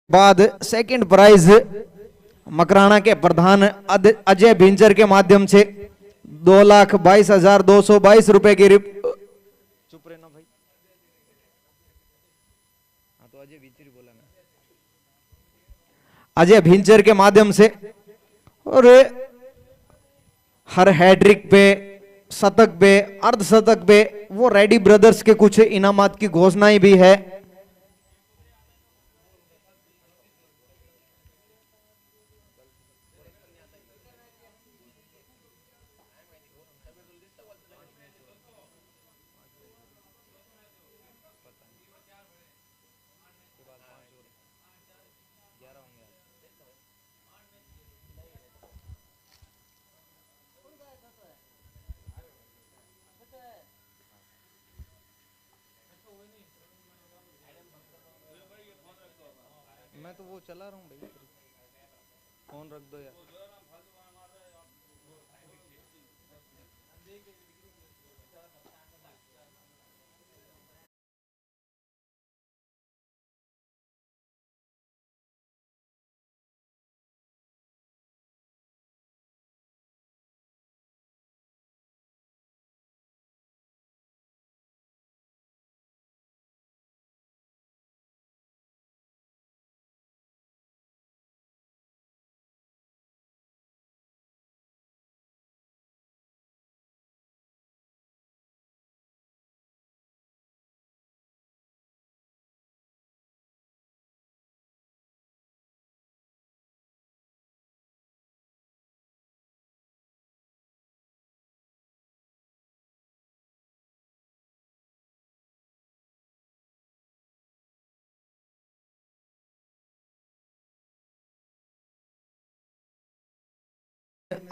बाद second prize Makrana के प्रधान अजय भिंजर के माध्यम से 2,22,222 रुपए की चुप रहना भाई। हाँ तो अजय भिंजर बोला ना, अजय भिंजर के माध्यम से। और हर हैट्रिक पे, शतक पे, अर्धशतक पे वो रेड्डी ब्रदर्स के कुछ इनामात की घोषणाएं भी है। मैं तो वो चला रहा हूँ भाई, फोन रख दो यार।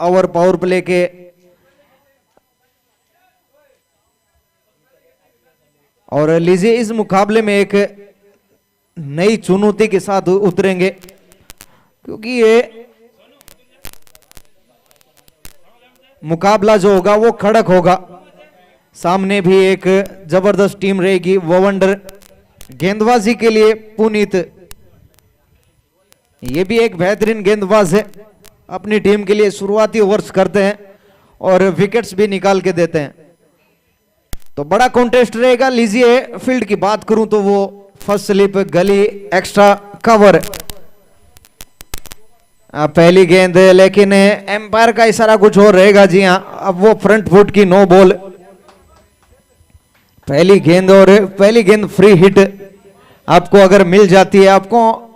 ओवर पावर प्ले के और लीजिए इस मुकाबले में एक नई चुनौती के साथ उतरेंगे, क्योंकि ये मुकाबला जो होगा वो कड़क होगा। सामने भी एक जबरदस्त टीम रहेगी। वोवंडर गेंदबाजी के लिए पुनीत, ये भी एक बेहतरीन गेंदबाज है, अपनी टीम के लिए शुरुआती ओवर्स करते हैं और विकेट्स भी निकाल के देते हैं। तो बड़ा कॉन्टेस्ट रहेगा। लीजिए फील्ड की बात करूं तो वो फर्स्ट स्लिप, गली, एक्स्ट्रा कवर, पहली गेंद, लेकिन एम्पायर का इशारा कुछ और रहेगा। जी हां, अब वो फ्रंट फुट की नो बॉल, पहली गेंद, और पहली गेंद फ्री हिट आपको अगर मिल जाती है, आपको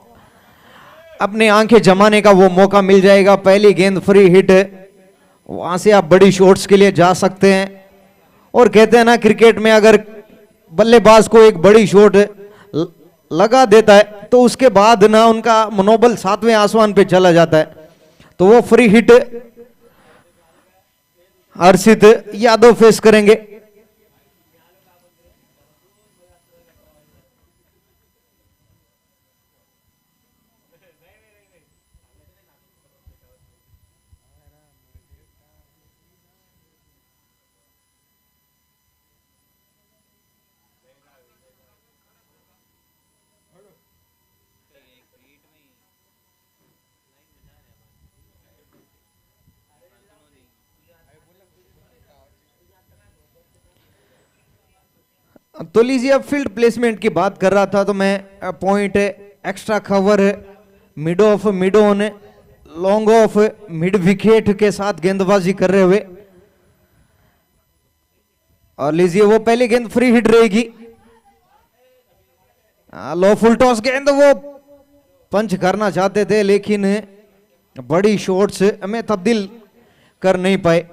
अपनी आंखें जमाने का वो मौका मिल जाएगा। पहली गेंद फ्री हिट, वहां से आप बड़ी शॉट्स के लिए जा सकते हैं। और कहते हैं ना क्रिकेट में, अगर बल्लेबाज को एक बड़ी शॉट लगा देता है तो उसके बाद ना उनका मनोबल 7वें आसमान पे चला जाता है। तो वो फ्री हिट हर्षित यादव फेस करेंगे। तो लीजिए, अब फील्ड प्लेसमेंट की बात कर रहा था तो मैं point, extra cover, mid of, mid on, long off, mid wicket के साथ गेंदबाजी कर रहे हुए। और लीजिए वो पहली गेंद फ्री हिट रहेगी। लो फुल टॉस गेंद, वो पंच करना चाहते थे लेकिन बड़ी शॉट्स में तब्दील कर नहीं पाए।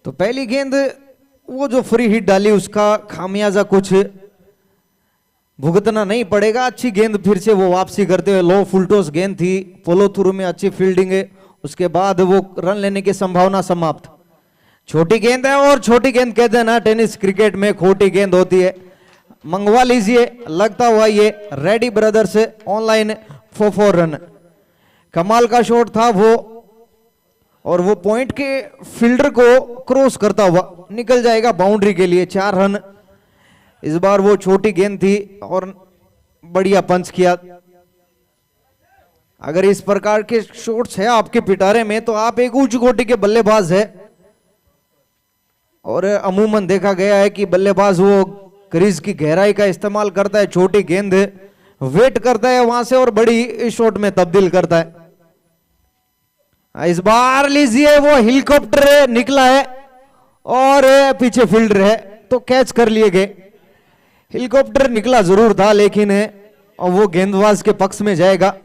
तो पहली गेंद वो जो फ्री हिट डाली उसका खामियाजा कुछ भुगतना नहीं पड़ेगा। अच्छी गेंद फिर से वो वापसी करते हुए, लो फुलटॉस गेंद थी, पोलो थ्रू में अच्छी फील्डिंग है, उसके बाद वो रन लेने की संभावना समाप्त। छोटी गेंद है, और छोटी गेंद कहते हैं ना टेनिस क्रिकेट में खोटी गेंद होती है। मंगवा लीजिए, लगता हुआ ये रेडी ब्रदर्स ऑनलाइन 4 रन। कमाल का शॉट था वो, और वो पॉइंट के फील्डर को क्रॉस करता हुआ निकल जाएगा बाउंड्री के लिए। 4 रन। इस बार वो छोटी गेंद थी और बढ़िया पंच किया। अगर इस प्रकार के शॉट्स है आपके पिटारे में तो आप एक उच्च कोटि के बल्लेबाज है। और अमूमन देखा गया है कि बल्लेबाज वो क्रीज की गहराई का इस्तेमाल करता है, छोटी गेंद वेट करता है वहां से और बड़ी शॉट में तब्दील करता है। इस बार लीजिए वो हेलीकॉप्टर निकला है और पीछे फील्डर है तो कैच कर लिए गए। हेलीकॉप्टर निकला जरूर था लेकिन वो गेंदबाज के पक्ष में जाएगा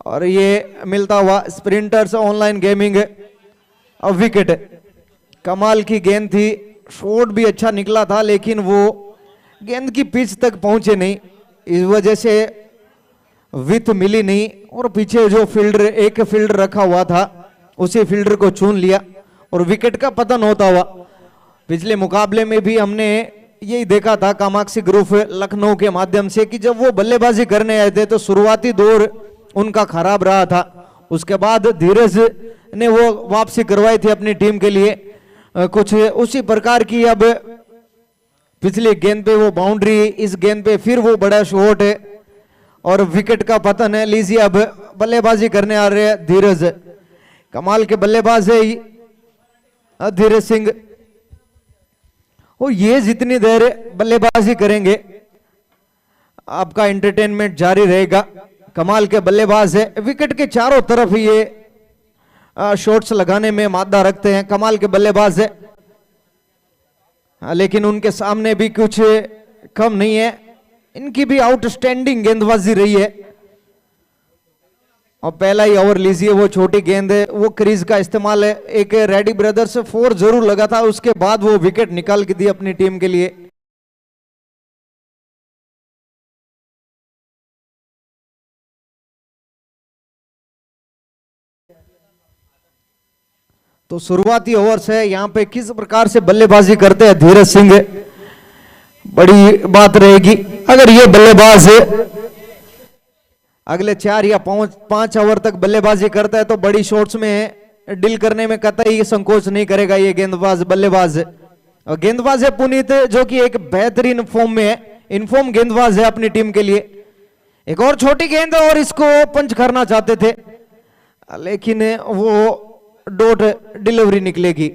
और ये मिलता हुआ स्प्रिंटर्स ऑनलाइन गेमिंग विकेट। कमाल की गेंद थी, शॉट भी अच्छा निकला था लेकिन वो गेंद की पिच तक पहुंचे नहीं, इस वजह से विथ मिली नहीं और पीछे जो फील्डर एक फील्डर रखा हुआ था उसी फील्डर को चुन लिया और विकेट का पतन होता हुआ। पिछले मुकाबले में भी हमने यही देखा था कामाक्षी ग्रुप लखनऊ के माध्यम से कि जब वो बल्लेबाजी करने आए थे तो शुरुआती दौर उनका खराब रहा था, उसके बाद धीरज ने वो वापसी करवाई थी अपनी टीम के लिए। कुछ उसी प्रकार की अब पिछली गेंद पे वो बाउंड्री, इस गेंद पे फिर वो बड़ा शॉट है और विकेट का पतन है। लीजिए अब बल्लेबाजी करने आ रहे हैं धीरज। कमाल के बल्लेबाज है धीरज सिंह। वो ये जितनी देर बल्लेबाजी करेंगे आपका एंटरटेनमेंट जारी रहेगा। कमाल के बल्लेबाज है, विकेट के चारों तरफ ये शॉट्स लगाने में मादा रखते हैं। कमाल के बल्लेबाज है लेकिन उनके सामने भी कुछ कम नहीं है, इनकी भी आउटस्टैंडिंग गेंदबाजी रही है। और पहला ही ओवर लीजिए वो छोटी गेंद है, वो क्रीज का इस्तेमाल है, एक रेडी ब्रदर्स 4 जरूर लगा था, उसके बाद वो विकेट निकाल के दी अपनी टीम के लिए। तो शुरुआती ओवर्स है, यहां पे किस प्रकार से बल्लेबाजी करते हैं धीरज सिंह, बड़ी बात रहेगी। अगर ये बल्लेबाज अगले 4 या 5 ओवर तक बल्लेबाजी करता है तो बड़ी शॉट्स में डील करने में कतई संकोच नहीं करेगा ये गेंदबाज बल्लेबाज। और गेंदबाज है पुनीत जो कि एक बेहतरीन फॉर्म में है, इनफॉर्म गेंदबाज है अपनी टीम के लिए। एक और छोटी गेंद और इसको पंच करना चाहते थे लेकिन वो डॉट डिलीवरी निकलेगी।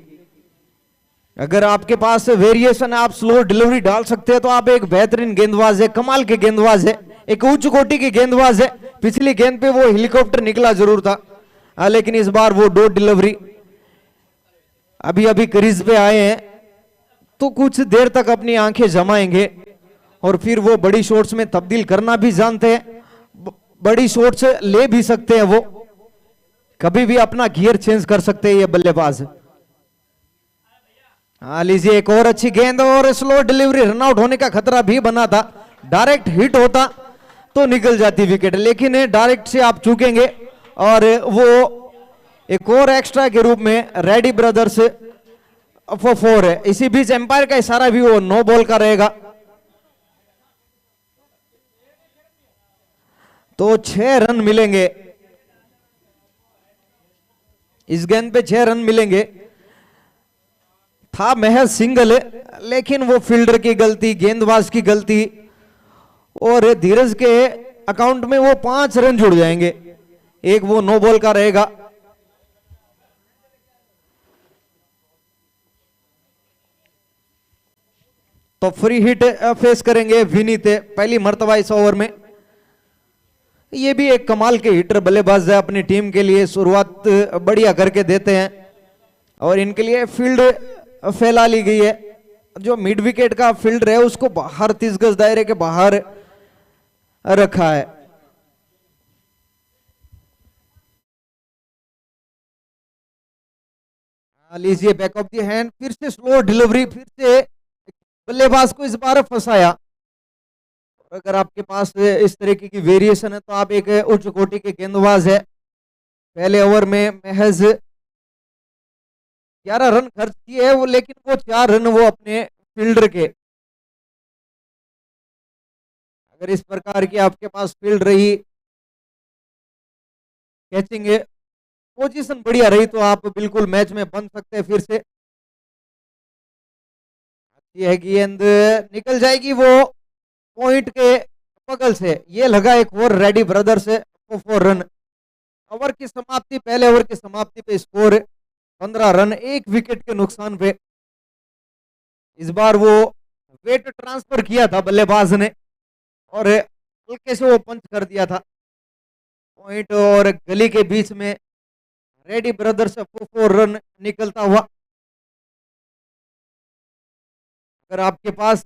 अगर आपके पास वेरिएशन आप स्लो डिलीवरी डाल सकते हैं तो आप एक बेहतरीन गेंदबाज है, कमाल के गेंदबाज है, एक उच्च कोटि के गेंदबाज है। पिछली गेंद पे वो हेलीकॉप्टर निकला जरूर था लेकिन इस बार वो डॉट डिलीवरी। अभी अभी क्रीज पे आए हैं तो कुछ देर तक अपनी आंखें जमाएंगे और फिर वो बड़ी शॉट्स में तब्दील करना भी जानते हैं, बड़ी शॉट्स ले भी सकते हैं, वो कभी भी अपना गियर चेंज कर सकते हैं ये बल्लेबाज। लीजिए एक और अच्छी गेंद और स्लो डिलीवरी, रनआउट होने का खतरा भी बना था, डायरेक्ट हिट होता तो निकल जाती विकेट, लेकिन डायरेक्ट से आप चूकेंगे और वो एक और एक्स्ट्रा के रूप में रेडी ब्रदर्स 4 है। इसी बीच एम्पायर का इशारा भी वो नो बॉल का रहेगा। तो 6 रन मिलेंगे इस गेंद पे, 6 रन मिलेंगे। था महज सिंगल लेकिन वो फील्डर की गलती, गेंदबाज की गलती और धीरज के अकाउंट में वो 5 रन जुड़ जाएंगे, एक वो नो बॉल का रहेगा। तो फ्री हिट फेस करेंगे विनीत पहली मर्तबा इस ओवर में। ये भी एक कमाल के हिटर बल्लेबाज है, अपनी टीम के लिए शुरुआत बढ़िया करके देते हैं और इनके लिए फील्ड फैला ली गई है। जो मिड विकेट का फील्डर है उसको बाहर 30 गज दायरे के बाहर रखा है। लीजिए बैक ऑफ द हैंड, फिर से स्लो डिलीवरी, फिर से बल्लेबाज को इस बार फंसाया। अगर आपके पास इस तरीके की वेरिएशन है तो आप एक उच्च कोटि के गेंदबाज है। पहले ओवर में महज 11 रन खर्च किए है वो, लेकिन वो 4 रन वो अपने फील्डर के अगर इस प्रकार की आपके पास फील्ड रही, कैचिंग पोजीशन बढ़िया रही, तो आप बिल्कुल मैच में बन सकते हैं फिर से। ये है गेंद, निकल जाएगी वो पॉइंट के बगल से। ये लगा एक और रेडी ब्रदर से 4 रन। ओवर की समाप्ति, पहले ओवर की समाप्ति पे स्कोर 15 रन, 1 विकेट के नुकसान पे। इस बार वो वेट ट्रांसफर किया था बल्लेबाज ने और हल्के से वो पंच कर दिया था पॉइंट और गली के बीच में। रेडी ब्रदर से 4 रन निकलता हुआ। अगर आपके पास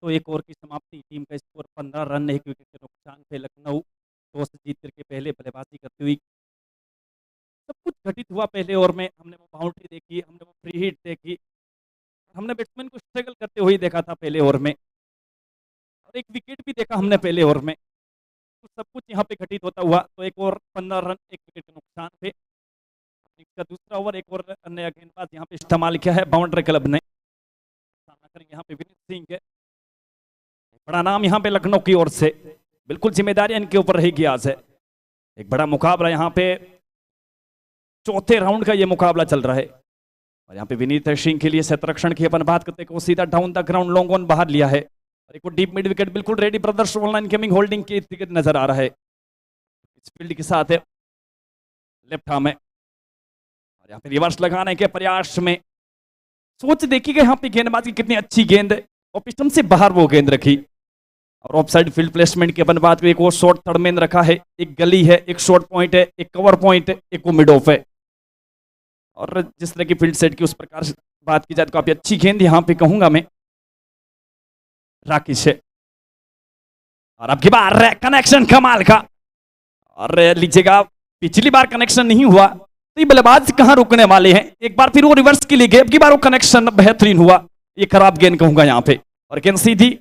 तो एक ओवर की समाप्ति, टीम का स्कोर 15 रन, 1 विकेट के नुकसान पे। लखनऊ टॉस जीत करके पहले बल्लेबाजी करती हुई। सब कुछ घटित हुआ पहले ओवर में। हमने वो बाउंड्री देखी, हमने वो फ्री हिट देखी, हमने बैट्समैन को स्ट्रगल करते हुए देखा था पहले ओवर में, और एक विकेट भी देखा हमने पहले ओवर में। तो सब कुछ यहाँ पे घटित होता हुआ। तो एक ओवर 15 रन, 1 विकेट के नुकसान पे। इसका दूसरा ओवर एक और नया गेंदबाज यहाँ पे इस्तेमाल किया है बाउंड्री क्लब ने। सामना करेंगे यहाँ पे विनीत सिंह है, बड़ा नाम यहाँ पे लखनऊ की ओर से। बिल्कुल जिम्मेदारी इनके ऊपर रहेगी आज है। एक बड़ा मुकाबला यहाँ पे, चौथे राउंड का ये मुकाबला चल रहा है। और यहाँ पे विनीत सिंह के लिए शतरक्षण की अपन बात करते हैं, वो सीधा down the ground long on बाहर लिया है। और एक डीप मिड विकेट बिल्कुल ready brothers online gaming holding की विकेट नजर आ रहा है इस फील्ड के साथ है, लेफ्ट आर्म में। और यहाँ पे रिवर्स लगाने के प्रयास में सोच देखी गई यहाँ पे गेंदबाजी कितनी अच्छी गेंद है, और पिस्टन से बाहर वो गेंद रखी। और ऑफ साइड फील्ड प्लेसमेंट की अपन बात करें, एक वो शॉर्ट थर्ड मैन रखा है, एक गली है, एक शॉर्ट पॉइंट है, एक कवर पॉइंट है, एक वो मिड ऑफ है। और जिस तरह की फील्ड सेट की उस प्रकार से बात की जाए तो काफी अच्छी गेंद यहाँ पे कहूंगा मैं राकेश है। और अब की बार कनेक्शन कमाल का, और लीजिएगा पिछली बार कनेक्शन नहीं हुआ तो ये बल्लेबाज कहां रुकने वाले हैं। एक बार फिर वो रिवर्स के लिए गए, अब की बार वो कनेक्शन बेहतरीन हुआ। ये खराब गेंद कहूंगा यहाँ पे, और गेंद सीधी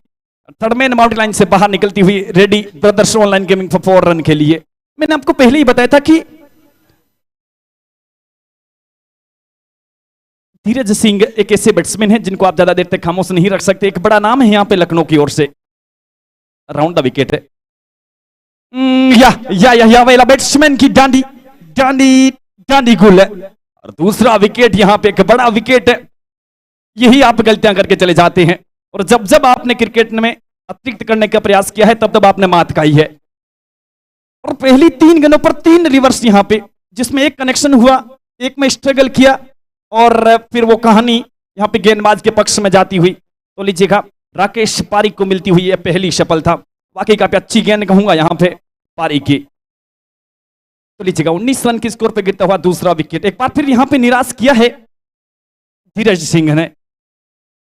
थर्ड मैन बाउंड्री लाइन से बाहर निकलती हुई ready brothers online gaming for 4 run के लिए। मैंने आपको पहले ही बताया था कि धीरज सिंह एक ऐसे बैट्समैन है जिनको आप ज्यादा देर तक खामोश नहीं रख सकते। एक बड़ा नाम है यहाँ पे लखनऊ की ओर से। राउंड द विकेट है। या वाला बैट्समैन की डांडी डांडी डांडी गुल है। और दूसरा विकेट यहाँ पे एक बड़ा विकेट है। यही आप गलतियां करके चले जाते हैं, और जब जब आपने क्रिकेट में अतिरिक्त करने का प्रयास किया है तब तब आपने मात खाई है। और पहली 3 गेंदों पर 3 रिवर्स यहाँ पे, जिसमें एक कनेक्शन हुआ, एक में स्ट्रगल किया, और फिर वो कहानी यहाँ पे गेंदबाज के पक्ष में जाती हुई। तो लीजिएगा राकेश पारिक को मिलती हुई यह पहली सफलता। वाकई काफी अच्छी गेंद कहूंगा यहाँ पे पारिक की। तो लीजिएगा 19 रन के स्कोर पे गिरता हुआ दूसरा विकेट। एक बार फिर यहाँ पे निराश किया है धीरज सिंह ने,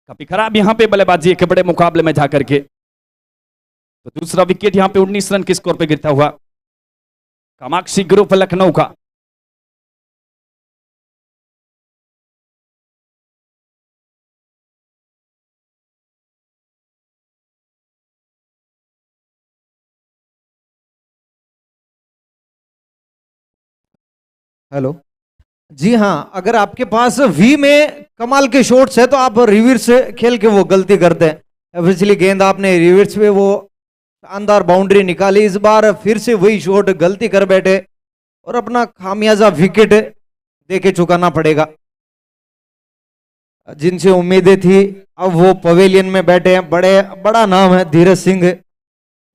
काफी खराब यहाँ पे बल्लेबाजी के बड़े मुकाबले में जाकर के। तो दूसरा विकेट यहाँ पे 19 रन के स्कोर पे गिरता हुआ कामाक्षी ग्रुप लखनऊ का। हेलो जी हाँ, अगर आपके पास वी में कमाल के शॉट्स है तो आप रिवर्स खेल के वो गलती करते हैं। पिछली गेंद आपने रिवर्स पे वो शानदार बाउंड्री निकाली, इस बार फिर से वही शॉट गलती कर बैठे और अपना खामियाजा विकेट देके चुकाना पड़ेगा। जिनसे उम्मीदें थी अब वो पवेलियन में बैठे हैं। बड़ा नाम है धीरज सिंह,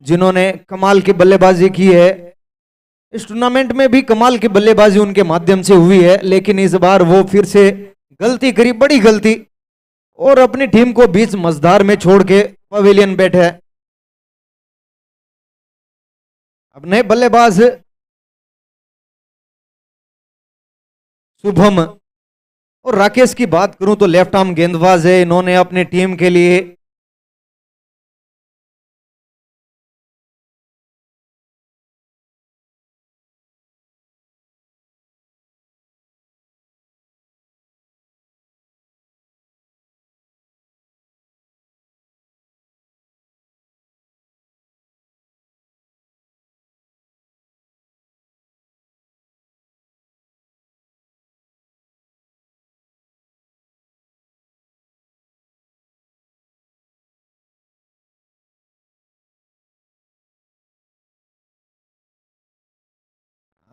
जिन्होंने कमाल की बल्लेबाजी की है। इस टूर्नामेंट में भी कमाल की बल्लेबाजी उनके माध्यम से हुई है, लेकिन इस बार वो फिर से गलती करी, बड़ी गलती, और अपनी टीम को बीच मझधार में छोड़ के पवेलियन बैठे हैं। अब नए बल्लेबाज शुभम और राकेश की बात करूं तो लेफ्ट आर्म गेंदबाज है। इन्होंने अपनी टीम के लिए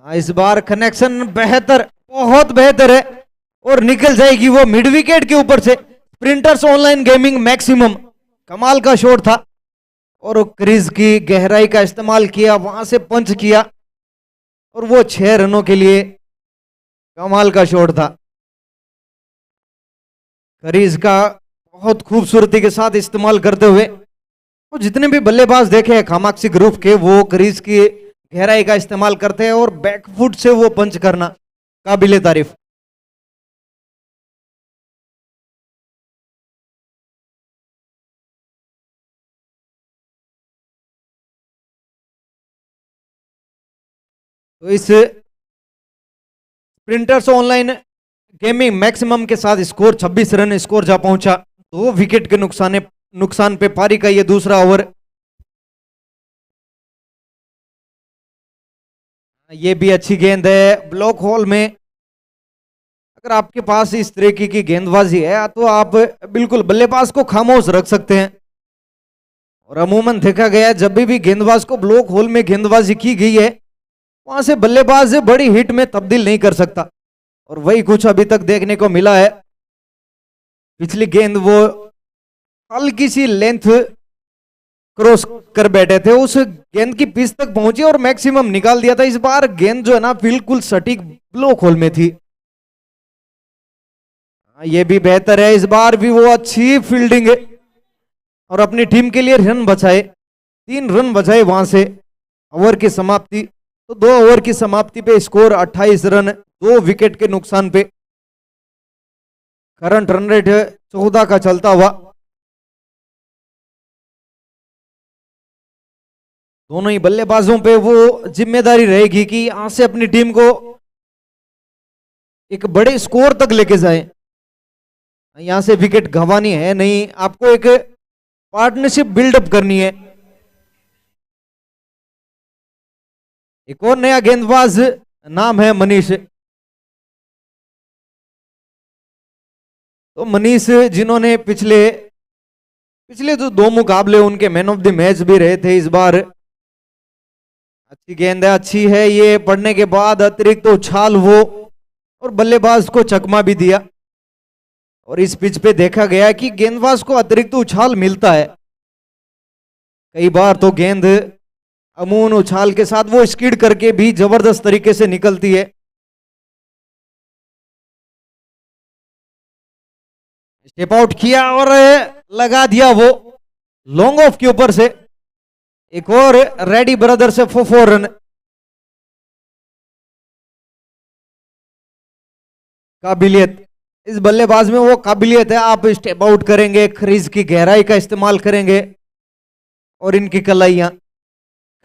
इस बार कनेक्शन बेहतर, बहुत बेहतर है और निकल जाएगी वो मिड विकेट के ऊपर से। स्प्रिंटर्स ऑनलाइन गेमिंग मैक्सिमम, कमाल का शॉट था और क्रीज की गहराई का इस्तेमाल किया, वहां से पंच किया और वो 6 रनों के लिए कमाल का शॉट था। क्रीज का बहुत खूबसूरती के साथ इस्तेमाल करते हुए तो जितने भी बल्लेबाज देखे हैं कामाक्षी ग्रुप के, वो क्रीज की गहराई का इस्तेमाल करते हैं और बैकफुट से वो पंच करना काबिले तारीफ। तो इस स्प्रिंटर्स ऑनलाइन गेमिंग मैक्सिमम के साथ स्कोर 26 रन स्कोर जा पहुंचा। 2 विकेट के नुकसान पे पारी का ये दूसरा ओवर। ये भी अच्छी गेंद है ब्लॉक होल में। अगर आपके पास इस तरीके की गेंदबाजी है तो आप बिल्कुल बल्लेबाज को खामोश रख सकते हैं और अमूमन देखा गया है जब भी गेंदबाज को ब्लॉक होल में गेंदबाजी की गई है वहां से बल्लेबाज बड़ी हिट में तब्दील नहीं कर सकता और वही कुछ अभी तक देखने को मिला है। पिछली गेंद वो हल्की सी लेंथ क्रॉस कर बैठे थे, उस गेंद की पिच तक पहुंची और मैक्सिमम निकाल दिया था। इस बार गेंद जो है ना बिल्कुल सटीक ब्लॉक होल में थी। ये भी बेहतर है, इस बार भी वो अच्छी फील्डिंग है और अपनी टीम के लिए रन बचाए, 3 रन बचाए वहां से। ओवर की समाप्ति, तो 2 ओवर की समाप्ति पे स्कोर 28 रन 2 विकेट के नुकसान पे। करंट रन रेट 14 का चलता हुआ। दोनों ही बल्लेबाजों पे वो जिम्मेदारी रहेगी कि यहां से अपनी टीम को एक बड़े स्कोर तक लेके जाए। यहां से विकेट गंवानी है नहीं, आपको एक पार्टनरशिप बिल्डअप करनी है। एक और नया गेंदबाज नाम है मनीष। तो मनीष जिन्होंने पिछले जो 2 मुकाबले उनके मैन ऑफ द मैच भी रहे थे। इस बार अच्छी गेंद है, अच्छी है, ये पड़ने के बाद अतिरिक्त उछाल वो और बल्लेबाज को चकमा भी दिया। और इस पिच पे देखा गया कि गेंदबाज को अतिरिक्त उछाल मिलता है कई बार, तो गेंद अमून उछाल के साथ वो स्किड करके भी जबरदस्त तरीके से निकलती है। स्टेप आउट किया और लगा दिया वो लॉन्ग ऑफ के ऊपर से। एक और रेडी ब्रदर से 4 रन। काबिलियत, इस बल्लेबाज में वो काबिलियत है, आप स्टेप आउट करेंगे, क्रीज की गहराई का इस्तेमाल करेंगे और इनकी कलाइयां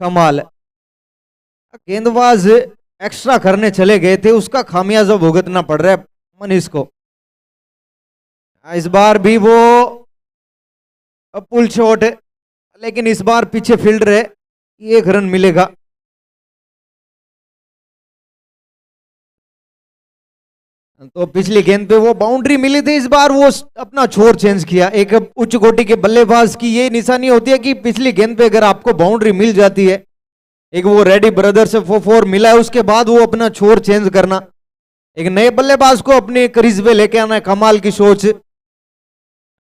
कमाल। गेंदबाज एक्स्ट्रा करने चले गए थे, उसका खामियाजा भुगतना पड़ रहा है मनीष को। इस बार भी वो पुल शॉट है, लेकिन इस बार पीछे फील्डर है, 1 रन मिलेगा। तो पिछली गेंद पे वो बाउंड्री मिली थी, इस बार वो अपना छोर चेंज किया। एक उच्च कोटि के बल्लेबाज की ये निशानी होती है कि पिछली गेंद पे अगर आपको बाउंड्री मिल जाती है, एक वो रेडी ब्रदर से 4 मिला है, उसके बाद वो अपना छोर चेंज करना, एक नए बल्लेबाज को अपने क्रीज पे लेके आना, कमाल की सोच।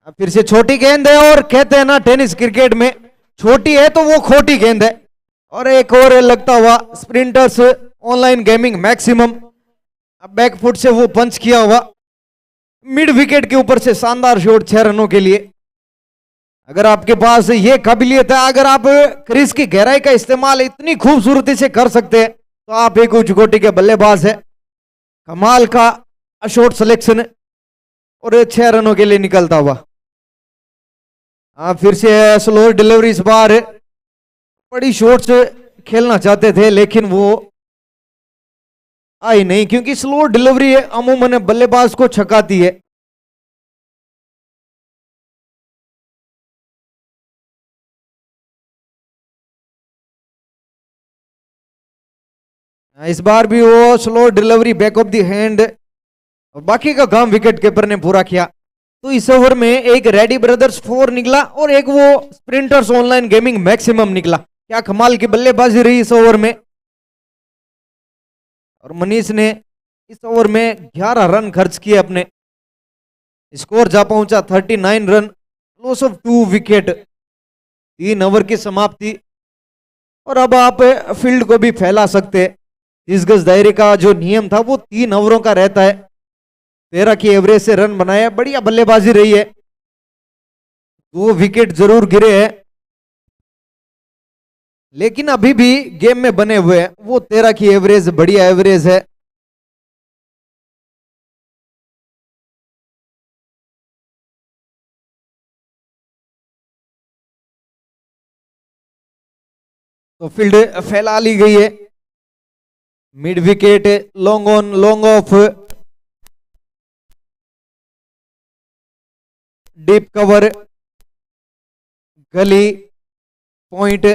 फिर से छोटी गेंद है और कहते हैं ना टेनिस क्रिकेट में छोटी है तो वो खोटी गेंद है। और एक और लगता हुआ sprinters online gaming maximum, backfoot से वो पंच किया हुआ मिड विकेट के ऊपर से शानदार शॉट 6 रनों के लिए। अगर आपके पास ये काबिलियत है, अगर आप क्रीज की गहराई का इस्तेमाल इतनी खूबसूरती से कर सकते हैं तो आप एक उच्च कोटि के बल्लेबाज है। कमाल का शॉट सिलेक्शन और 6 रनों के लिए निकलता हुआ। फिर से स्लो डिलीवरी, इस बार बड़ी शॉट्स खेलना चाहते थे लेकिन वो आई नहीं, क्योंकि स्लो डिलीवरी अमूमन बल्लेबाज को छकाती है। इस बार भी वो slow delivery back of the hand, बाकी का काम विकेट कीपर ने पूरा किया। तो इस ओवर में एक रेडी ब्रदर्स 4 निकला और एक वो स्प्रिंटर्स ऑनलाइन गेमिंग मैक्सिमम निकला। क्या कमाल की बल्लेबाजी रही इस ओवर में। और मनीष ने इस ओवर में 11 रन खर्च किए अपने, स्कोर जा पहुंचा 39 run, loss of 2 wicket. 3 over की समाप्ति। और अब आप फील्ड को भी फैला सकते हैं। 30 गज दायरे का जो नियम था वो 3 ओवरों का रहता है। 13 की एवरेज से रन बनाया, बढ़िया बल्लेबाजी रही है। 2 विकेट जरूर गिरे हैं, लेकिन अभी भी गेम में बने हुए हैं। वो 13 की एवरेज बढ़िया एवरेज है। तो फील्ड फैला ली गई है। Mid wicket, long on, long off, deep cover, गली, पॉइंट,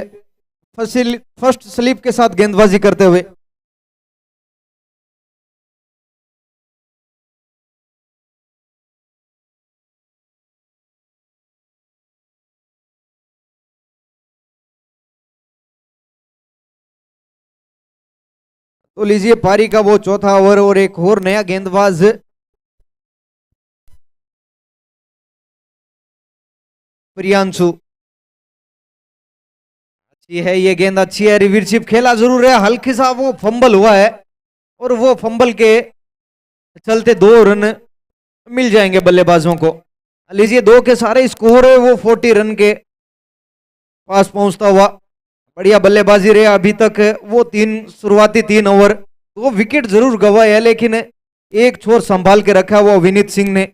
फर्स्ट स्लिप के साथ गेंदबाजी करते हुए। तो लीजिए पारी का वो चौथा ओवर और एक और नया गेंदबाज प्रियांशु। अच्छी है ये गेंद, अच्छी है, रिवीरशिप खेला जरूर है, हल्की सा वो फंबल हुआ है और वो फंबल के चलते 2 रन मिल जाएंगे बल्लेबाजों को। लीजिए 2 के सारे स्कोर है वो 40 रन के पास पहुंचता हुआ। बढ़िया बल्लेबाजी रहे अभी तक। वो शुरुआती 3 ओवर 2 विकेट जरूर गंवाए है, लेकिन एक छोर संभाल के रखा वो विनीत सिंह ने।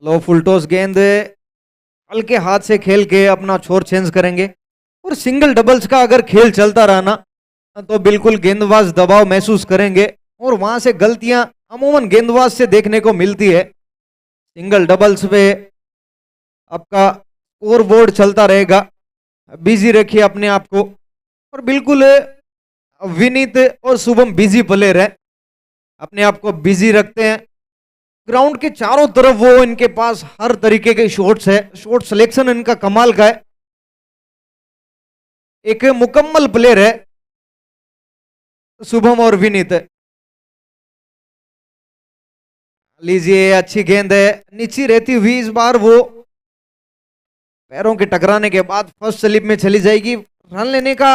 लो फुल टॉस गेंद, हल्के हाथ से खेल के अपना छोर चेंज करेंगे। और सिंगल डबल्स का अगर खेल चलता रहा ना तो बिल्कुल गेंदबाज दबाव महसूस करेंगे और वहां से गलतियां अमूमन गेंदबाज से देखने को मिलती है। सिंगल डबल्स पे आपका स्कोर बोर्ड चलता रहेगा, बिजी रखिए अपने आप को। और बिल्कुल विनीत और शुभम बिजी प्लेयर है, अपने आप को बिजी रखते हैं। ग्राउंड के चारों तरफ वो इनके पास हर तरीके के शॉट्स है, शॉट सिलेक्शन इनका कमाल का है। एक मुकम्मल प्लेयर है शुभम और विनीत। लीजिए अच्छी गेंद है, नीचे रहती हुई इस बार वो पैरों के टकराने के बाद फर्स्ट स्लिप में चली जाएगी। रन लेने का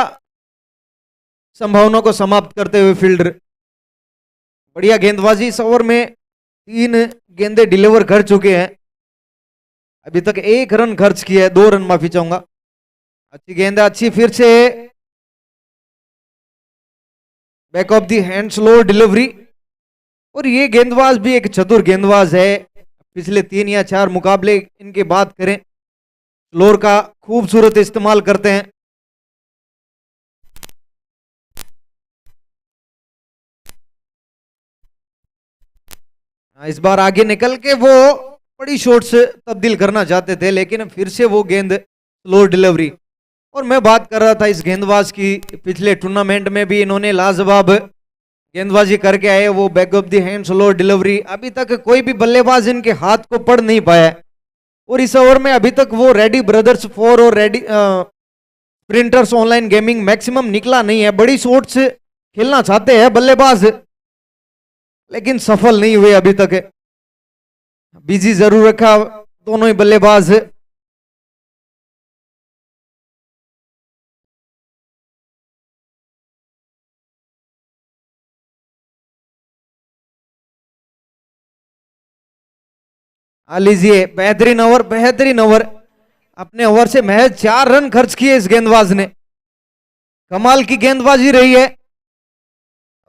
संभावना को समाप्त करते हुए फील्डर। बढ़िया गेंदबाजी। इस ओवर में 3 गेंदे डिलीवर कर चुके हैं, अभी तक 1 रन खर्च किया है, 2 रन माफी चाहूंगा। अच्छी गेंद है, अच्छी फिर से back of the hand slow delivery. और ये गेंदबाज भी एक चतुर गेंदबाज है। पिछले 3 या 4 मुकाबले इनकी बात करें, स्लोर का खूबसूरत इस्तेमाल करते हैं। इस बार आगे निकल के वो बड़ी शॉट्स तब्दील करना चाहते थे, लेकिन फिर से वो गेंद स्लो डिलीवरी। और मैं बात कर रहा था इस गेंदबाज की, पिछले टूर्नामेंट में भी इन्होंने लाजवाब गेंदबाजी करके आए। वो back of the hand slow delivery, अभी तक कोई भी बल्लेबाज इनके हाथ को पढ़ नहीं पाया। और इस ओवर में अभी तक वो रेडी ब्रदर्स 4 और ready printers online gaming maximum निकला नहीं है। बड़ी शॉट्स खेलना चाहते हैं बल्लेबाज, लेकिन सफल नहीं हुए अभी तक। बिजी जरूर रखा दोनों ही बल्लेबाज। लीजिए बेहतरीन ओवर, बेहतरीन ओवर। अपने ओवर से महज 4 रन खर्च किए इस गेंदबाज ने। कमाल की गेंदबाजी रही है।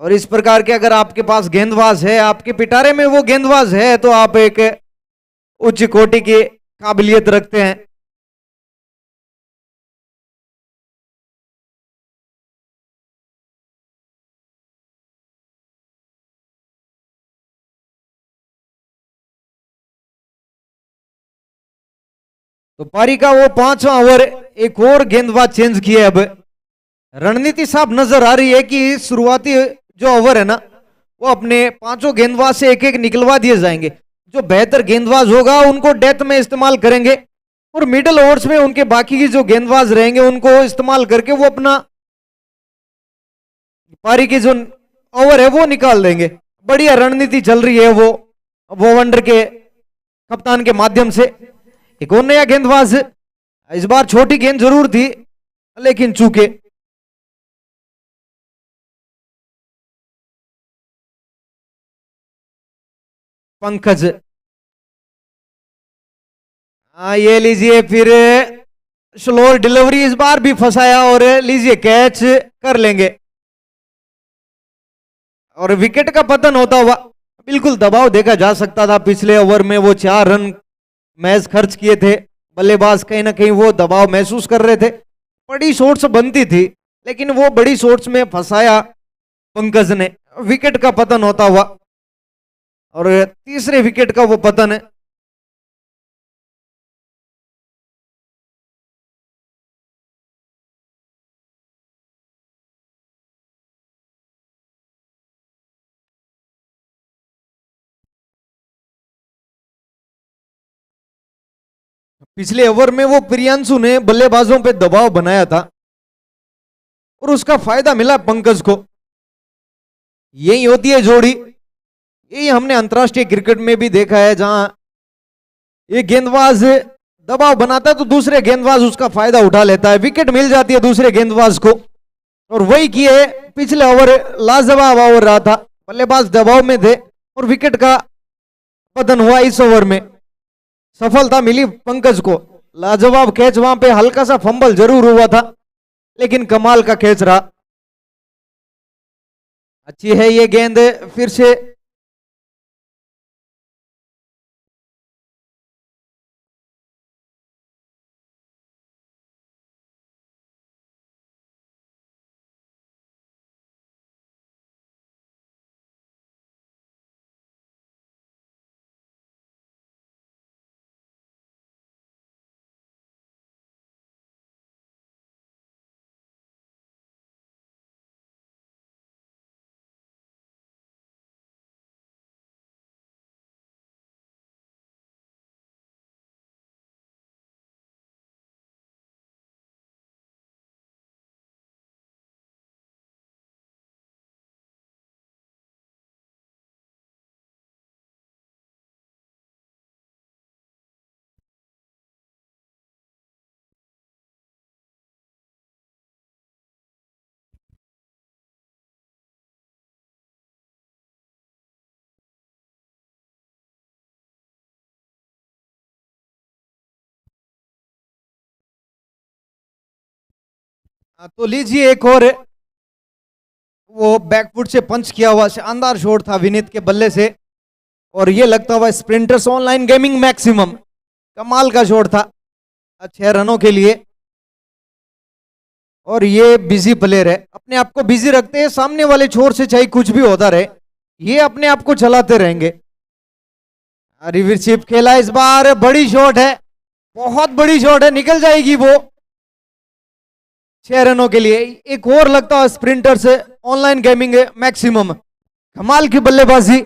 और इस प्रकार के अगर आपके पास गेंदबाज है, आपके पिटारे में वो गेंदबाज है, तो आप एक उच्च कोटि की काबिलियत रखते हैं। तो पारी का वो 5वां ओवर, एक और गेंदबाज चेंज किया। अब रणनीति साफ नजर आ रही है कि शुरुआती जो ओवर है ना, वो अपने 5 गेंदबाज से एक एक निकलवा दिए जाएंगे। जो बेहतर गेंदबाज होगा उनको डेथ में इस्तेमाल करेंगे और मिडिल ओवर्स में उनके बाकी के जो गेंदबाज रहेंगे उनको इस्तेमाल करके वो अपना पारी के जो ओवर है वो निकाल देंगे। बढ़िया रणनीति चल रही है वो वंडर के कप्तान के माध्यम से। एक और नया गेंदबाज, इस बार छोटी गेंद जरूर थी लेकिन चूके। पंकज, ये लीजिए फिर स्लो डिलीवरी, इस बार भी फंसाया और लीजिए कैच कर लेंगे। और विकेट का पतन होता हुआ, बिल्कुल दबाव देखा जा सकता था। पिछले ओवर में वो 4 रन मैच खर्च किए थे, बल्लेबाज कहीं ना कहीं वो दबाव महसूस कर रहे थे। बड़ी शॉट्स बनती थी लेकिन वो बड़ी शॉट्स में फंसाया पंकज ने। विकेट का पतन होता हुआ और तीसरे विकेट का वो पतन है। पिछले ओवर में वो प्रियांशु ने बल्लेबाजों पे दबाव बनाया था और उसका फायदा मिला पंकज को। यही होती है जोड़ी। यही हमने अंतर्राष्ट्रीय क्रिकेट में भी देखा है, जहां एक गेंदबाज दबाव बनाता है तो दूसरे गेंदबाज उसका फायदा उठा लेता है, विकेट मिल जाती है दूसरे गेंदबाज को। और वही किए पिछले ओवर, लाजवाब ओवर रहा था। बल्लेबाज दबाव में थे और विकेट का पतन हुआ। इस ओवर में सफलता मिली पंकज को। लाजवाब कैच, वहां पे हल्का सा फंबल जरूर हुआ था लेकिन कमाल का कैच रहा। अच्छी है ये गेंद, फिर से तो लीजिए एक और वो बैकफुट से पंच किया हुआ शानदार शॉट था विनीत के बल्ले से। और ये लगता हुआ स्प्रिंटर्स ऑनलाइन गेमिंग मैक्सिमम, कमाल का शॉट था 6 रनों के लिए। और ये बिजी प्लेयर है, अपने आप को बिजी रखते हैं। सामने वाले छोर से चाहे कुछ भी होता रहे, ये अपने आप को चलाते रहेंगे। रिवर्सिप खेला इस बार, बड़ी शॉट है, बहुत बड़ी शॉट है, निकल जाएगी वो। 6 रनों के लिए एक और लगता है स्प्रिंटर से ऑनलाइन गेमिंग मैक्सिमम। कमाल की बल्लेबाजी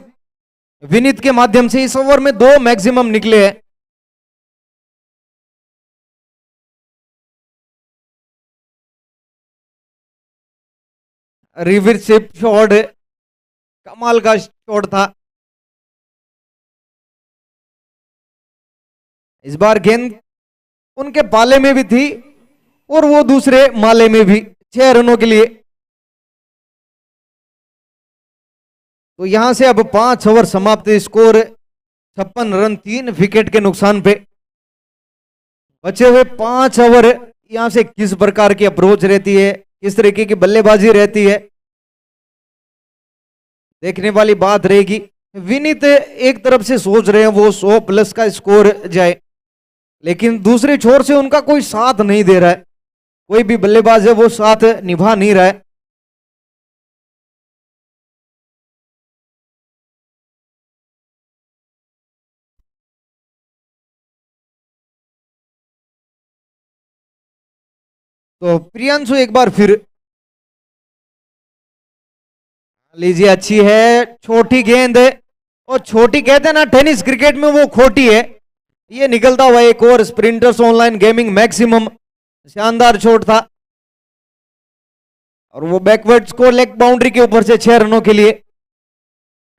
विनीत के माध्यम से। इस ओवर में 2 मैक्सिमम निकले हैं। रिवर्सिप शॉट, कमाल का शॉट था। इस बार गेंद उनके पाले में भी थी और वो दूसरे माले में भी। 6 रनों के लिए। तो यहां से अब 5 ओवर समाप्त, स्कोर 56 रन 3 विकेट के नुकसान पे। बचे हुए 5 ओवर, यहां से किस प्रकार की अप्रोच रहती है, किस तरीके की बल्लेबाजी रहती है, देखने वाली बात रहेगी। विनीत एक तरफ से सोच रहे हैं वो 100 प्लस का स्कोर जाए, लेकिन दूसरे छोर से उनका कोई साथ नहीं दे रहा है। कोई भी बल्लेबाज है वो साथ निभा नहीं रहा है। तो प्रियांशु एक बार फिर, लीजिए अच्छी है, छोटी गेंद है। और छोटी कहते हैं ना टेनिस क्रिकेट में, वो खोटी है। ये निकलता हुआ एक और स्प्रिंटर्स ऑनलाइन गेमिंग मैक्सिमम, शानदार शॉट था और वो बैकवर्ड्स को लेग बाउंड्री के ऊपर से 6 रनों के लिए।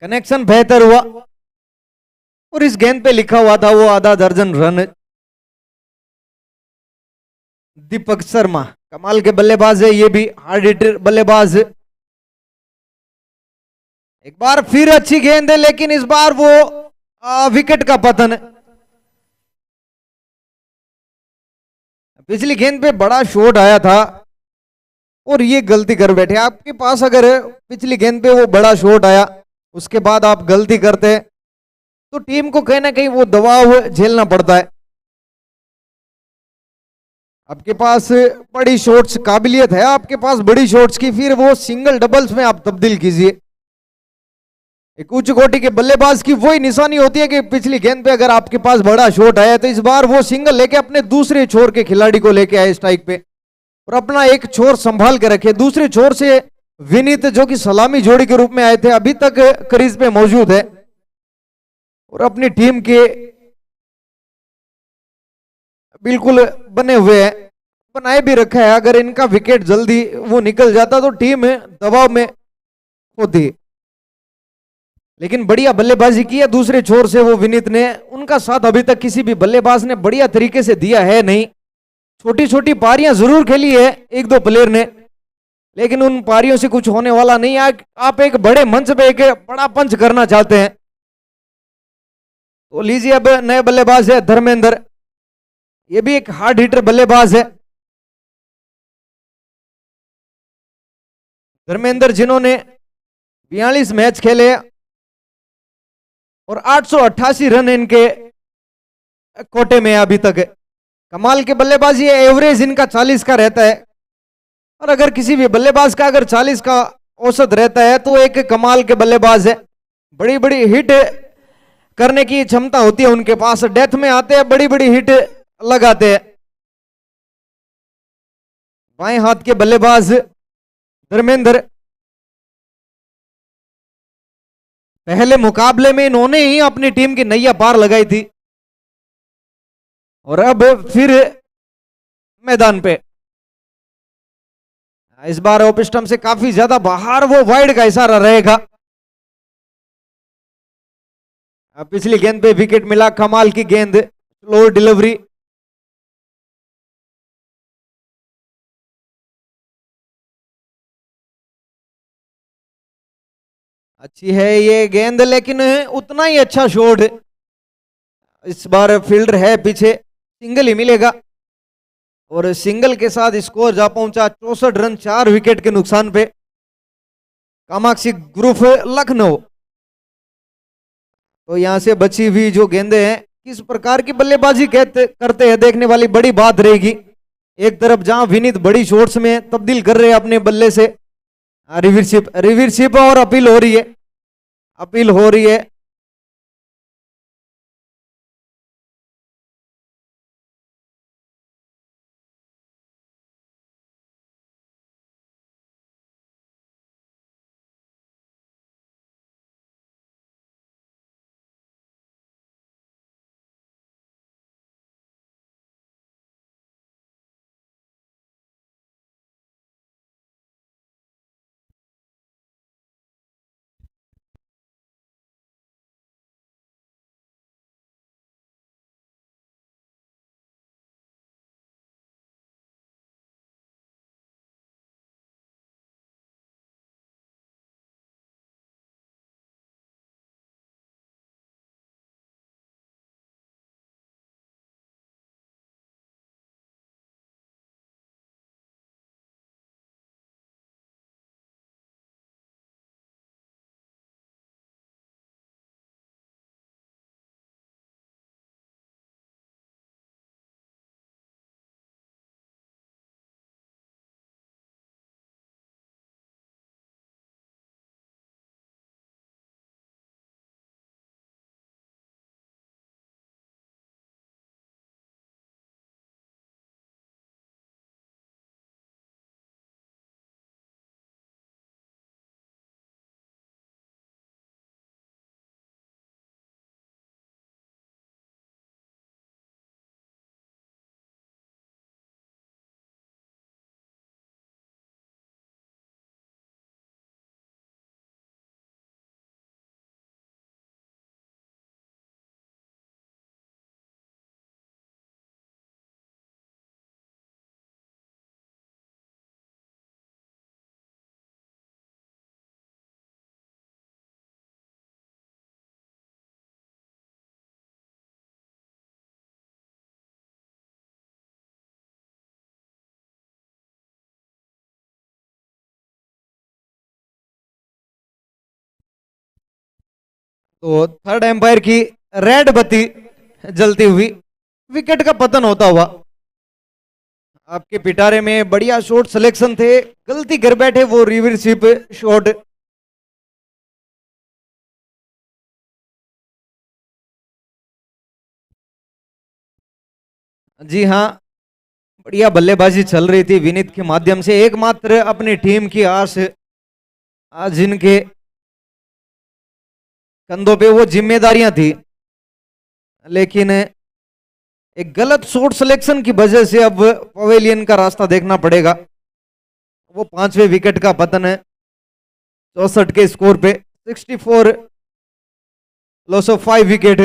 कनेक्शन बेहतर हुआ और इस गेंद पे लिखा हुआ था वो आधा दर्जन रन। दीपक शर्मा कमाल के बल्लेबाज है, ये भी हार्ड हिटर बल्लेबाज। एक बार फिर अच्छी गेंद है लेकिन इस बार वो विकेट का पतन। पिछली गेंद पे बड़ा शॉट आया था और ये गलती कर बैठे। आपके पास अगर पिछली गेंद पे वो बड़ा शॉट आया उसके बाद आप गलती करते तो टीम को कहीं ना कहीं वो दबाव झेलना पड़ता है। आपके पास बड़ी शॉट्स काबिलियत है, आपके पास बड़ी शॉट्स की, फिर वो सिंगल डबल्स में आप तब्दील कीजिए। एक उच्च कोटि के बल्लेबाज की वही निशानी होती है कि पिछली गेंद पे अगर आपके पास बड़ा शॉट आया तो इस बार वो सिंगल लेके अपने दूसरे छोर के खिलाड़ी को लेके आए स्ट्राइक पे और अपना एक छोर संभाल के रखे। दूसरे छोर से विनीत जो कि सलामी जोड़ी के रूप में आए थे अभी तक क्रीज पे मौजूद है और अपनी टीम के बिल्कुल बने हुए हैं, बनाए भी रखा है। अगर इनका विकेट जल्दी वो निकल जाता तो टीम दबाव में होती, लेकिन बढ़िया बल्लेबाजी की है दूसरे छोर से वो विनीत ने। उनका साथ अभी तक किसी भी बल्लेबाज ने बढ़िया तरीके से दिया है नहीं। छोटी छोटी पारियां जरूर खेली है एक दो प्लेयर ने, लेकिन उन पारियों से कुछ होने वाला नहीं। आप एक बड़े मंच पे एक बड़ा पंच करना चाहते हैं तो लीजिए। अब नए बल्लेबाज है धर्मेंद्र, ये भी एक हार्ड हिटर बल्लेबाज है। धर्मेंद्र जिन्होंने 42 मैच खेले और 888 रन इनके कोटे में अभी तक। कमाल के बल्लेबाजी है, एवरेज इनका 40 का रहता है और अगर किसी भी बल्लेबाज का अगर 40 का औसत रहता है तो एक कमाल के बल्लेबाज है। बड़ी बड़ी हिट करने की क्षमता होती है उनके पास, डेथ में आते हैं बड़ी बड़ी हिट लगाते हैं। बाएं हाथ के बल्लेबाज धर्मेंद्र, पहले मुकाबले में इन्होंने ही अपनी टीम की नैया पार लगाई थी और अब फिर मैदान पे। इस बार ऑफ स्टंप से काफी ज्यादा बाहर, वो वाइड का इशारा रहेगा। पिछली गेंद पे विकेट मिला, कमाल की गेंद, स्लो डिलीवरी। अच्छी है ये गेंद लेकिन उतना ही अच्छा शॉट। इस बार फील्डर है पीछे, सिंगल ही मिलेगा और सिंगल के साथ स्कोर जा पहुंचा 64 रन 4 विकेट के नुकसान पे। कामाक्षी ग्रुप लखनऊ। तो यहां से बची हुई जो गेंदे हैं किस प्रकार की बल्लेबाजी करते हैं देखने वाली बड़ी बात रहेगी। एक तरफ जहां विनीत बड़ी शॉट्स में तब्दील कर रहे हैं अपने बल्ले से, रिवर्सिप और अपील हो रही है, अपील हो रही है। तो थर्ड एम्पायर की रेड बत्ती जलती हुई, विकेट का पतन होता हुआ। आपके पिटारे में बढ़िया शॉट सिलेक्शन थे, गलती कर बैठे वो रिवर्सिप शॉट। जी हाँ, बढ़िया बल्लेबाजी चल रही थी विनीत के माध्यम से। एकमात्र अपनी टीम की आस आज जिनके कंधों पे वो जिम्मेदारियां थी, लेकिन एक गलत शॉट सिलेक्शन की वजह से अब पवेलियन का रास्ता देखना पड़ेगा। वो पांचवें विकेट का पतन है 64 के स्कोर पे। 64 लॉस ऑफ 5 विकेट।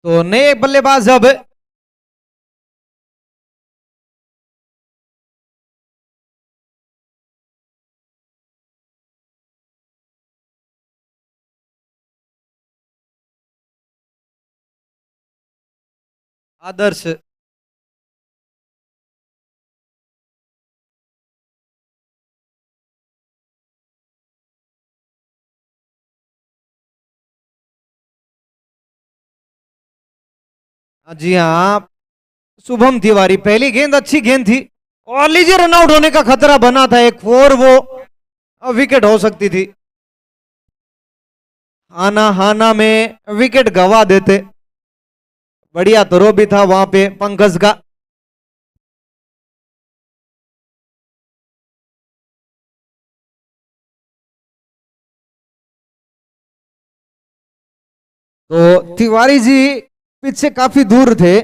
तो नए बल्लेबाज अब आदर्श। जी हाँ, शुभम तिवारी। पहली गेंद अच्छी गेंद थी और लीजिए रन आउट होने का खतरा बना था। एक 4 वो विकेट हो सकती थी। हाना हाना में विकेट गवा देते। बढ़िया थ्रो भी था वहां पे पंकज का। तो तिवारी जी पिच से काफी दूर थे,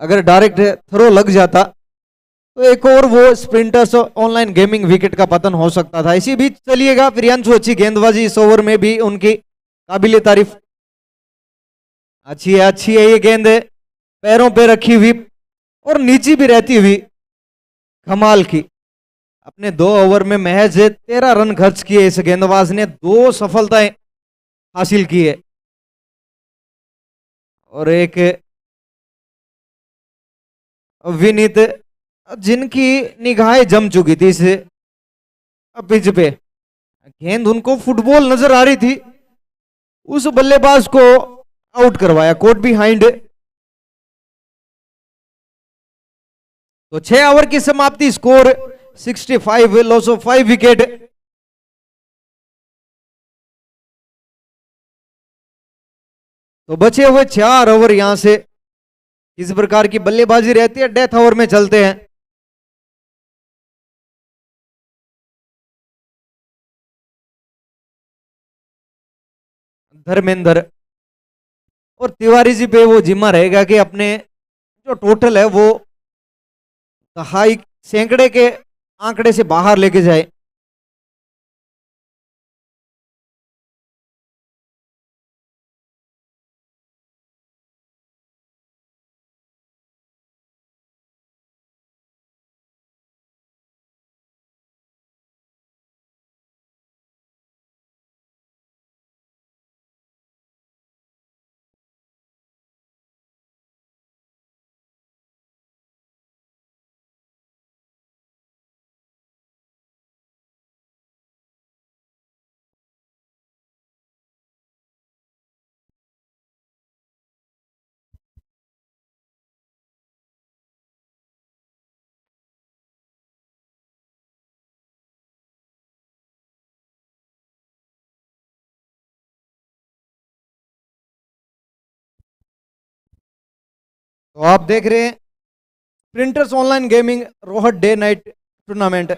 अगर डायरेक्ट थ्रो लग जाता तो एक और वो स्प्रिंटर्स ऑनलाइन गेमिंग विकेट का पतन हो सकता था। इसी बीच चलिएगा प्रियांशु, अच्छी गेंदबाजी इस ओवर में भी उनकी काबिले तारीफ। अच्छी है ये गेंद, पैरों पे रखी हुई और नीची भी रहती हुई, कमाल की। अपने 2 ओवर में महज 13 रन खर्च किए इस गेंदबाज ने, 2 सफलताएं हासिल की है और एक विनीत जिनकी निगाहें जम चुकी थी इस पिच पे। गेंद उनको फुटबॉल नजर आ रही थी, उस बल्लेबाज को आउट करवाया कोर्ट बिहाइंड। तो 6 ओवर की समाप्ति, स्कोर 65, लॉस ऑफ 5 विकेट। तो बचे हुए 4 ओवर यहां से किस प्रकार की बल्लेबाजी रहती है, डेथ ओवर में चलते हैं। धर्मेंद्र और तिवारी जी पे वो जिम्मा रहेगा कि अपने जो टोटल है वो हाई सैकड़े के आंकड़े से बाहर लेके जाए। तो आप देख रहे हैं printers online gaming Rohat day night tournament.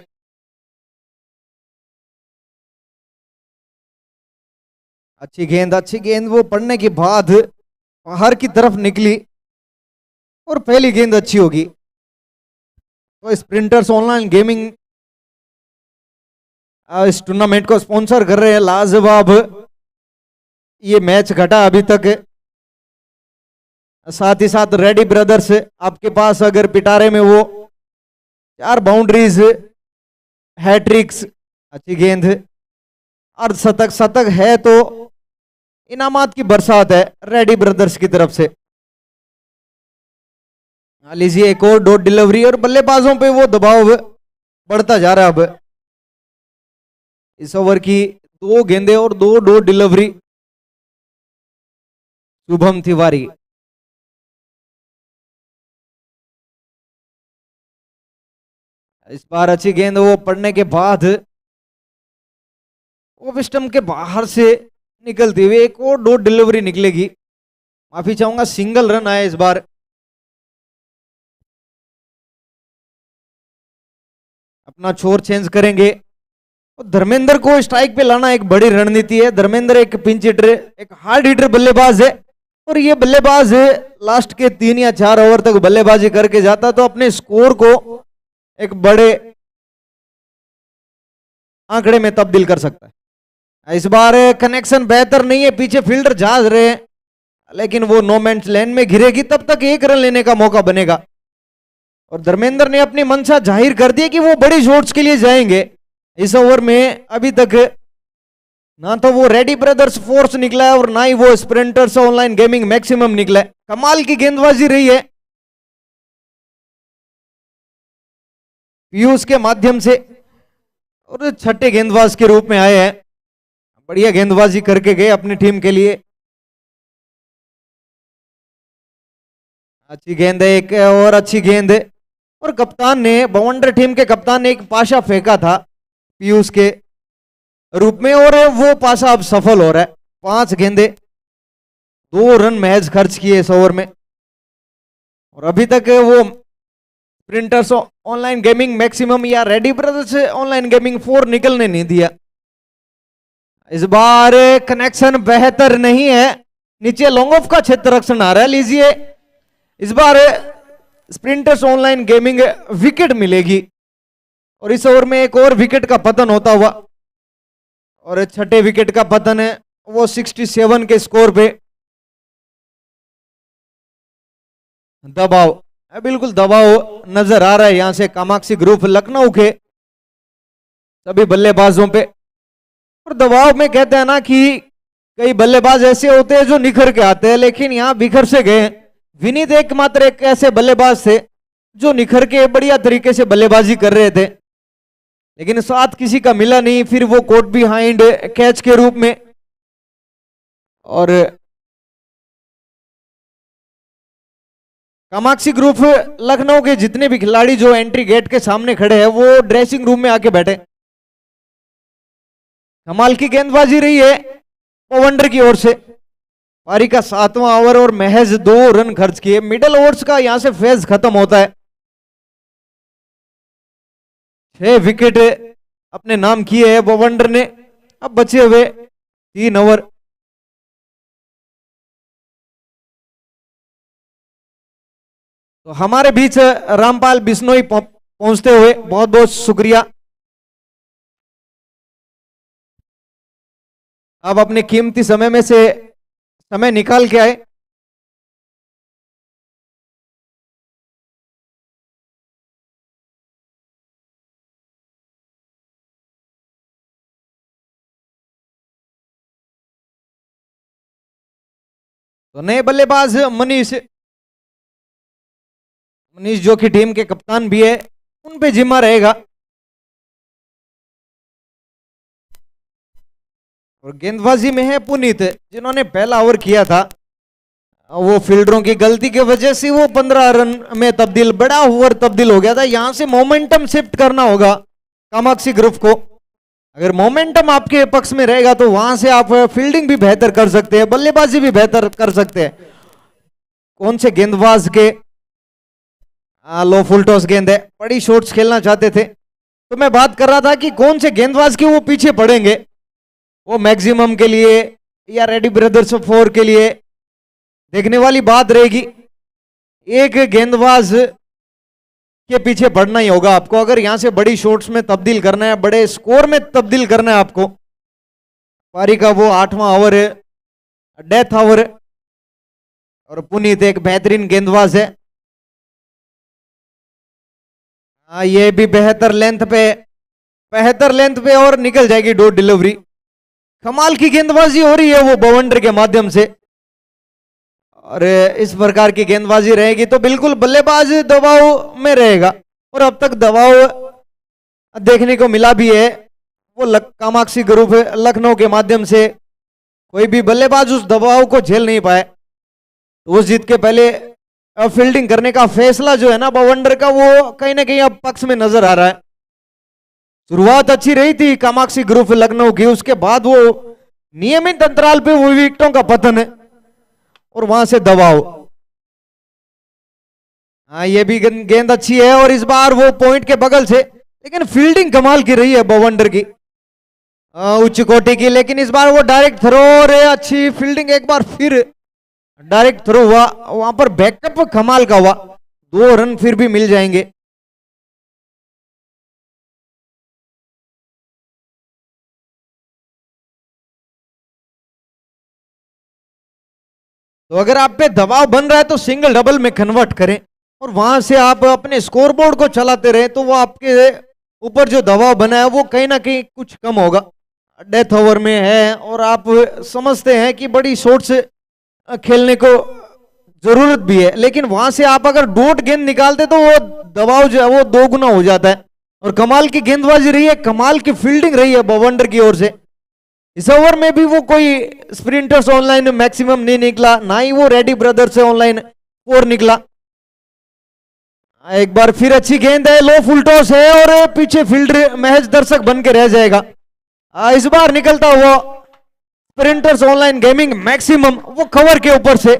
अच्छी गेंद वो पड़ने के बाद बाहर की तरफ निकली और पहली गेंद अच्छी होगी। तो स्प्रिंटर्स ऑनलाइन गेमिंग इस टूर्नामेंट को स्पॉन्सर कर रहे हैं। लाजवाब ये मैच घटा अभी तक। साथ ही साथ रेडी ब्रदर्स आपके पास अगर पिटारे में वो 4 बाउंड्रीज, हैट्रिक्स, अच्छी गेंद, अर्धशतक है तो इनामात की बरसात है रेडी ब्रदर्स की तरफ से। लीजिए एक और डॉट डिलीवरी और बल्लेबाजों पे वो दबाव बढ़ता जा रहा है। अब इस ओवर की 2 गेंदें और 2 डॉट डिलीवरी। शुभम तिवारी इस बार अच्छी गेंद वो पड़ने के बाद वो विस्टम के बाहर से निकलती हुई एक और डॉट डिलीवरी निकलेगी। माफी चाहूंगा, सिंगल रन आए इस बार। अपना छोर चेंज करेंगे और धर्मेंद्र को स्ट्राइक पे लाना एक बड़ी रणनीति है। धर्मेंद्र एक पिंच हिटर, एक हार्ड हिटर बल्लेबाज है और ये बल्लेबाज लास्ट के 3 या 4 ओवर तक बल्लेबाजी करके जाता तो अपने स्कोर को एक बड़े आंकड़े में तब्दील कर सकता है। इस बार कनेक्शन बेहतर नहीं है, पीछे फील्डर जा रहे हैं लेकिन वो नो मैंस लैंड में घिरेगी, तब तक 1 रन लेने का मौका बनेगा। और धर्मेंद्र ने अपनी मंशा जाहिर कर दी कि वो बड़ी शॉट्स के लिए जाएंगे। इस ओवर में अभी तक ना तो वो रेडी ब्रदर्स फोर्स निकला है और ना ही वो स्प्रिंटर्स ऑनलाइन गेमिंग मैक्सिमम निकला है। कमाल की गेंदबाजी रही है पीयूष के माध्यम से और छठे गेंदबाज के रूप में आए हैं। बढ़िया गेंदबाजी करके गए अपनी टीम के लिए। अच्छी गेंद है, एक और अच्छी गेंद है और कप्तान ने, बवंडर टीम के कप्तान ने एक पाशा फेंका था पीयूष के रूप में और वो पाशा अब सफल हो रहा है। 5 गेंदे 2 रन महज खर्च किए इस ओवर में और अभी तक वो स्प्रिंटर्स ऑनलाइन गेमिंग मैक्सिमम या रेडी ब्रदर्स ऑनलाइन गेमिंग 4 निकलने नहीं दिया। इस बार कनेक्शन बेहतर नहीं है, नीचे लॉन्ग ऑफ का क्षेत्र रक्षण आ रहा है। लीजिए इस बार स्प्रिंटर्स ऑनलाइन गेमिंग विकेट मिलेगी और इस ओवर में एक और विकेट का पतन होता हुआ और छठे विकेट का पतन है वो 67 के स्कोर पे। दबाव, बिल्कुल दबाव नजर आ रहा है यहां से कामाक्षी ग्रुप लखनऊ के सभी बल्लेबाजों पे। और दबाव में कहते हैं ना कि कई बल्लेबाज ऐसे होते हैं जो निखर के आते हैं, लेकिन यहां बिखर से गए। विनीत एकमात्र एक ऐसे बल्लेबाज थे जो निखर के बढ़िया तरीके से बल्लेबाजी कर रहे थे, लेकिन साथ किसी का मिला नहीं। फिर वो कोट बिहाइंड कैच के रूप में और कामाक्षी ग्रुप लखनऊ के जितने भी खिलाड़ी जो एंट्री गेट के सामने खड़े हैं वो ड्रेसिंग रूम में आके बैठे। कमाल की गेंदबाजी रही है पवंडर की ओर से। पारी का 7वां ओवर और महज 2 रन खर्च किए। मिडल ओवर्स का यहां से फेज खत्म होता है। 6 विकेट अपने नाम किए हैं पवंडर ने। अब बचे हुए 3 ओवर। तो हमारे बीच रामपाल बिश्नोई पहुंचते हुए बहुत बहुत शुक्रिया। आप अपने कीमती समय में से समय निकाल के आए। तो नए बल्लेबाज मनीष जो कि टीम के कप्तान भी है, उन पे जिम्मा रहेगा। और गेंदबाजी में है पुनीत, जिन्होंने पहला ओवर किया था वो फील्डरों की गलती की वजह से वो 15 रन में तब्दील, बड़ा ओवर तब्दील हो गया था। यहां से मोमेंटम शिफ्ट करना होगा कामाक्षी ग्रुप को। अगर मोमेंटम आपके पक्ष में रहेगा तो वहां से आप फील्डिंग भी बेहतर कर सकते हैं, बल्लेबाजी भी बेहतर कर सकते हैं। कौन से गेंदबाज के लो फुल टॉस गेंद है, बड़ी शॉट्स खेलना चाहते थे, तो मैं बात कर रहा था कि कौन से गेंदबाज के वो पीछे पड़ेंगे, वो मैक्सिमम के लिए या रेडी ब्रदर्स 4 के लिए देखने वाली बात रहेगी। एक गेंदबाज के पीछे पड़ना ही होगा आपको। अगर यहां से बड़ी शॉट्स में तब्दील करना है, बड़े स्कोर में तब्दील करना है आपको। पारी का वो 8वां ओवर है, डेथ ओवर, और पुनीत एक बेहतरीन गेंदबाज है। ये भी बेहतर लेंथ पे और निकल जाएगी डॉट डिलीवरी। कमाल की गेंदबाजी हो रही है वो बवंडर के माध्यम से, और इस प्रकार की गेंदबाजी रहेगी तो बिल्कुल बल्लेबाज दबाव में रहेगा। और अब तक दबाव देखने को मिला भी है, वो कामाक्षी ग्रुप लखनऊ के माध्यम से कोई भी बल्लेबाज उस दबाव को झेल नहीं पाए। तो उस जीत के पहले फील्डिंग करने का फैसला जो है ना बवंडर का, वो कहीं ना कहीं अब पक्ष में नजर आ रहा है। शुरुआत अच्छी रही थी कामाक्षी ग्रुप लखनऊ की, उसके बाद वो नियमित अंतराल पे वो विकेटों का पतन है और वहां से दबाव। हाँ, ये भी गेंद अच्छी है और इस बार वो पॉइंट के बगल से, लेकिन फील्डिंग कमाल की रही है बवंडर की, उच्च कोटि की। लेकिन इस बार वो डायरेक्ट थ्रो, और अच्छी फील्डिंग, एक बार फिर डायरेक्ट थ्रो हुआ, वहां पर बैकअप कमाल का हुआ, 2 रन फिर भी मिल जाएंगे। तो अगर आप पे दबाव बन रहा है तो सिंगल डबल में कन्वर्ट करें और वहां से आप अपने स्कोरबोर्ड को चलाते रहे, तो वो आपके ऊपर जो दबाव बना है वो कहीं ना कहीं कुछ कम होगा। डेथ ओवर में है और आप समझते हैं कि बड़ी शॉट्स खेलने को जरूरत भी है, लेकिन वहां से आप अगर डॉट गेंद निकालते तो वो दबाव जो है वो 2 गुना हो जाता है। और कमाल की गेंदबाजी रही है, कमाल की फील्डिंग रही है बवंडर की ओर से। इस ओवर में भी वो कोई स्प्रिंटर्स ऑनलाइन मैक्सिमम नहीं निकला, ना ही वो रेडी ब्रदर से ऑनलाइन 4 निकला। एक बार फिर अच्छी गेंद है, लो फुल टॉस है और पीछे फील्डर महज दर्शक बन के रह जाएगा। इस बार निकलता हुआ स्प्रिंटर्स ऑनलाइन गेमिंग मैक्सिमम, वो कवर के ऊपर से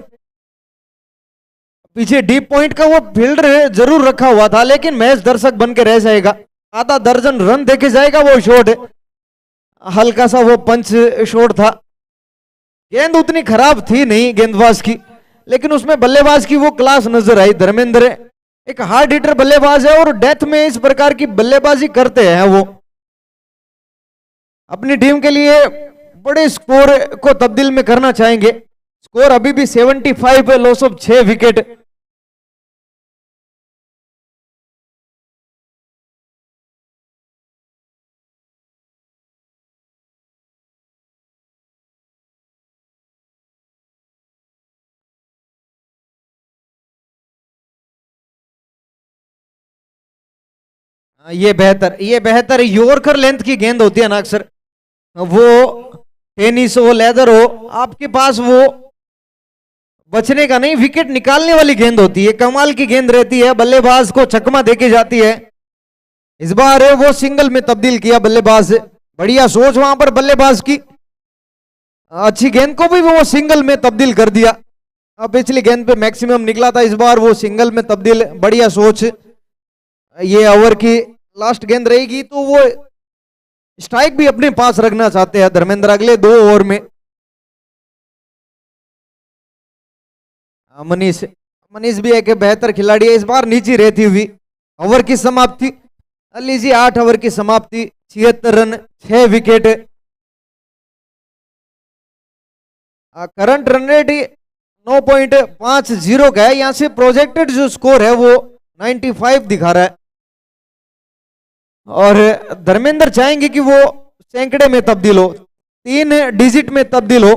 पीछे डीप पॉइंट का वो फील्डर जरूर रखा हुआ था, लेकिन महज दर्शक बन के रह जाएगा। आधा दर्जन रन देखे जाएगा वो शॉट, हल्का सा वो पंच शॉट था। गेंद उतनी खराब थी नहीं गेंदबाज की, लेकिन उसमें बल्लेबाज की वो क्लास नजर आई। धर्मेंद्र एक हार्ड हिटर बल्लेबाज है और डेथ में इस प्रकार की बल्लेबाजी करते हैं। वो अपनी टीम के लिए बड़े स्कोर को तब्दील में करना चाहेंगे। स्कोर अभी भी 75 है, लॉस ऑफ 6 विकेट। ये बेहतर यॉर्कर लेंथ की गेंद होती है ना, अक्सर वो टेनिस हो लेदर हो, आपके पास वो बचने का नहीं, विकेट निकालने वाली गेंद होती है। कमाल की गेंद रहती है, बल्लेबाज को चकमा देके जाती है। इस बार वो सिंगल में तब्दील किया बल्लेबाज, बढ़िया सोच वहां पर बल्लेबाज की। अच्छी गेंद को भी वो सिंगल में तब्दील कर दिया। पिछली गेंद पे मैक्सिमम निकला था, इस बार वो सिंगल में तब्दील, बढ़िया सोच। ये ओवर की लास्ट गेंद रहेगी तो वो स्ट्राइक भी अपने पास रखना चाहते हैं धर्मेंद्र अगले 2 ओवर में। मनीष भी एक बेहतर खिलाड़ी है, इस बार नीचे रहती हुई। ओवर की समाप्ति लीजिए, 8 ओवर की समाप्ति, 76 run 6 wicket. Current run rate 9.50 का है। यहां से प्रोजेक्टेड जो स्कोर है वो 95 दिखा रहा है और धर्मेंद्र चाहेंगे कि वो सैकड़े में तब्दील हो, 3 डिजिट में तब्दील हो।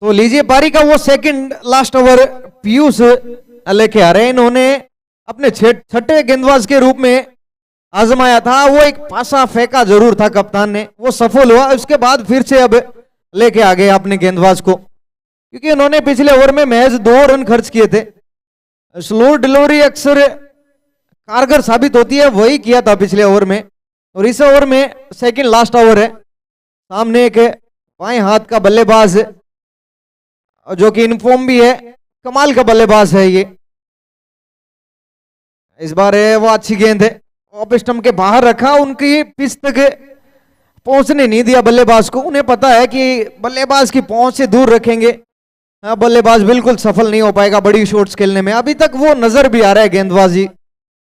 तो लीजिए पारी का वो सेकंड लास्ट ओवर पीयूष लेके आ रहे हैं। इन्होंने अपने छठे गेंदबाज के रूप में आजमाया था, वो एक पासा फेंका जरूर था कप्तान ने, वो सफल हुआ। उसके बाद फिर से अब लेके आ गए अपने गेंदबाज को, क्योंकि उन्होंने पिछले ओवर में महज 2 रन खर्च किए थे। स्लो डिलीवरी अक्सर कारगर साबित होती है, वही किया था पिछले ओवर में। और इस ओवर में सेकंड लास्ट ओवर है, सामने एक बाएं हाथ का बल्लेबाज जो कि इनफॉर्म भी है, कमाल का बल्लेबाज है ये। इस बार वो अच्छी गेंद है, ऑफ स्टंप के बाहर रखा, उनकी पिच तक पहुंचने नहीं दिया बल्लेबाज को। उन्हें पता है कि बल्लेबाज की पहुंच से दूर रखेंगे, बल्लेबाज बिल्कुल सफल नहीं हो पाएगा बड़ी शॉट्स खेलने में। अभी तक वो नजर भी आ रहा है गेंदबाजी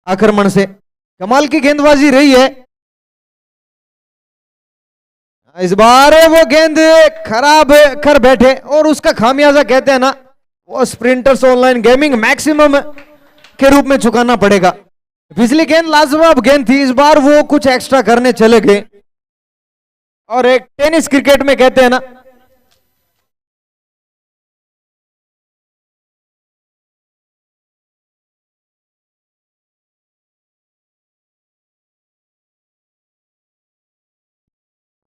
आक्रमण से, कमाल की गेंदबाजी रही है। इस बार वो गेंद खराब कर बैठे और उसका खामियाजा कहते हैं ना, वो स्प्रिंटर्स ऑनलाइन गेमिंग मैक्सिमम के रूप में चुकाना पड़ेगा। पिछली गेंद लाजवाब गेंद थी, इस बार वो कुछ एक्स्ट्रा करने चले गए। और एक टेनिस क्रिकेट में कहते हैं ना,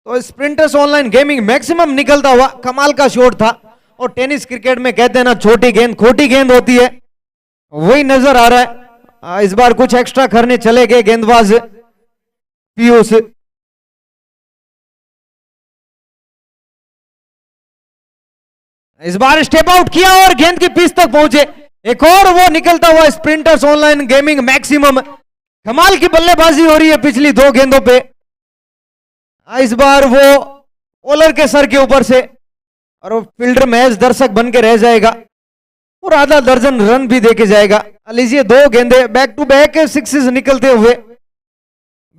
तो स्प्रिंटर्स ऑनलाइन गेमिंग मैक्सिमम निकलता हुआ कमाल का शॉट था। और टेनिस क्रिकेट में कहते हैं ना, छोटी गेंद खोटी गेंद होती है, वही नजर आ रहा है। इस बार कुछ एक्स्ट्रा करने चले गए गेंदबाज पीयूष। इस बार स्टेप आउट किया और गेंद की पिच तक पहुंचे। एक और वो निकलता हुआ स्प्रिंटर्स ऑनलाइन गेमिंग मैक्सिमम, कमाल की बल्लेबाजी हो रही है पिछली दो गेंदों पे। इस बार वो ओलर के सर के ऊपर से, और वो फील्डर मैच दर्शक बन के रह जाएगा और आधा दर्जन रन भी देके जाएगा। लीजिए दो गेंदे बैक टू बैक सिक्सेस निकलते हुए,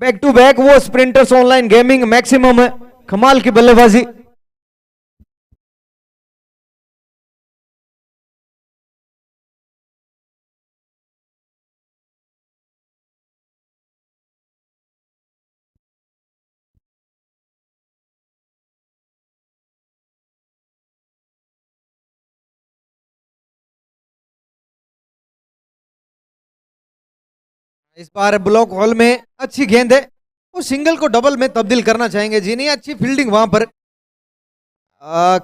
बैक टू बैक वो स्प्रिंटर्स ऑनलाइन गेमिंग मैक्सिमम है, कमाल की बल्लेबाजी। इस बार ब्लॉक हॉल में अच्छी गेंद है, वो सिंगल को डबल में तब्दील करना चाहेंगे जी नहीं, अच्छी फील्डिंग वहां पर।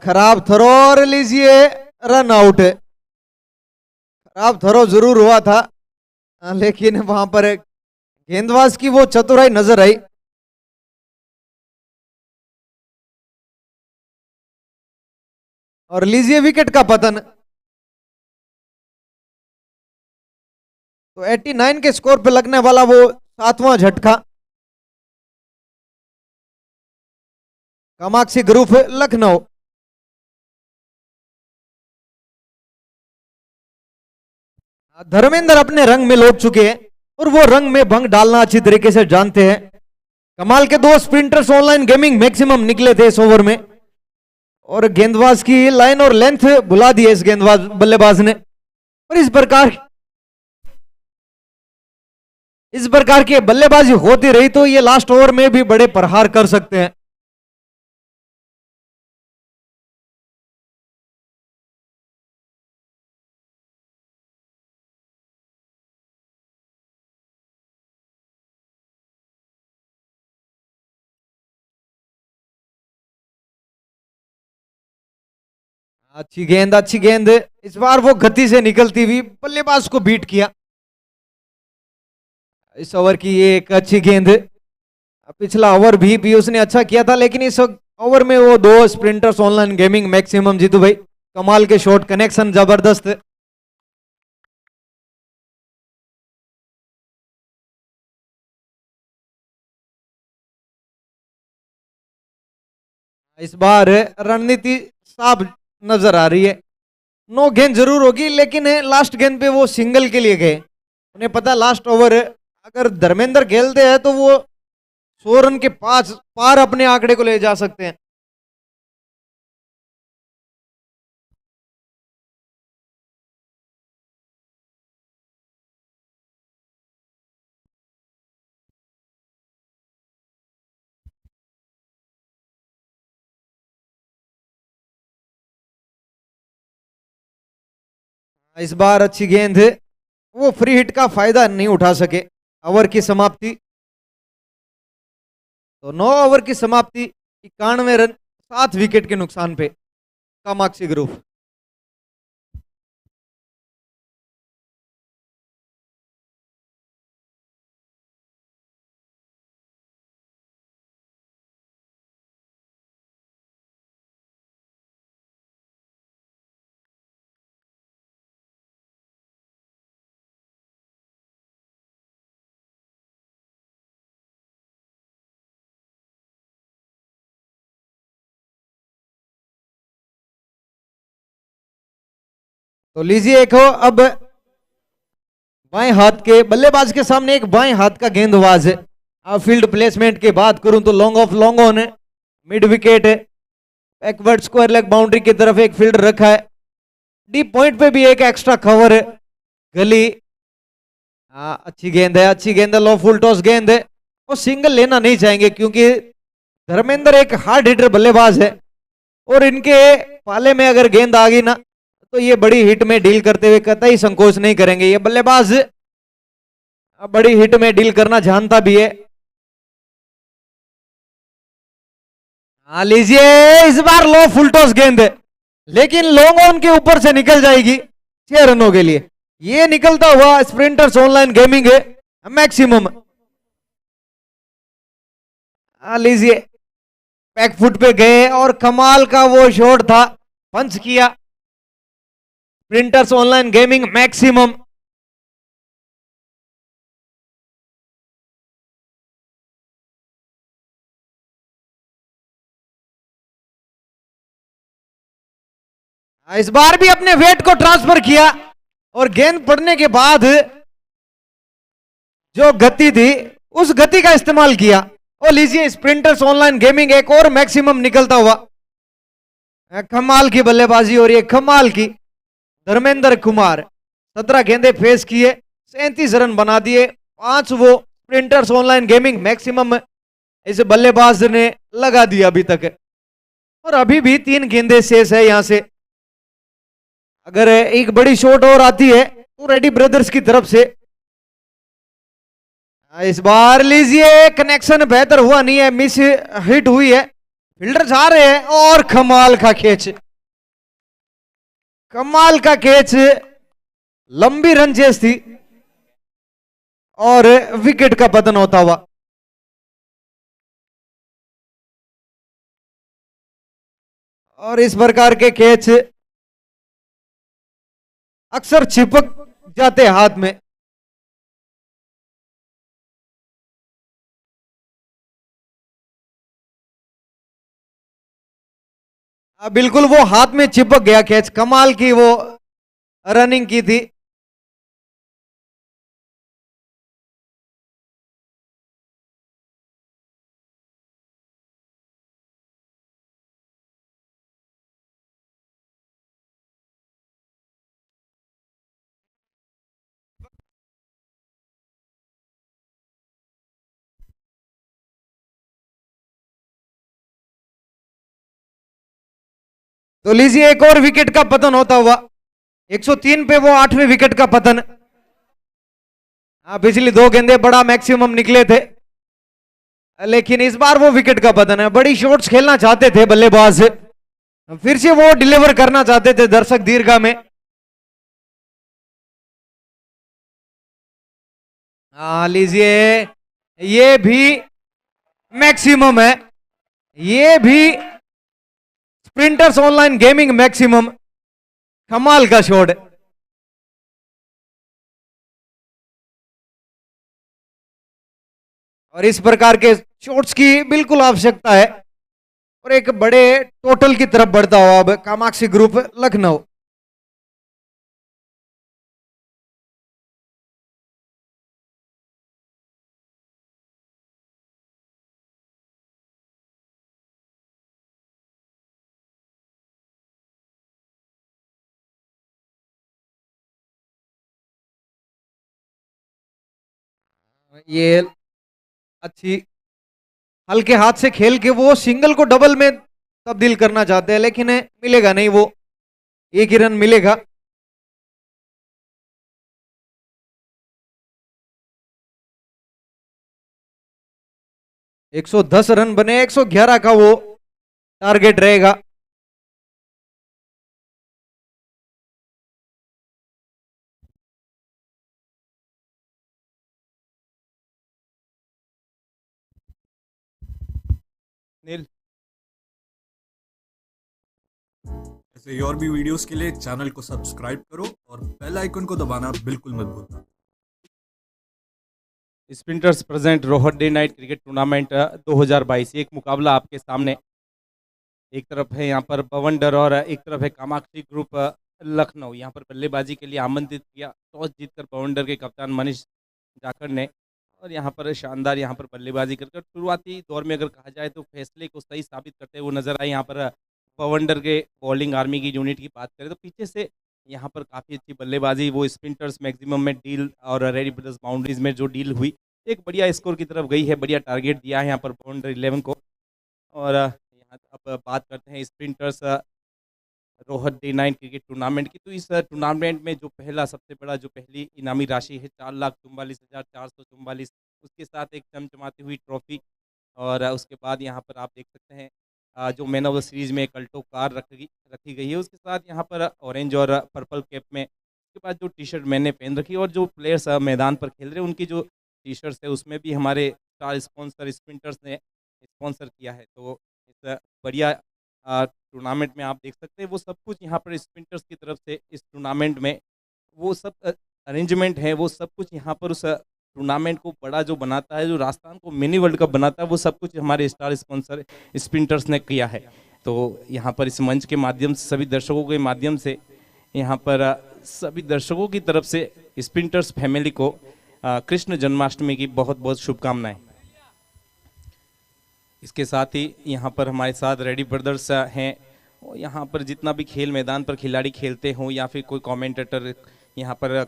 खराब थ्रो और लीजिए रन आउट। खराब थ्रो जरूर हुआ था, लेकिन वहां पर गेंदबाज की वो चतुराई नजर आई। और लीजिए विकेट का पतन। तो 89 के स्कोर पे लगने वाला वो सातवां झटका। कामाक्षी ग्रुप लखनऊ। धर्मेंद्र अपने रंग में लौट चुके हैं और वो रंग में भंग डालना अच्छी तरीके से जानते हैं। कमाल के दो स्प्रिंटर्स ऑनलाइन गेमिंग मैक्सिमम निकले थे इस ओवर में, और गेंदबाज की लाइन और लेंथ बुला दी है इस गेंदबाज बल्लेबाज ने। और इस प्रकार की बल्लेबाजी होती रही तो ये लास्ट ओवर में भी बड़े प्रहार कर सकते हैं। अच्छी गेंद, अच्छी गेंद। इस बार वो गति से निकलती हुई बल्लेबाज को बीट किया। इस ओवर की ये एक अच्छी गेंद। पिछला ओवर भी पीयूष ने अच्छा किया था, लेकिन इस ओवर में वो दो sprinters online gaming maximum Jeetu भाई, कमाल के शॉट, कनेक्शन जबरदस्त। इस बार रणनीति साफ नजर आ रही है। नो गेंद जरूर होगी, लेकिन लास्ट गेंद पे वो सिंगल के लिए गए। उन्हें पता लास्ट ओवर अगर धर्मेंद्र खेलते हैं तो वो 100 रन के पार अपने आंकड़े को ले जा सकते हैं। इस बार अच्छी गेंद, वो फ्री हिट का फायदा नहीं उठा सके। ओवर की समाप्ति, तो 9 ओवर की समाप्ति, 91 रन 7 विकेट के नुकसान पे कामाक्षी ग्रुप। तो लीजिए एक हो अब बाएं हाथ के बल्लेबाज के सामने एक बाएं हाथ का गेंदबाज है। अब फील्ड प्लेसमेंट की बात करूं तो लॉन्ग ऑफ लॉन्ग ऑन है, मिड विकेट है, बैकवर्ड स्क्वायर लेग बाउंड्री की तरफ एक फील्डर रखा है, डीप पॉइंट पे भी एक एक्स्ट्रा कवर है, गली। अच्छी गेंद है, अच्छी गेंद है, लो फुल टॉस गेंद है और सिंगल लेना नहीं चाहेंगे क्योंकि धर्मेंद्र एक हार्ड हिटर बल्लेबाज है और इनके पाले में अगर गेंद आ गई ना तो ये बड़ी हिट में डील करते हुए कतई संकोच नहीं करेंगे। ये बल्लेबाज बड़ी हिट में डील करना जानता भी है। लीजिए इस बार लो फुल टॉस गेंद है लेकिन लॉन्ग ऑन के ऊपर से निकल जाएगी 6 रनों के लिए। ये निकलता हुआ स्प्रिंटर्स ऑनलाइन गेमिंग है मैक्सिमम। लीजिए बैक फुट पे गए और कमाल का वो शॉट था, पंच किया स्प्रिंटर्स ऑनलाइन गेमिंग मैक्सिमम। इस बार भी अपने वेट को ट्रांसफर किया और गेंद पड़ने के बाद जो गति थी उस गति का इस्तेमाल किया। और लीजिए स्प्रिंटर्स ऑनलाइन गेमिंग एक और मैक्सिमम निकलता हुआ। कमाल की बल्लेबाजी और ये कमाल की धर्मेंद्र कुमार 17 गेंदे फेस किए, 37 रन बना दिए, 5 वो स्प्रिंटर्स ऑनलाइन गेमिंग मैक्सिमम इस बल्लेबाज ने लगा दिया अभी तक। और अभी भी 3 गेंदे शेष है। यहां से अगर एक बड़ी शॉट और आती है तो रेड्डी ब्रदर्स की तरफ से। इस बार लीजिए कनेक्शन बेहतर हुआ नहीं है, मिस हिट हुई है, फील्डर जा रहे हैं और कमाल का कैच, कमाल का कैच, लंबी रन चेस थी और विकेट का पतन होता हुआ। और इस प्रकार के कैच अक्सर चिपक जाते हाथ में। बिल्कुल वो हाथ में चिपक गया कैच, कमाल की वो रनिंग की थी। तो लीजिए एक और विकेट का पतन होता हुआ, 103 पे वो 8वें विकेट का पतन। पिछली 2 गेंदे बड़ा मैक्सिमम निकले थे लेकिन इस बार वो विकेट का पतन है। बड़ी शॉट्स खेलना चाहते थे बल्लेबाज, फिर से वो डिलीवर करना चाहते थे दर्शक दीर्घा में। लीजिए ये भी मैक्सिमम है, ये भी स्प्रिंटर्स ऑनलाइन गेमिंग मैक्सिमम, कमाल का शॉट। और इस प्रकार के शॉट्स की बिल्कुल आवश्यकता है और एक बड़े टोटल की तरफ बढ़ता हुआ अब कामाक्षी ग्रुप लखनऊ। ये अच्छी हल्के हाथ से खेल के वो सिंगल को डबल में तब्दील करना चाहते हैं लेकिन मिलेगा नहीं, वो एक ही रन मिलेगा। एक 110 रन बने, 111 का वो टारगेट रहेगा। नील ऐसे और भी वीडियोस के लिए चैनल को सब्सक्राइब करो और बेल आइकन को दबाना बिल्कुल मत भूलना। Sprinters present Rohat day night cricket tournament 2022 एक मुकाबला आपके सामने। एक तरफ है यहाँ पर बवंडर और एक तरफ है कामाक्षी ग्रुप लखनऊ। यहाँ पर बल्लेबाजी के लिए आमंत्रित किया, टॉस जीतकर बवंडर के कप्तान मनीष जाखड़ ने, और यहाँ पर शानदार यहाँ पर बल्लेबाजी करके शुरुआती दौर में अगर कहा जाए तो फैसले को सही साबित करते हुए नजर आए। यहाँ पर बवंडर के बॉलिंग आर्मी की यूनिट की बात करें तो पीछे से यहाँ पर काफ़ी अच्छी बल्लेबाजी, वो स्पिनर्स मैक्सिमम में डील और रेडी ब्रदर्स बाउंड्रीज में जो डील हुई, एक बढ़िया स्कोर की तरफ गई है, बढ़िया टारगेट दिया है यहाँ पर बवंडर 11 को। और यहाँ अब बात करते हैं स्प्रिंटर्स रोहत डे 9 क्रिकेट टूर्नामेंट की। तो इस टूर्नामेंट में जो पहली इनामी राशि है 4,44,444, उसके साथ एक चमचमाती हुई ट्रॉफी, और उसके बाद यहाँ पर आप देख सकते हैं जो मैन ऑफ द सीरीज में एक अल्टो कार रखी गई है, उसके साथ यहाँ पर ऑरेंज और पर्पल कैप में, उसके बाद जो टी शर्ट मैंने पहन रखी है, और जो प्लेयर्स मैदान पर खेल रहे हैं उनकी जो टी शर्ट्स है उसमें भी हमारे स्टार स्पॉन्सर स्प्रिंटर्स ने स्पॉन्सर किया है। तो इस बढ़िया टूर्नामेंट में आप देख सकते हैं वो सब कुछ यहाँ पर स्प्रिंटर्स की तरफ से इस टूर्नामेंट में वो सब अरेंजमेंट है, वो सब कुछ यहाँ पर उस टूर्नामेंट को बड़ा जो बनाता है, जो राजस्थान को मिनी वर्ल्ड कप बनाता है, वो सब कुछ हमारे स्टार स्पॉन्सर स्प्रिंटर्स ने किया है। तो यहाँ पर इस मंच के माध्यम से सभी दर्शकों के माध्यम से यहाँ पर सभी दर्शकों की तरफ से स्प्रिंटर्स फैमिली को कृष्ण जन्माष्टमी की बहुत बहुत शुभकामनाएं। इसके साथ ही यहाँ पर हमारे साथ रेडी ब्रदर्स हैं, और यहाँ पर जितना भी खेल मैदान पर खिलाड़ी खेलते हों या फिर कोई कमेंटेटर, यहाँ पर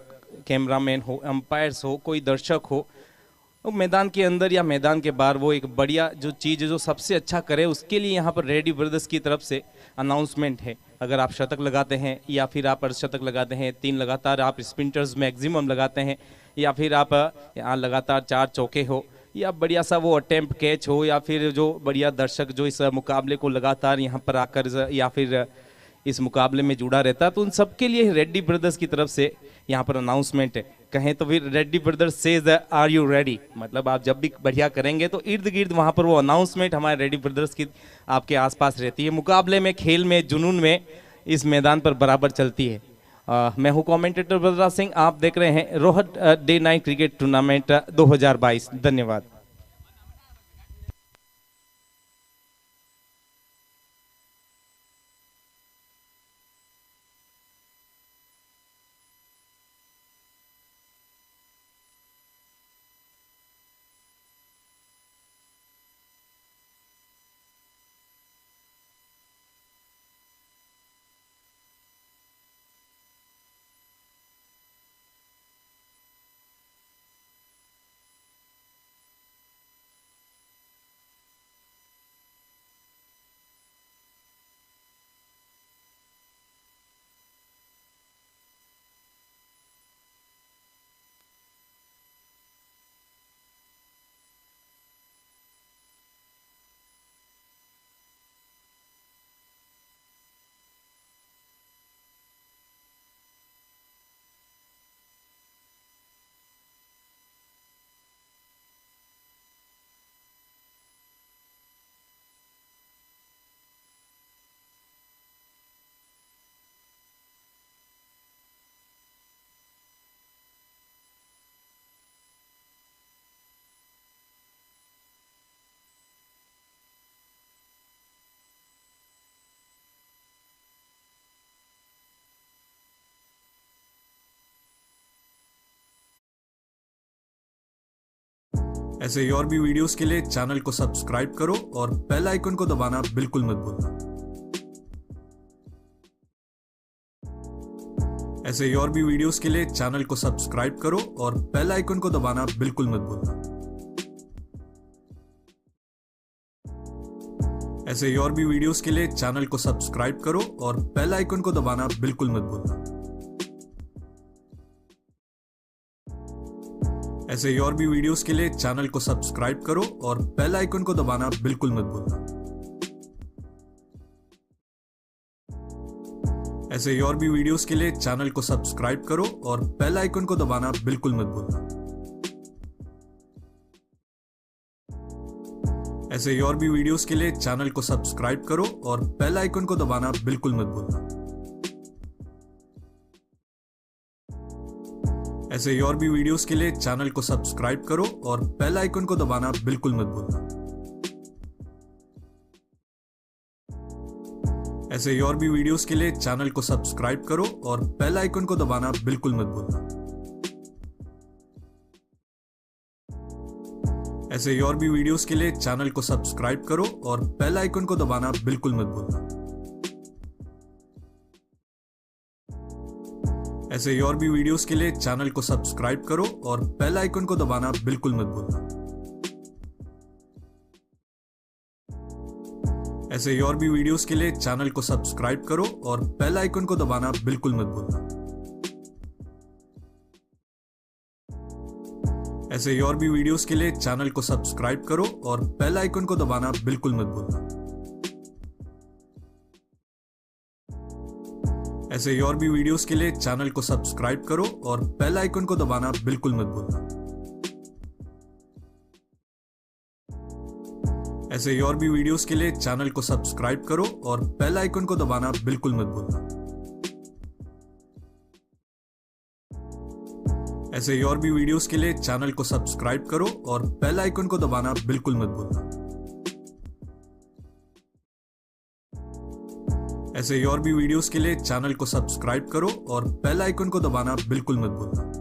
कैमरामैन हो, अंपायर्स हो, कोई दर्शक हो, तो मैदान के अंदर या मैदान के बाहर वो एक बढ़िया जो चीज़ जो सबसे अच्छा करे, उसके लिए यहाँ पर रेडी ब्रदर्स की तरफ से अनाउंसमेंट है। अगर आप शतक लगाते हैं या फिर आप अर्धशतक लगाते हैं, 3 लगातार आप स्प्रिंटर्स मैक्सिमम लगाते हैं, या फिर आप यहाँ लगातार 4 चौके हो, या बढ़िया सा वो अटेम्प्ट कैच हो, या फिर जो बढ़िया दर्शक जो इस मुकाबले को लगातार यहाँ पर आकर या फिर इस मुकाबले में जुड़ा रहता है, तो उन सबके लिए रेड्डी ब्रदर्स की तरफ से यहाँ पर अनाउंसमेंट है। कहें तो फिर Reddy brothers says are you ready, मतलब आप जब भी बढ़िया करेंगे तो इर्द गिर्द वहाँ पर वो अनाउंसमेंट हमारे रेड्डी ब्रदर्स की आपके आसपास रहती है। मुकाबले में, खेल में, जुनून में इस मैदान पर बराबर चलती है। मैं हूँ कमेंटेटर बलराज सिंह, आप देख रहे हैं रोहत डे 9 क्रिकेट टूर्नामेंट 2022। धन्यवाद। ऐसे ही और भी वीडियोस के लिए चैनल को सब्सक्राइब करो और बेल आइकन को दबाना बिल्कुल मत भूलना। ऐसे ही और भी वीडियोस के लिए चैनल को सब्सक्राइब करो और बेल आइकन को दबाना बिल्कुल मत भूलना। ऐसे ही और भी वीडियोस के लिए चैनल को सब्सक्राइब करो और बेल आइकन को दबाना बिल्कुल मत भूलना। ऐसे ही और भी वीडियोस के लिए चैनल को सब्सक्राइब करो और बेल आइकन को दबाना बिल्कुल मत भूलना। ऐसे ही और भी वीडियोस के लिए चैनल को सब्सक्राइब करो और बेल आइकन को दबाना बिल्कुल मत भूलना। ऐसे ही और भी वीडियोस के लिए चैनल को सब्सक्राइब करो और बेल आइकन को दबाना बिल्कुल मत भूलना। ऐसे ही और भी वीडियोस के लिए चैनल को सब्सक्राइब करो और बेल आइकन को दबाना बिल्कुल मत भूलना। ऐसे ही और भी वीडियोस के लिए चैनल को सब्सक्राइब करो और बेल आइकन को दबाना बिल्कुल मत भूलना। ऐसे ही और भी वीडियोस के लिए चैनल को सब्सक्राइब करो और बेल आइकन को दबाना बिल्कुल मत भूलना। ऐसे ही और भी वीडियोस के लिए चैनल को सब्सक्राइब करो और बेल आइकन को दबाना बिल्कुल मत भूलना। ऐसे ही और भी वीडियोस के लिए चैनल को सब्सक्राइब करो और बेल आइकन को दबाना बिल्कुल मत भूलना। ऐसे ही और भी वीडियोस के लिए चैनल को सब्सक्राइब करो और बेल आइकन को दबाना बिल्कुल मत भूलना। ऐसे ही और भी वीडियोस के लिए चैनल को सब्सक्राइब करो और बेल आइकन को दबाना बिल्कुल मत भूलना। ऐसे ही और भी वीडियोस के लिए चैनल को सब्सक्राइब करो और बेल आइकन को दबाना बिल्कुल मत भूलना। ऐसे ही और भी वीडियोस के लिए चैनल को सब्सक्राइब करो और बेल आइकन को दबाना बिल्कुल मत भूलना। ऐसे ही और भी वीडियोस के लिए चैनल को सब्सक्राइब करो और बेल आइकन को दबाना बिल्कुल मत भूलना।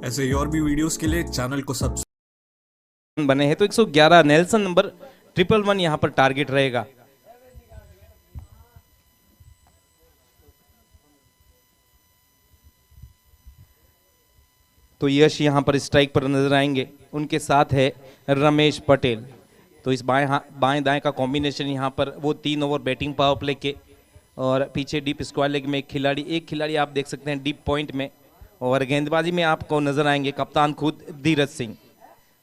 ऐसे ही और भी वीडियोस के लिए चैनल को सब्सक्राइब बने हैं तो 111 नेल्सन नंबर 111 यहाँ पर टारगेट रहेगा। तो यश यहाँ पर स्ट्राइक पर नजर आएंगे, उनके साथ है रमेश पटेल। तो इस बाएं दाएं का कॉम्बिनेशन यहाँ पर वो 3 ओवर बैटिंग पावर प्ले के और पीछे डीप स्क्वायर लेग में एक खिलाड़ी आप देख सकते हैं डीप पॉइंट में, और गेंदबाजी में आपको नजर आएंगे कप्तान खुद Dheeraj Singh.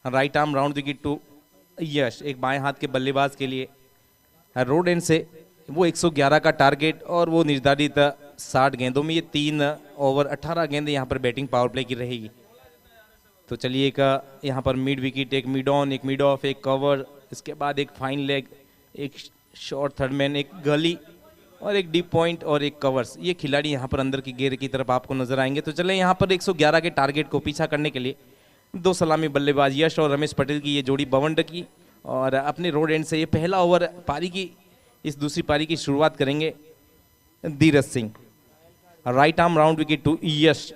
Right arm round wicket to Yash, एक बाएं हाथ के बल्लेबाज के लिए रोड एंड से वो 111 का टारगेट और वो निर्धारित 60 गेंदों में ये 3 ओवर 18 गेंदें यहाँ पर बैटिंग पावर प्ले की रहेगी। तो चलिए एक यहाँ पर मिड विकेट, एक मिड ऑन, एक मिड ऑफ, एक कवर, इसके बाद एक फाइन लेग, एक शॉर्ट थर्ड मैन, एक गली और एक डीप पॉइंट और एक कवर्स। ये खिलाड़ी यहाँ पर अंदर की घेरे की तरफ आपको नजर आएंगे। तो चले यहाँ पर 111 के टारगेट को पीछा करने के लिए 2 सलामी बल्लेबाज यश और रमेश पटेल की ये जोड़ी बवंडर की, और अपने रोड एंड से ये पहला ओवर पारी की इस दूसरी पारी की शुरुआत करेंगे Dheeraj Singh. Right arm round wicket to Yash.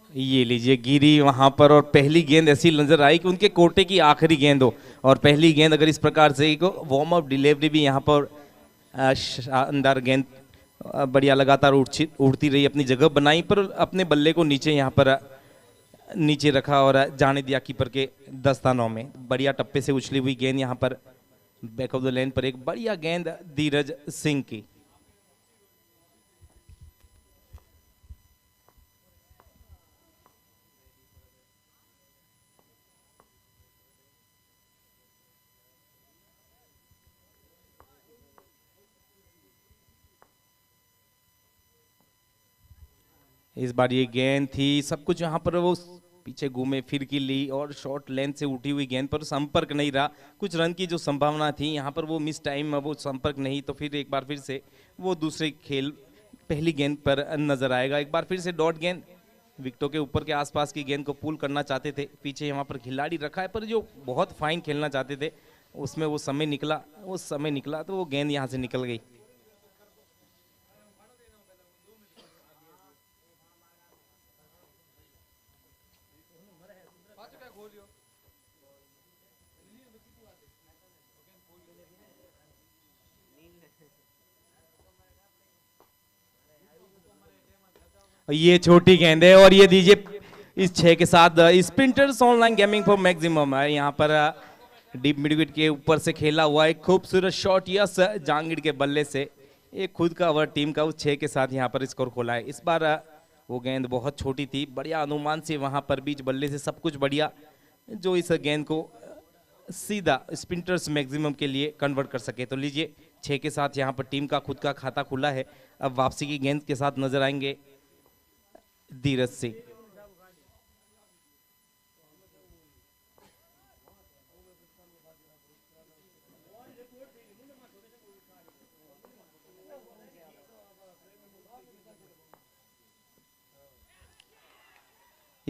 ये लीजिए गिरी वहां पर, और पहली गेंद ऐसी नजर आई कि उनके कोटे की आखिरी गेंद हो, और पहली गेंद अगर इस प्रकार से वार्म अप डिलीवरी भी यहाँ पर शानदार गेंद बढ़िया लगातार उड़ती रही, अपनी जगह बनाई, पर अपने बल्ले को नीचे यहाँ पर नीचे रखा और जाने दिया कीपर के दस्तानों में। बढ़िया टप्पे से उछली हुई गेंद यहाँ पर बैक ऑफ द लेन पर एक बढ़िया गेंद धीरज सिंह की। इस बार ये गेंद थी, सब कुछ यहाँ पर वो पीछे घूमे फिर की ली और शॉर्ट लेंथ से उठी हुई गेंद पर संपर्क नहीं रहा। कुछ रन की जो संभावना थी यहाँ पर वो मिस टाइम, वो संपर्क नहीं, तो फिर एक बार फिर से वो दूसरे खेल पहली गेंद पर नजर आएगा। एक बार फिर से डॉट गेंद, विकेटों के ऊपर के आसपास की गेंद को पुल करना चाहते थे, पीछे यहाँ पर खिलाड़ी रखा है, पर जो बहुत फाइन खेलना चाहते थे उसमें वो समय निकला तो वो गेंद यहाँ से निकल गई। ये छोटी गेंद है और ये दीजिए इस 6 के साथ स्पिंटर्स ऑनलाइन गेमिंग फॉर मैक्सिमम है। यहाँ पर डीप मिड विकेट के ऊपर से खेला हुआ एक खूबसूरत शॉट यस जहांगीर के बल्ले से एक खुद का ओवर टीम का उस 6 के साथ यहाँ पर स्कोर खोला है। इस बार वो गेंद बहुत छोटी थी, बढ़िया अनुमान से वहाँ पर बीच बल्ले से सब कुछ बढ़िया, जो इस गेंद को सीधा स्पिंटर्स मैक्सिमम के लिए कन्वर्ट कर सके। तो लीजिए 6 के साथ यहाँ पर टीम का खुद का खाता खुला है। अब वापसी की गेंद के साथ नजर आएंगे धीरज सिंह।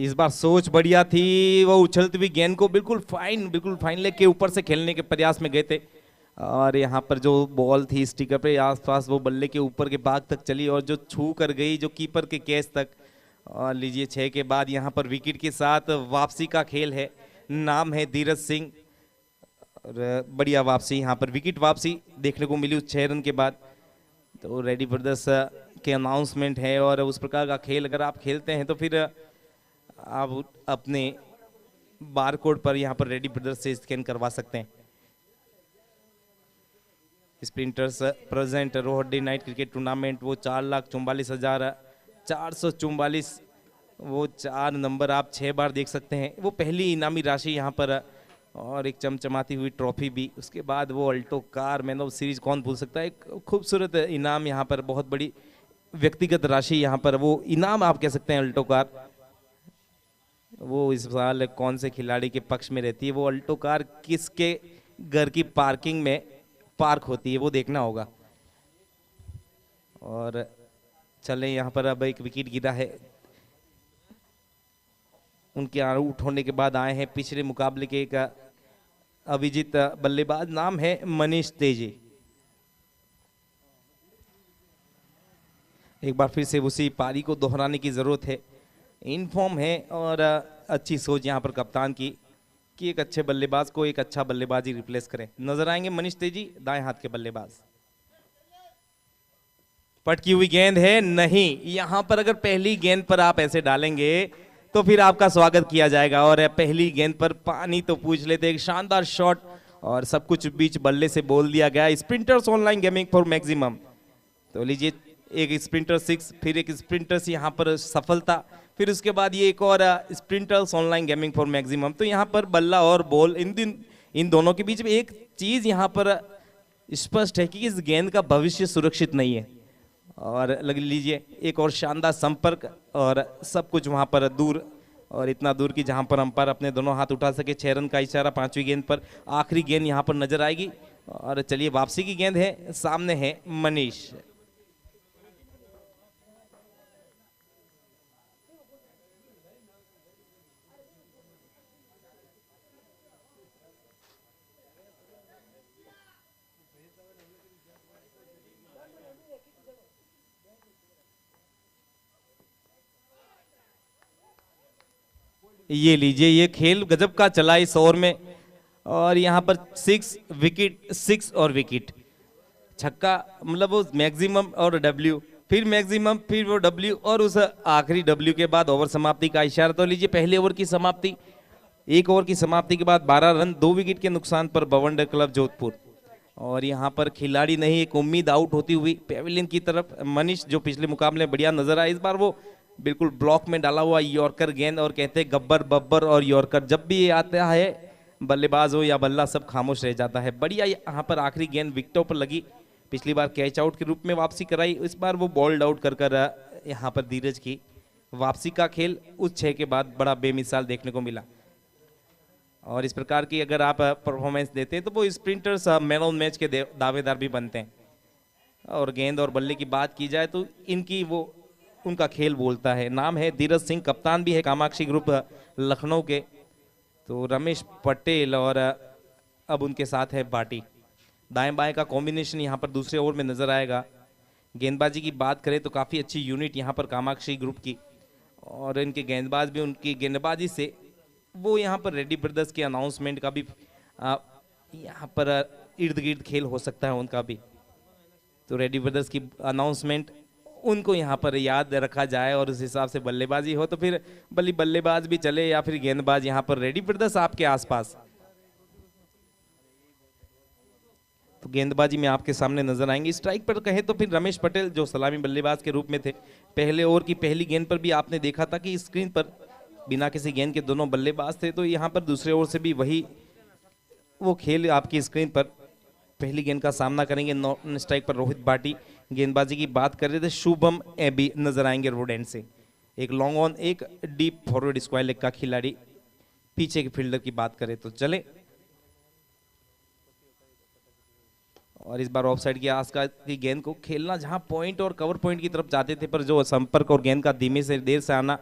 इस बार सोच बढ़िया थी, वो उछलती हुई गेंद को बिल्कुल फाइन लेग के ऊपर से खेलने के प्रयास में गए थे और यहाँ पर जो बॉल थी स्टिकर पे आसपास वो बल्ले के ऊपर के भाग तक चली और जो छू कर गई जो कीपर के कैच तक। और लीजिए 6 के बाद यहाँ पर विकेट के साथ वापसी का खेल है, नाम है धीरज सिंह और बढ़िया वापसी, यहाँ पर विकेट वापसी देखने को मिली उस 6 रन के बाद। तो रेडी ब्रदर्स के अनाउंसमेंट है और उस प्रकार का खेल अगर आप खेलते हैं तो फिर आप अपने बार कोड पर यहाँ पर रेडी ब्रदर्स से स्कैन करवा सकते हैं। Sprinters present Rohaddi night cricket tournament वो 4,44,444 वो 4 नंबर आप 6 बार देख सकते हैं। वो पहली इनामी राशि यहाँ पर और एक चमचमाती हुई ट्रॉफी भी, उसके बाद वो Alto car man of series कौन भूल सकता है, एक खूबसूरत इनाम यहाँ पर, बहुत बड़ी व्यक्तिगत राशि यहाँ पर, वो इनाम आप कह सकते हैं अल्टो कार। वो इस साल कौन से खिलाड़ी के पक्ष में रहती है, वो अल्टो कार किसके घर की पार्किंग में पार्क होती है वो देखना होगा। और चले यहाँ पर अब एक विकेट गिरा है, उनके आउट होने के बाद आए हैं पिछले मुकाबले के एक अभिजीत बल्लेबाज, नाम है मनीष तेजी। एक बार फिर से उसी पारी को दोहराने की जरूरत है, इनफॉर्म है और अच्छी सोच यहाँ पर कप्तान की कि एक अच्छे बल्लेबाज को एक अच्छा बल्लेबाजी रिप्लेस करें। नजर आएंगे मनीष तेजी, दाएं हाथ के बल्लेबाज। पटकी हुई गेंद है, नहीं, यहां पर अगर पहली गेंद पर आप ऐसे डालेंगे तो फिर आपका स्वागत किया जाएगा और पहली गेंद पर पानी तो पूछ लेते। एक शानदार शॉट और सब कुछ बीच बल्ले से बोल दिया गया। Sprinters online gaming for maximum, तो लीजिए एक स्प्रिंटर 6, फिर एक स्प्रिंटर्स यहाँ पर सफलता, फिर उसके बाद ये एक और sprinters online gaming for maximum. तो यहाँ पर बल्ला और बॉल इन दोनों के बीच में एक चीज यहाँ पर स्पष्ट है कि इस गेंद का भविष्य सुरक्षित नहीं है। और लग लीजिए एक और शानदार संपर्क और सब कुछ वहाँ पर दूर, और इतना दूर कि जहाँ पर अंपायर अपने दोनों हाथ उठा सके। 6 रन का इशारा 5वीं गेंद पर, आखिरी गेंद यहाँ पर नजर आएगी। और चलिए वापसी की गेंद है, सामने है मनीष। ये लीजिए, ये खेल गजब का चला इस ओवर में और यहाँ पर 6 विकेट, 6 और विकेट, छक्का, मतलब वो मैक्सिमम और डब्ल्यू, फिर मैक्सिमम, फिर वो डब्ल्यू और उस आखिरी डब्ल्यू के बाद ओवर समाप्ति का इशारा। तो लीजिए पहले ओवर की समाप्ति, 1 ओवर की समाप्ति के बाद 12 रन 2 विकेट के नुकसान पर बवंडर क्लब जोधपुर। और यहाँ पर खिलाड़ी नहीं, एक उम्मीद आउट होती हुई पेविलियन की तरफ। मनीष जो पिछले मुकाबले में बढ़िया नजर आया, इस बार वो बिल्कुल ब्लॉक में डाला हुआ यॉर्कर गेंद, और कहते हैं गब्बर बब्बर और यॉर्कर, जब भी ये आता है बल्लेबाज हो या बल्ला सब खामोश रह जाता है। बढ़िया यहाँ पर आखिरी गेंद विकेटों पर लगी, पिछली बार कैच आउट के रूप में वापसी कराई, इस बार वो बॉल्ड आउट कर यहाँ पर धीरज की वापसी का खेल उस 6 के बाद बड़ा बेमिसाल देखने को मिला। और इस प्रकार की अगर आप परफॉर्मेंस देते हैं तो वो स्प्रिंटर्स मैन ऑफ मैच के दावेदार भी बनते हैं। और गेंद और बल्ले की बात की जाए तो इनकी वो उनका खेल बोलता है। नाम है धीरज सिंह, कप्तान भी है कामाक्षी ग्रुप लखनऊ के। तो रमेश पटेल और अब उनके साथ है बाटी। दाएं बाएं का कॉम्बिनेशन यहाँ पर दूसरे ओवर में नजर आएगा। गेंदबाजी की बात करें तो काफ़ी अच्छी यूनिट यहाँ पर कामाक्षी ग्रुप की, और इनके गेंदबाज भी उनकी गेंदबाजी से वो यहाँ पर रेड्डी ब्रदर्स के अनाउंसमेंट का भी यहाँ पर इर्द गिर्द खेल हो सकता है उनका भी। तो रेड्डी ब्रदर्स की अनाउंसमेंट उनको यहाँ पर याद रखा जाए और उस हिसाब से बल्लेबाजी हो तो फिर बल्लेबाज भी चले या फिर गेंदबाज यहाँ पर रेड्डी ब्रदर्स आपके आसपास। तो गेंदबाजी में आपके सामने नजर आएंगे। स्ट्राइक पर कहे तो फिर रमेश पटेल जो सलामी बल्लेबाज के रूप में थे। पहले ओवर की पहली गेंद पर भी आपने देखा था कि स्क्रीन पर बिना किसी गेंद के दोनों बल्लेबाज थे, तो यहाँ पर दूसरे ओवर से भी वही वो खेल आपकी स्क्रीन पर पहली गेंद का सामना करेंगे। नॉन स्ट्राइक पर रोहित भाटी। गेंदबाजी की बात कर रहे थे शुभम एबी नजर आएंगे रोड एंड से। एक लॉन्ग ऑन, एक डीप फॉरवर्ड स्क्वायर लेग का खिलाड़ी। पीछे के फील्डर की बात करें तो चले, और इस बार ऑफ साइड की आसपास की गेंद को खेलना जहां पॉइंट और कवर पॉइंट की तरफ जाते थे, पर जो संपर्क और गेंद का धीमे से देर से आना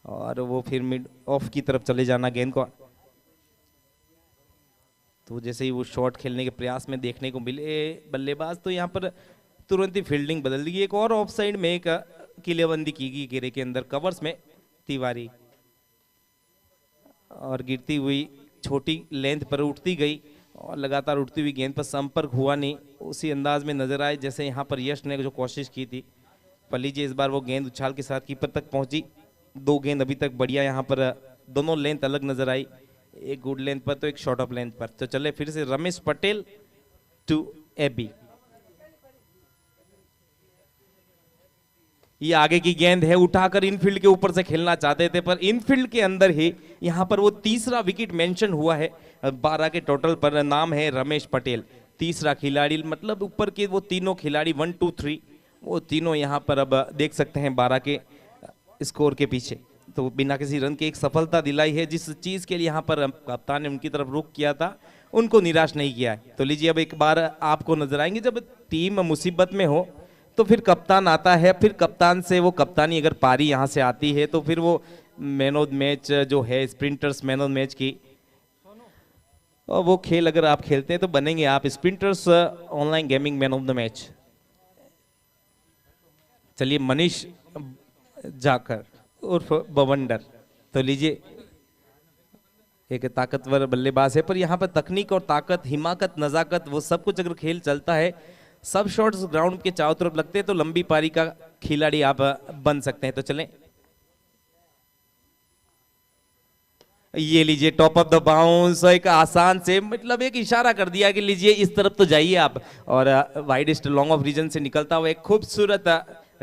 और वो फिर मिड ऑफ की तरफ चले जाना गेंद को। तो जैसे ही वो शॉट खेलने के प्रयास में देखने को मिले बल्लेबाज, तो यहाँ पर तुरंत ही फील्डिंग बदल दी। एक और ऑफ साइड में एक किलेबंदी की गई घेरे के अंदर कवर्स में तिवारी, और गिरती हुई छोटी लेंथ पर उठती गई और लगातार उठती हुई गेंद पर संपर्क हुआ नहीं, उसी अंदाज में नजर आए जैसे यहाँ पर यश ने जो कोशिश की थी। पर लीजिए इस बार वो गेंद उछाल के साथ कीपर तक पहुंची। दो गेंद अभी तक बढ़िया यहाँ पर दोनों लेंथ अलग नजर आई, एक गुड लेंथ पर तो एक शॉर्ट ऑफ लेंथ पर। तो चले फिर से रमेश पटेल टू एबी। ये आगे की गेंद है, उठाकर इनफील्ड के ऊपर से खेलना चाहते थे, पर इनफील्ड के अंदर ही यहां पर वो तीसरा विकेट मेंशन हुआ है। 12 के टोटल पर नाम है रमेश पटेल, तीसरा खिलाड़ी, मतलब ऊपर के वो तीनों खिलाड़ी 1 2 3 वो तीनों यहां पर अब देख सकते हैं 12 के स्कोर के पीछे। तो बिना किसी रन के एक सफलता दिलाई है, जिस चीज के लिए यहाँ पर कप्तान ने उनकी तरफ रुख किया था उनको निराश नहीं किया है। तो लीजिए अब एक बार आपको नजर आएंगे, जब टीम मुसीबत में हो तो फिर कप्तान आता है, फिर कप्तान से वो कप्तानी अगर पारी यहाँ से आती है तो फिर वो मैन ऑफ मैच जो है स्प्रिंटर्स मैन ऑफ मैच की, और वो खेल अगर आप खेलते हैं तो बनेंगे आप sprinters online gaming man of the match. चलिए मनीष जाकर उर्फ बवंडर, तो लीजिए एक ताकतवर बल्लेबाज है, पर यहाँ पर तकनीक और ताकत, हिमाकत, नजाकत, वो सब कुछ अगर खेल चलता है, सब शॉट्स ग्राउंड के चारों तरफ लगते हैं तो लंबी पारी का खिलाड़ी आप बन सकते हैं। तो चलें, ये लीजिए टॉप ऑफ द बाउंस, एक आसान से मतलब एक इशारा कर दिया कि लीजिए इस तरफ तो जाइए आप, और वाइडेस्ट लॉन्ग ऑफ रीजन से निकलता हुआ एक खूबसूरत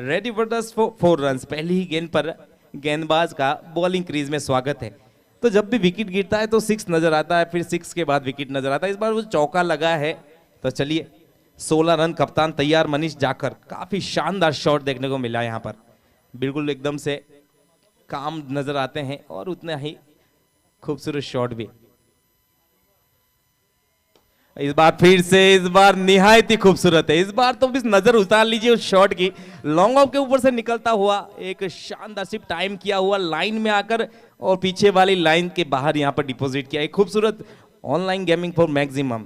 रेडी फॉर द 4 रन्स। पहली ही गेंद पर गेंदबाज का बॉलिंग क्रीज में स्वागत है। तो जब भी विकेट गिरता है तो 6 नजर आता है, फिर 6 के बाद विकेट नजर आता है। इस बार वो चौका लगा है। तो चलिए 16 रन, कप्तान तैयार, मनीष जाकर, काफी शानदार शॉट देखने को मिला यहाँ पर, बिल्कुल एकदम से काम नजर आते हैं और उतना ही खूबसूरत शॉट भी। इस बार फिर से, इस बार निहायत ही खूबसूरत है। इस बार तो बस नजर उतार लीजिए उस शॉट की, लॉन्ग ऑफ के ऊपर से निकलता हुआ एक शानदार सिर्फ टाइम किया हुआ लाइन में आकर और पीछे वाली लाइन के बाहर यहां पर डिपॉजिट किया। एक खूबसूरत ऑनलाइन गेमिंग फॉर मैक्सिमम,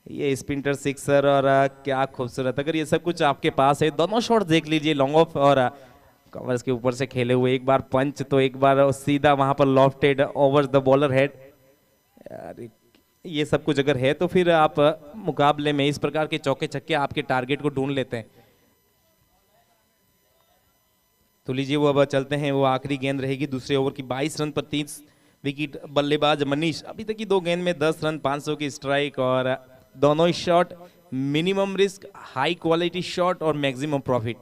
ये स्पिंटर सिक्सर, और क्या खूबसूरत। अगर ये सब कुछ आपके पास है, दोनों शॉट देख लीजिए, लॉन्ग ऑफ और कवर्स के ऊपर से खेले हुए, एक बार पंच तो एक बार सीधा वहां पर lofted over the bowler head. ये सब कुछ अगर है तो फिर आप मुकाबले में इस प्रकार के चौके छक्के आपके टारगेट को ढूंढ लेते हैं। तो लीजिए वो अब चलते हैं, वो आखिरी गेंद रहेगी दूसरे ओवर की। 22 रन पर 30 विकेट, बल्लेबाज मनीष, अभी तक की 2 गेंद में 10 रन, 500 की स्ट्राइक, और दोनों ही shot minimum risk, high quality shot और मैक्सिमम प्रॉफिट।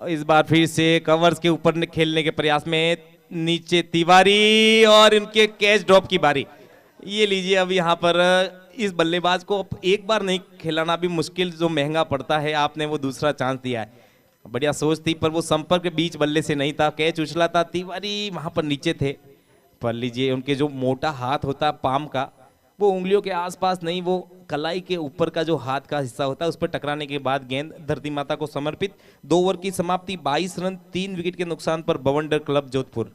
इस बार फिर से कवर्स के ऊपर खेलने के प्रयास में नीचे तिवारी, और इनके कैच ड्रॉप की बारी। ये लीजिए अब यहाँ पर इस बल्लेबाज को एक बार नहीं खिलाना भी मुश्किल, जो महंगा पड़ता है, आपने वो दूसरा चांस दिया है। बढ़िया सोच थी, पर वो संपर्क बीच बल्ले से नहीं था, कैच उछला था, तिवारी वहां पर नीचे थे। पर लीजिए उनके जो मोटा हाथ होता है पाम का, वो उंगलियों के आसपास नहीं, वो कलाई के ऊपर का जो हाथ का हिस्सा होता है उस पर टकराने के बाद गेंद धरती माता को समर्पित। 2 ओवर की समाप्ति, 22 रन 3 विकेट के नुकसान पर बवंडर क्लब जोधपुर।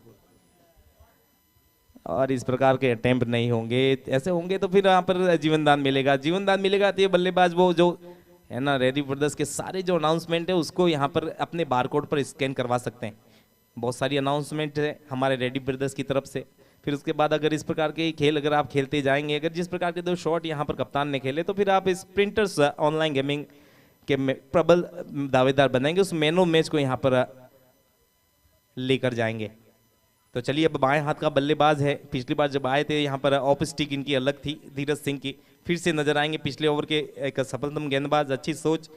और इस प्रकार के अटेम्प्ट नहीं होंगे, ऐसे होंगे तो फिर यहाँ पर जीवनदान मिलेगा, जीवनदान मिलेगा। तो ये बल्लेबाज वो जो है ना, रेडी ब्रदर्स के सारे जो अनाउंसमेंट है उसको यहाँ पर अपने बारकोड पर स्कैन करवा सकते हैं। बहुत सारी अनाउंसमेंट है हमारे रेडी ब्रदर्स की तरफ से। फिर उसके बाद अगर इस प्रकार के खेल अगर आप खेलते जाएंगे, अगर जिस प्रकार के 2 शॉट यहाँ पर कप्तान ने खेले, तो फिर आप स्प्रिंटर्स ऑनलाइन गेमिंग के प्रबल दावेदार बनेंगे, उस मैन ऑफ मैच को यहाँ पर लेकर जाएंगे। तो चलिए अब बाएं हाथ का बल्लेबाज है, पिछली बार जब आए थे यहाँ पर ऑफ स्टिक इनकी अलग थी, धीरज सिंह की, फिर से नजर आएंगे पिछले ओवर के एक सफलतम गेंदबाज, अच्छी सोच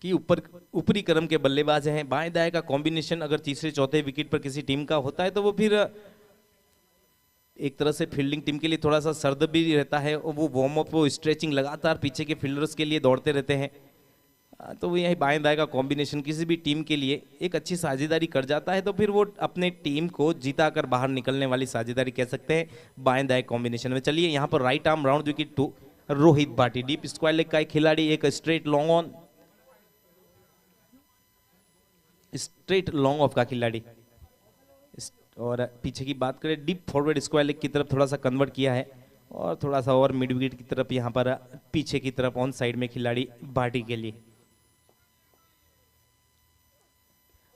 की ऊपरी क्रम के बल्लेबाज हैं। बाएं दाएं का कॉम्बिनेशन अगर तीसरे चौथे विकेट पर किसी टीम का होता है तो वो फिर एक तरह से फील्डिंग टीम के लिए थोड़ा सा सर्द भी रहता है, और वो वार्म अप, वो स्ट्रेचिंग लगातार पीछे के फील्डर्स के लिए दौड़ते रहते हैं। तो वो यही बाएं दाएं का कॉम्बिनेशन किसी भी टीम के लिए एक अच्छी साझेदारी कर जाता है, तो फिर वो अपने टीम को जीता कर बाहर निकलने वाली साझेदारी कह सकते हैं बाएं दाएं कॉम्बिनेशन में। चलिए यहाँ पर right arm round wicket 2, Rohit Bhati. Deep square leg का एक खिलाड़ी, एक straight long on, straight long off का खिलाड़ी। और पीछे की बात करें, डीप फॉरवर्ड स्क्वायर लेग की तरफ थोड़ा सा कन्वर्ट किया है, और थोड़ा सा और मिड विकेट की तरफ यहाँ पर पीछे की तरफ ऑन साइड में खिलाड़ी भाटी के लिए।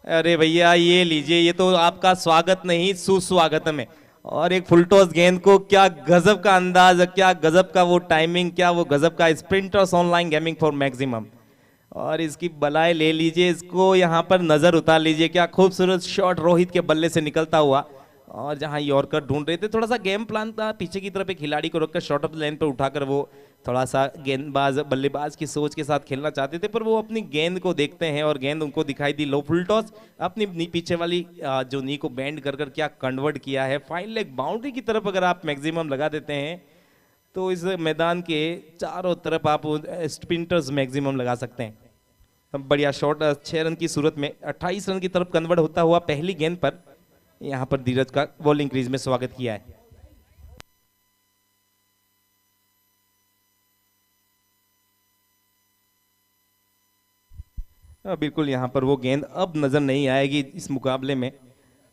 अरे भैया ये लीजिए, ये तो आपका स्वागत नहीं सुस्वागतम है। और एक फुल टॉस गेंद को क्या गजब का अंदाज, क्या गजब का वो टाइमिंग, क्या वो गजब का sprinters online gaming for maximum. और इसकी बलाएं ले लीजिए, इसको यहाँ पर नजर उतार लीजिए, क्या खूबसूरत शॉट रोहित के बल्ले से निकलता हुआ। और जहाँ यॉर्कर ढूंढ रहे थे, थोड़ा सा गेम प्लान था, पीछे की तरफ एक खिलाड़ी को रखकर शॉर्ट ऑफ लाइन पर उठाकर वो थोड़ा सा गेंदबाज बल्लेबाज की सोच के साथ खेलना चाहते थे, पर वो अपनी गेंद को देखते हैं और गेंद उनको दिखाई दी लो। फुल टॉस अपनी पीछे वाली जो नी को बैंड कर क्या कन्वर्ट किया है। फाइन लेग बाउंड्री की तरफ अगर आप मैक्सिमम लगा देते हैं तो इस मैदान के चारों तरफ आप स्पिंटर्स मैक्सिमम लगा सकते हैं। बढ़िया शॉट 6 रन की सूरत में 28 रन की तरफ कन्वर्ट होता हुआ पहली गेंद पर यहां पर धीरज का बॉलिंग क्रीज में स्वागत किया है। बिल्कुल यहां पर वो गेंद अब नजर नहीं आएगी इस मुकाबले में।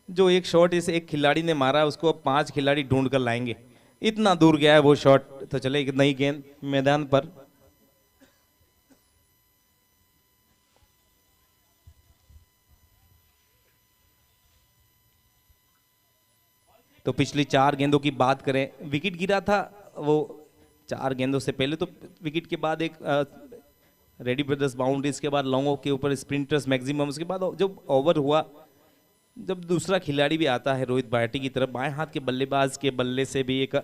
जो एक शॉट इस एक खिलाड़ी ने मारा उसको अब 5 खिलाड़ी ढूंढ कर लाएंगे, इतना दूर गया है वो शॉट। तो चले एक नई गेंद मैदान पर। तो पिछली 4 गेंदों की बात करें, विकेट गिरा था वो 4 गेंदों से पहले, तो विकेट के बाद एक रेडी ब्रदर्स बाउंड्रीज के बाद लॉन्गों के ऊपर स्प्रिंटर्स मैक्सिमम, उसके बाद जब ओवर हुआ, जब दूसरा खिलाड़ी भी आता है रोहित भाटी की तरफ, बाएं हाथ के बल्लेबाज के बल्ले से भी एक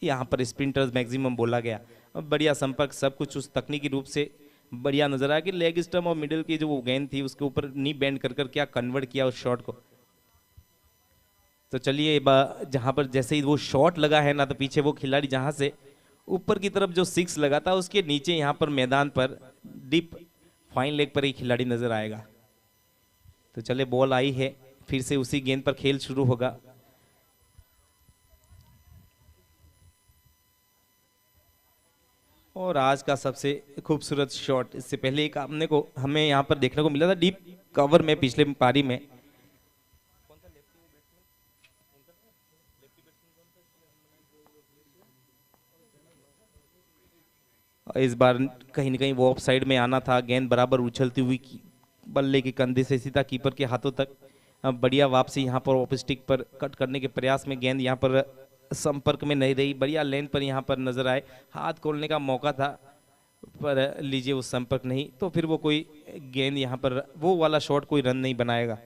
यहाँ पर स्प्रिंटर्स मैक्सिमम बोला गया। बढ़िया संपर्क, सब कुछ उस तकनीकी रूप से बढ़िया नजर आया कि लेग स्टम्प और मिडिल की जो वो गेंद थी उसके ऊपर नी बैंड कर क्या कन्वर्ट किया उस शॉट को। तो चलिए जहां पर जैसे ही वो शॉट लगा है ना, तो पीछे वो खिलाड़ी जहां से ऊपर की तरफ जो 6 लगा था उसके नीचे यहां पर मैदान पर डीप फाइन लेग पर एक खिलाड़ी नजर आएगा। तो चले बॉल आई है, फिर से उसी गेंद पर खेल शुरू होगा। और आज का सबसे खूबसूरत शॉट, इससे पहले एक हमें यहां पर देखने को मिला था डीप कवर में पिछले पारी में। इस बार कहीं ना कहीं वो ऑफ साइड में आना था, गेंद बराबर उछलती हुई बल्ले के कंधे से सीधा कीपर के हाथों तक। बढ़िया वापसी यहाँ पर ऑफ स्टिक पर कट करने के प्रयास में गेंद यहाँ पर संपर्क में नहीं रही, बढ़िया लेंथ पर यहाँ पर नजर आए, हाथ खोलने का मौका था पर लीजिए वो संपर्क नहीं, तो फिर वो कोई गेंद यहाँ पर वो वाला शॉट कोई रन नहीं बनाएगा।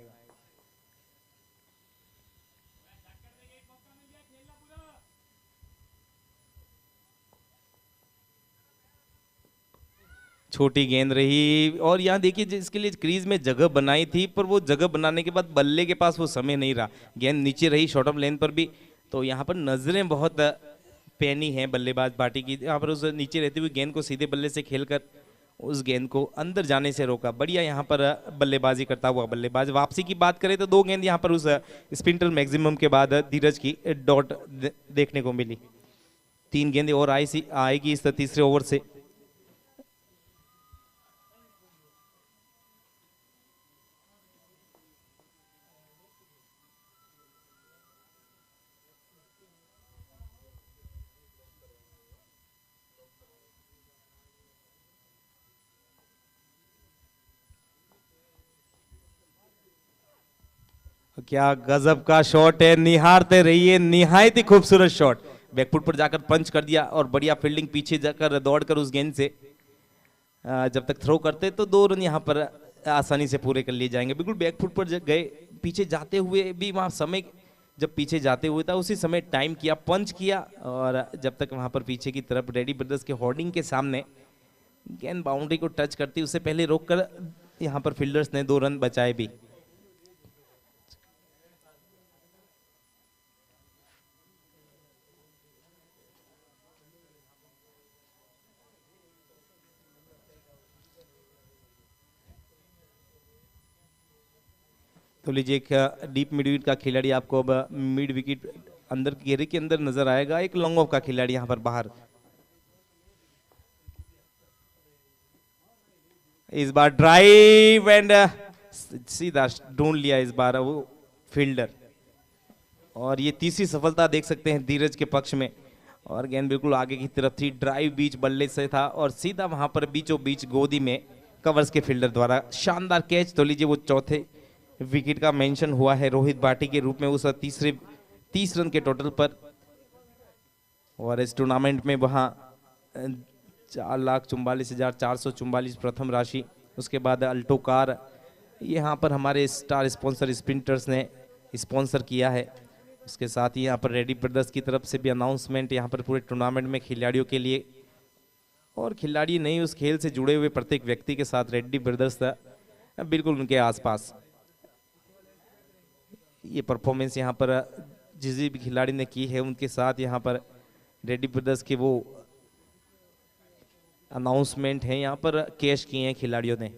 छोटी गेंद रही, और यहाँ देखिए जिसके लिए क्रीज में जगह बनाई थी, पर वो जगह बनाने के बाद बल्ले के पास वो समय नहीं रहा, गेंद नीचे रही शॉर्ट ऑफ लेन पर भी। तो यहाँ पर नजरें बहुत पैनी हैं बल्लेबाज भाटी की, यहाँ पर उस नीचे रहती हुई गेंद को सीधे बल्ले से खेलकर उस गेंद को अंदर जाने से रोका। बढ़िया यहाँ पर बल्लेबाजी करता हुआ बल्लेबाज। वापसी की बात करें तो 2 गेंद यहाँ पर उस स्पिंटर मैक्सिमम के बाद धीरज की डॉट देखने को मिली। 3 गेंदें और आएगी इस तीसरे ओवर से। क्या गजब का शॉट है, निहारते रहिए, निहायत ही खूबसूरत शॉट। बैकफुट पर जाकर पंच कर दिया और बढ़िया फील्डिंग, पीछे जाकर दौड़कर उस गेंद से जब तक थ्रो करते तो 2 रन यहाँ पर आसानी से पूरे कर लिए जाएंगे। बिल्कुल बैकफुट पर गए, पीछे जाते हुए भी वहाँ समय, जब पीछे जाते हुए था उसी समय टाइम किया, पंच किया, और जब तक वहाँ पर पीछे की तरफ रेडी ब्रदर्स के होर्डिंग के सामने गेंद बाउंड्री को टच करती उससे पहले रोककर यहाँ पर फील्डर्स ने 2 रन बचाए भी। तो लीजिए एक डीप मिड विकेट का खिलाड़ी आपको अब मिड विकेट अंदर घेरे के अंदर नजर आएगा। एक लॉन्ग ऑफ का खिलाड़ी यहाँ पर बाहर। इस बार ड्राइव एंड सीधा ढूंढ लिया इस बार वो फील्डर। और ये तीसरी सफलता देख सकते हैं धीरज के पक्ष में। और गेंद बिल्कुल आगे की तरफ थी, ड्राइव बीच बल्ले से था और सीधा वहां पर बीचों बीच गोदी में कवर्स के फील्डर द्वारा शानदार कैच। तो लीजिए वो चौथे विकेट का मेंशन हुआ है रोहित भाटी के रूप में उस 30 रन के टोटल पर। और इस टूर्नामेंट में वहाँ 4,44,444 प्रथम राशि, उसके बाद अल्टो कार यहाँ पर हमारे स्टार स्पॉन्सर स्प्रिंटर्स ने स्पॉन्सर किया है। उसके साथ ही यहाँ पर रेडी ब्रदर्स की तरफ से भी अनाउंसमेंट यहाँ पर पूरे टूर्नामेंट में खिलाड़ियों के लिए, और खिलाड़ी नहीं उस खेल से जुड़े हुए प्रत्येक व्यक्ति के साथ रेड्डी ब्रदर्स था बिल्कुल उनके आसपास। ये परफॉर्मेंस यहाँ पर जिस भी खिलाड़ी ने की है उनके साथ यहाँ पर रेड्डी ब्रदर्स के वो अनाउंसमेंट है, यहाँ पर कैश किए हैं खिलाड़ियों ने।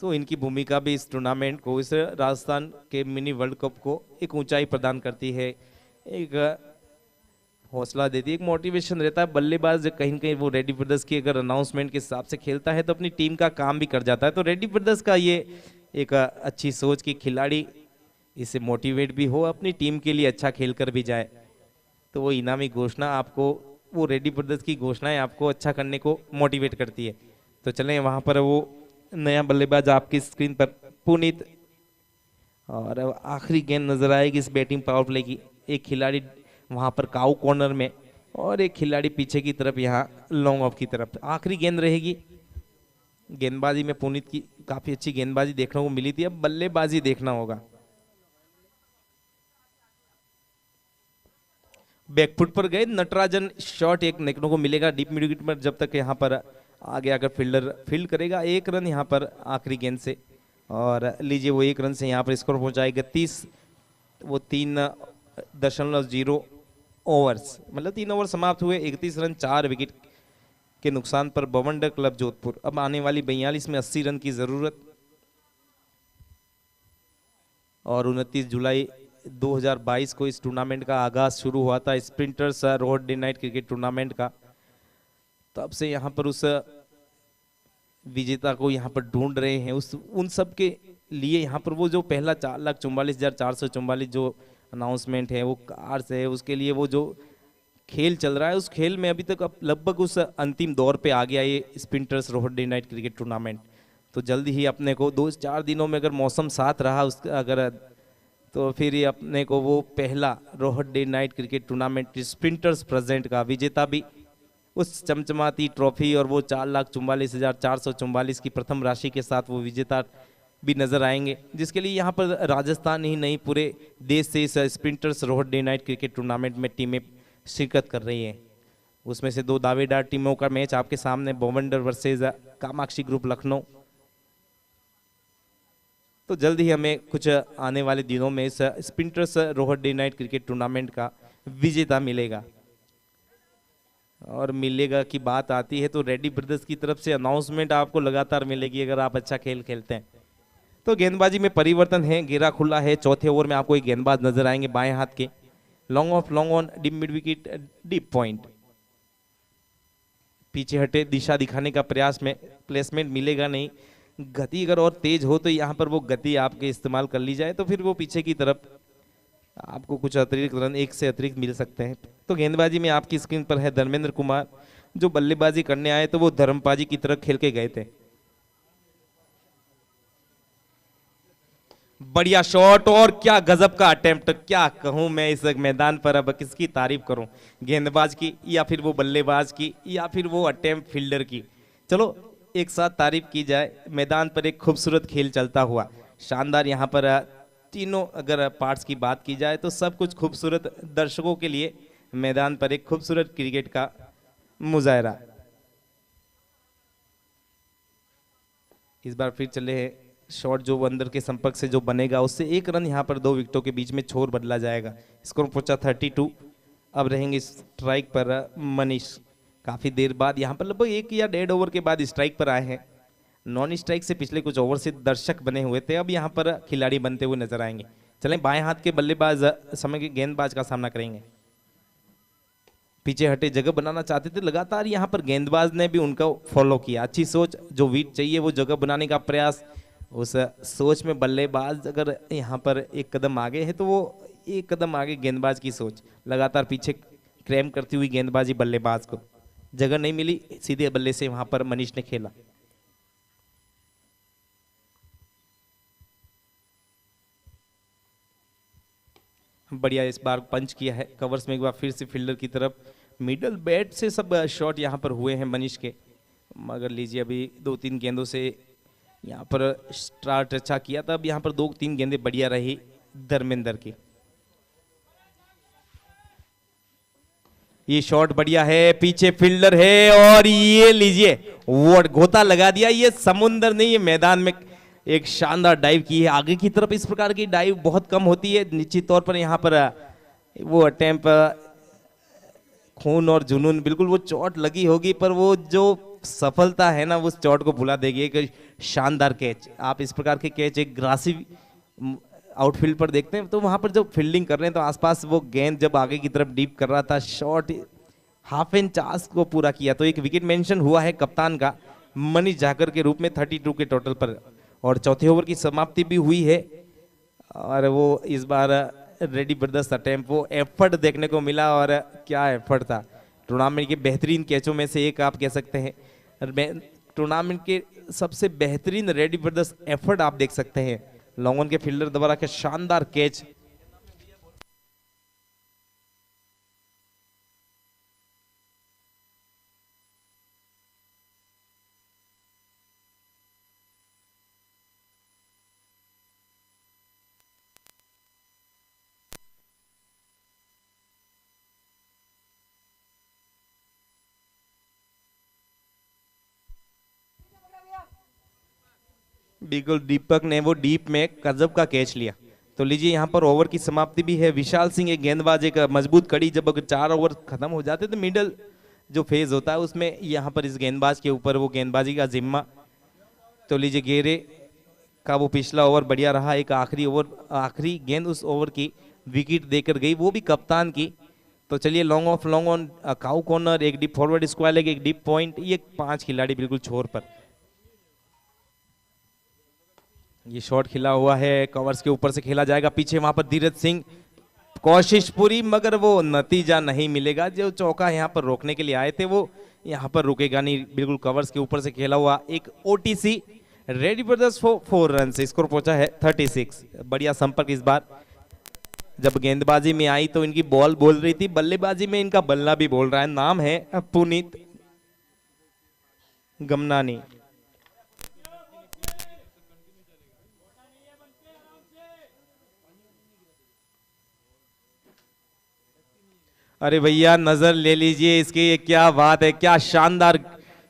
तो इनकी भूमिका भी इस टूर्नामेंट को, इस राजस्थान के मिनी वर्ल्ड कप को एक ऊंचाई प्रदान करती है, एक हौसला देती है, एक मोटिवेशन रहता है। बल्लेबाज कहीं न कहीं वो रेड्डी ब्रदर्स की अगर अनाउंसमेंट के हिसाब से खेलता है तो अपनी टीम का काम भी कर जाता है। तो रेड्डी ब्रदर्स का ये एक अच्छी सोच कि खिलाड़ी इससे मोटिवेट भी हो, अपनी टीम के लिए अच्छा खेल कर भी जाए। तो वो इनामी घोषणा आपको, वो रेड्डी ब्रदर्स की घोषणाएं आपको अच्छा करने को मोटिवेट करती है। तो चलें वहाँ पर वो नया बल्लेबाज आपकी स्क्रीन पर पुनीत, और आखिरी गेंद नजर आएगी इस बैटिंग पावर प्ले की। एक खिलाड़ी वहाँ पर काऊ कॉर्नर में और एक खिलाड़ी पीछे की तरफ यहाँ लॉन्ग ऑफ की तरफ। आखिरी गेंद रहेगी। गेंदबाजी में पुनीत की काफी अच्छी गेंदबाजी देखने को मिली थी, अब बल्लेबाजी देखना होगा। बैकफुट पर गए नटराजन, शॉट एक देखने को मिलेगा डीप मिड विकेट पर, जब तक यहाँ पर आगे आकर फील्डर फील्ड करेगा। 1 रन यहाँ पर आखिरी गेंद से, और लीजिए वो 1 रन से यहाँ पर स्कोर पहुंचाएगा 30, वो 3.0 ओवर्स, मतलब 3 ओवर समाप्त हुए, 31 रन 4 विकेट के नुकसान पर बवंडर क्लब जोधपुर। अब आने वाली 42 में 80 रन की जरूरत, और 29 जुलाई 2022 को इस टूर्नामेंट का आगाज शुरू हुआ था, sprinters road day night cricket tournament का। तब से यहाँ पर उस विजेता को यहाँ पर ढूंढ रहे हैं, उन सब के लिए यहाँ पर वो जो पहला 4,44,444 जो अनाउंसमेंट है वो कार्स है, उसके लिए वो जो खेल चल रहा है उस खेल में अभी तक अब लगभग उस अंतिम दौर पे आ गया ये sprinters road day night cricket tournament. तो जल्दी ही अपने को 2-4 दिनों में अगर मौसम साथ रहा उसका अगर, तो फिर ये अपने को वो पहला road day night cricket tournament sprinters present का विजेता भी उस चमचमाती ट्रॉफी और वो 4,44,444 की प्रथम राशि के साथ वो विजेता भी नजर आएंगे, जिसके लिए यहाँ पर राजस्थान ही नहीं पूरे देश से इस sprinters road day night cricket tournament में टीमें शिरकत कर रही हैं। उसमें से 2 दावेदार टीमों का मैच आपके सामने, बोमंडर वर्सेज कामाक्षी ग्रुप लखनऊ। तो जल्द ही हमें कुछ आने वाले दिनों में इस sprinters road day night cricket tournament का विजेता मिलेगा। और मिलेगा की बात आती है तो रेड्डी ब्रदर्स की तरफ से अनाउंसमेंट आपको लगातार मिलेगी अगर आप अच्छा खेल खेलते हैं। तो गेंदबाजी में परिवर्तन है, घेरा खुला है। चौथे ओवर में आपको एक गेंदबाज नजर आएंगे बाएं हाथ के, long off long on deep mid wicket deep point. पीछे हटे दिशा दिखाने का प्रयास में प्लेसमेंट मिलेगा नहीं, गति अगर और तेज हो तो यहाँ पर वो गति आपके इस्तेमाल कर ली जाए तो फिर वो पीछे की तरफ आपको कुछ अतिरिक्त रन 1 से अतिरिक्त मिल सकते हैं। तो गेंदबाजी में आपकी स्क्रीन पर है धर्मेंद्र कुमार, जो बल्लेबाजी करने आए तो वो धर्मपाजी की तरफ खेल के गए थे। बढ़िया शॉट और क्या गजब का अटेम्प्ट, क्या कहूं मैं इस मैदान पर, अब किसकी तारीफ करूं, गेंदबाज की या फिर वो बल्लेबाज की या फिर वो अटेम्प्ट फील्डर की। चलो एक साथ तारीफ की जाए। मैदान पर एक खूबसूरत खेल चलता हुआ, शानदार यहाँ पर तीनों अगर पार्ट्स की बात की जाए तो सब कुछ खूबसूरत, दर्शकों के लिए मैदान पर एक खूबसूरत क्रिकेट का मुजाहरा। इस बार फिर चले शॉट जो अंदर के संपर्क से जो बनेगा उससे 1 रन यहाँ पर 2 विकेटों के बीच में छोर बदला जाएगा। स्कोर पहुंचा 32। अब रहेंगे स्ट्राइक पर मनीष, काफी देर बाद यहाँ पर लगभग 1 या 1.5 ओवर के बाद स्ट्राइक पर आए हैं। नॉन स्ट्राइक से पिछले कुछ ओवर से दर्शक बने हुए थे, अब यहाँ पर खिलाड़ी बनते हुए नजर आएंगे। चलें बाएं हाथ के बल्लेबाज समय के गेंदबाज का सामना करेंगे। पीछे हटे जगह बनाना चाहते थे, लगातार यहाँ पर गेंदबाज ने भी उनका फॉलो किया। अच्छी सोच, जो विकेट चाहिए वो जगह बनाने का प्रयास, उस सोच में बल्लेबाज अगर यहाँ पर एक कदम आगे है तो वो एक कदम आगे गेंदबाज की सोच, लगातार पीछे क्रैम करती हुई गेंदबाजी बल्लेबाज को जगह नहीं मिली, सीधे बल्ले से वहां पर मनीष ने खेला। बढ़िया इस बार पंच किया है कवर्स में, एक बार फिर से फील्डर की तरफ मिडल बैट से सब शॉट यहाँ पर हुए हैं मनीष के, मगर लीजिए अभी 2-3 गेंदों से यहाँ पर स्टार्ट अच्छा किया था, अब यहाँ पर 2-3 गेंदें बढ़िया रही धर्मेंद्र की। ये शॉट बढ़िया है, पीछे फील्डर है और ये लीजिए वो गोता लगा दिया। ये समुंदर नहीं, ये मैदान में एक शानदार डाइव की है आगे की तरफ। इस प्रकार की डाइव बहुत कम होती है, निश्चित तौर पर यहाँ पर वो अटेम्प्ट खून और जुनून, बिल्कुल वो चोट लगी होगी पर वो जो सफलता है ना उस चोट को भुला देगी। एक शानदार कैच, आप इस प्रकार के कैच एक ग्रासी आउटफील्ड पर देखते हैं तो वहां पर जब फील्डिंग कर रहे हैं तो आसपास वो गेंद जब आगे की तरफ डीप कर रहा था, शॉट हाफ इंच चांस को पूरा किया। तो एक विकेट मेंशन हुआ है कप्तान का मनीष जाकर के रूप में 32 के टोटल पर, और चौथे ओवर की समाप्ति भी हुई है। और वो इस बार रेडी ब्रदर्स अटेम्प्ट, वो एफर्ट देखने को मिला और क्या एफर्ट था। टूर्नामेंट के बेहतरीन कैचों में से एक आप कह सकते हैं, टूर्नामेंट के सबसे बेहतरीन रेडी ब्रदर्स एफर्ट आप देख सकते हैं। लॉन्गन के फील्डर द्वारा के शानदार कैच, बिल्कुल दीपक ने वो डीप में गजब का कैच लिया। तो लीजिए यहाँ पर ओवर की समाप्ति भी है। विशाल सिंह एक गेंदबाज, एक मजबूत कड़ी, जब अगर 4 ओवर खत्म हो जाते तो मिडल जो फेज होता है उसमें यहाँ पर इस गेंदबाज के ऊपर वो गेंदबाजी का जिम्मा। तो लीजिए गेरे का वो पिछला ओवर बढ़िया रहा, एक आखिरी ओवर, आखिरी गेंद उस ओवर की विकेट देकर गई, वो भी कप्तान की। तो चलिए long off long on cow corner, एक डीप फॉरवर्ड स्क्वायर लेग, एक डीप पॉइंट, ये 5 खिलाड़ी बिल्कुल छोर पर। ये शॉट खिला हुआ है, कवर्स के ऊपर से खेला जाएगा, पीछे वहां पर धीरज सिंह कोशिश पूरी, मगर वो नतीजा नहीं मिलेगा। जो चौका यहाँ पर रोकने के लिए आए थे वो यहाँ पर रुकेगा नहीं, बिल्कुल कवर्स के ऊपर से खेला हुआ एक ओटीसी। रेडी ब्रदर्स 4 रन से स्कोर पहुंचा है 36। बढ़िया संपर्क इस बार, जब गेंदबाजी में आई तो इनकी बॉल बोल रही थी, बल्लेबाजी में इनका बल्ला भी बोल रहा है। नाम है पुनीत गमनानी। अरे भैया नजर ले लीजिए इसकी, ये क्या बात है, क्या शानदार